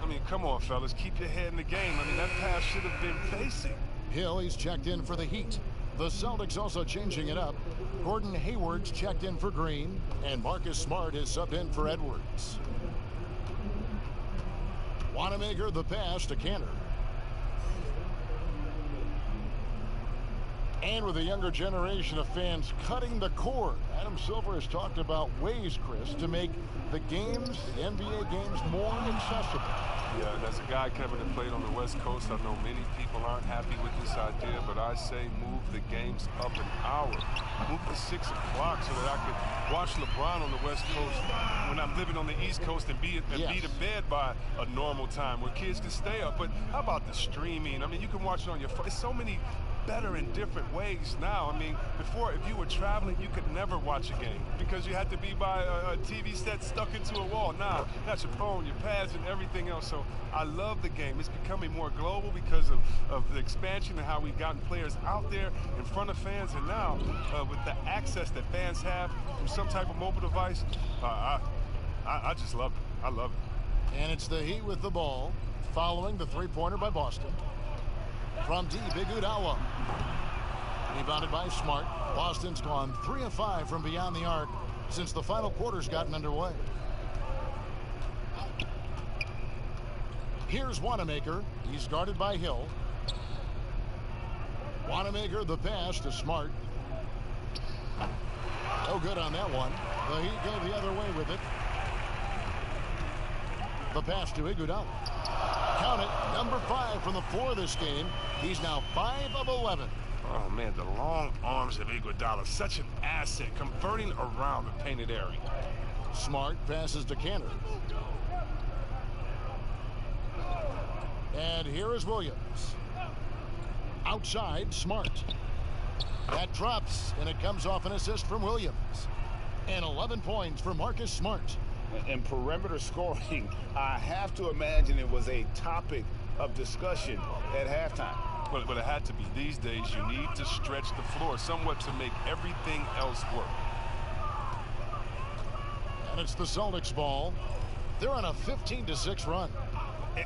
I mean, come on, fellas. Keep your head in the game. I mean, that pass should have been basic. Hill, he's checked in for the Heat. The Celtics also changing it up. Gordon Hayward's checked in for Green, and Marcus Smart is subbed in for Edwards. Wanamaker the pass to Cantor. And with a younger generation of fans cutting the cord, Adam Silver has talked about ways, Chris, to make the games, the NBA games, more accessible. Yeah, and as a guy, Kevin, that played on the West Coast, I know many people aren't happy with this idea, but I say move the games up an hour. Move to 6 o'clock so that I could watch LeBron on the West Coast when I'm living on the East Coast and be to bed by a normal time where kids can stay up. But how about the streaming? I mean, you can watch it on your phone. It's so many better in different ways now. I mean, before, if you were traveling, you could never watch a game because you had to be by a TV set stuck into a wall. Now, that's your phone, your pads, and everything else. So I love the game. It's becoming more global because of the expansion and how we've gotten players out there in front of fans. And now, with the access that fans have from some type of mobile device, I just love it. I love it. And it's the Heat with the ball, following the three-pointer by Boston. From deep, Iguodala. Rebounded by Smart. Boston's gone 3 of 5 from beyond the arc since the final quarter's gotten underway. Here's Wanamaker. He's guarded by Hill. Wanamaker the pass to Smart. No good on that one. The Heat go the other way with it. The pass to Iguodala. Count it, number 5 from the floor this game. He's now 5 of 11. Oh, man, the long arms of Iguodala, such an asset, converting around the painted area. Smart passes to Cantor. And here is Williams. Outside, Smart. That drops, and it comes off an assist from Williams. And 11 points for Marcus Smart. And perimeter scoring, I have to imagine it was a topic of discussion at halftime. But it had to be. These days, you need to stretch the floor somewhat to make everything else work. And it's the Celtics ball. They're on a 15-6 run.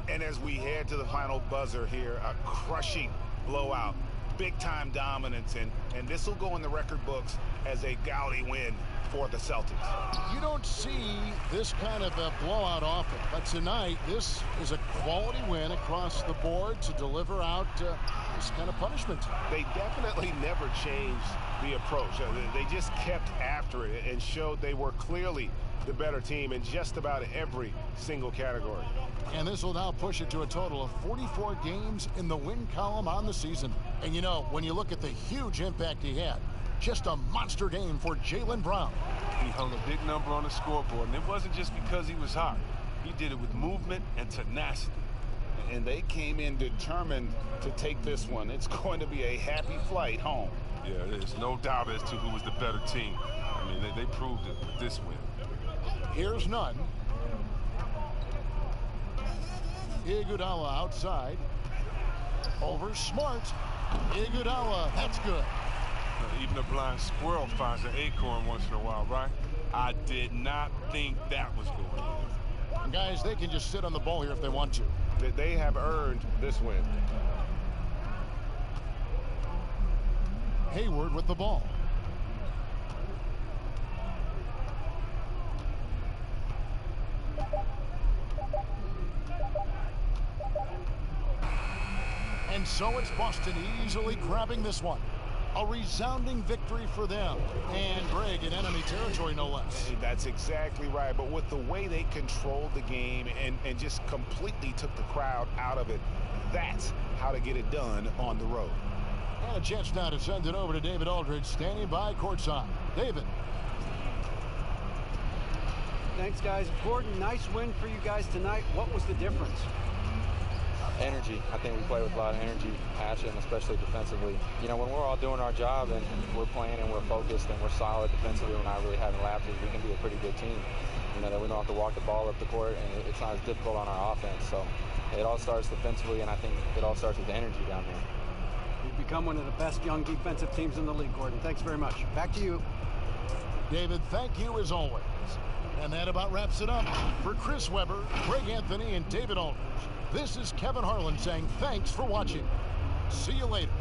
And as we head to the final buzzer here, a crushing blowout big-time dominance, and this will go in the record books as a gaudy win for the Celtics. You don't see this kind of a blowout often, but tonight this is a quality win across the board to deliver out this kind of punishment. They definitely never changed the approach. They just kept after it and showed they were clearly the better team in just about every single category. And this will now push it to a total of 44 games in the win column on the season. And you know, when you look at the huge impact he had, just a monster game for Jaylen Brown. He hung a big number on the scoreboard, and it wasn't just because he was hot. He did it with movement and tenacity. And they came in determined to take this one. It's going to be a happy flight home. Yeah, there's no doubt as to who was the better team. I mean, they proved it with this win. Here's none. Iguodala outside. Over Smart. Iguodala, that's good. Even a blind squirrel finds an acorn once in a while, right? I did not think that was going in. And guys, they can just sit on the ball here if they want to. They have earned this win. Hayward with the ball. And so it's Boston easily grabbing this one. A resounding victory for them. And Greg in enemy territory, no less. That's exactly right. But with the way they controlled the game and just completely took the crowd out of it, that's how to get it done on the road. And a chance now to send it over to David Aldridge, standing by courtside. David. Thanks, guys. Gordon, nice win for you guys tonight. What was the difference? Energy. I think we play with a lot of energy, passion, especially defensively. You know, when we're all doing our job and we're playing and we're focused and we're solid defensively, we're not really having lapses, we can be a pretty good team. You know, that we don't have to walk the ball up the court, and it's not as difficult on our offense. So it all starts defensively, and I think it all starts with the energy down there. You've become one of the best young defensive teams in the league, Gordon. Thanks very much. Back to you. David, thank you as always. And that about wraps it up. For Chris Webber, Greg Anthony, and David Aldridge, this is Kevin Harlan saying thanks for watching. See you later.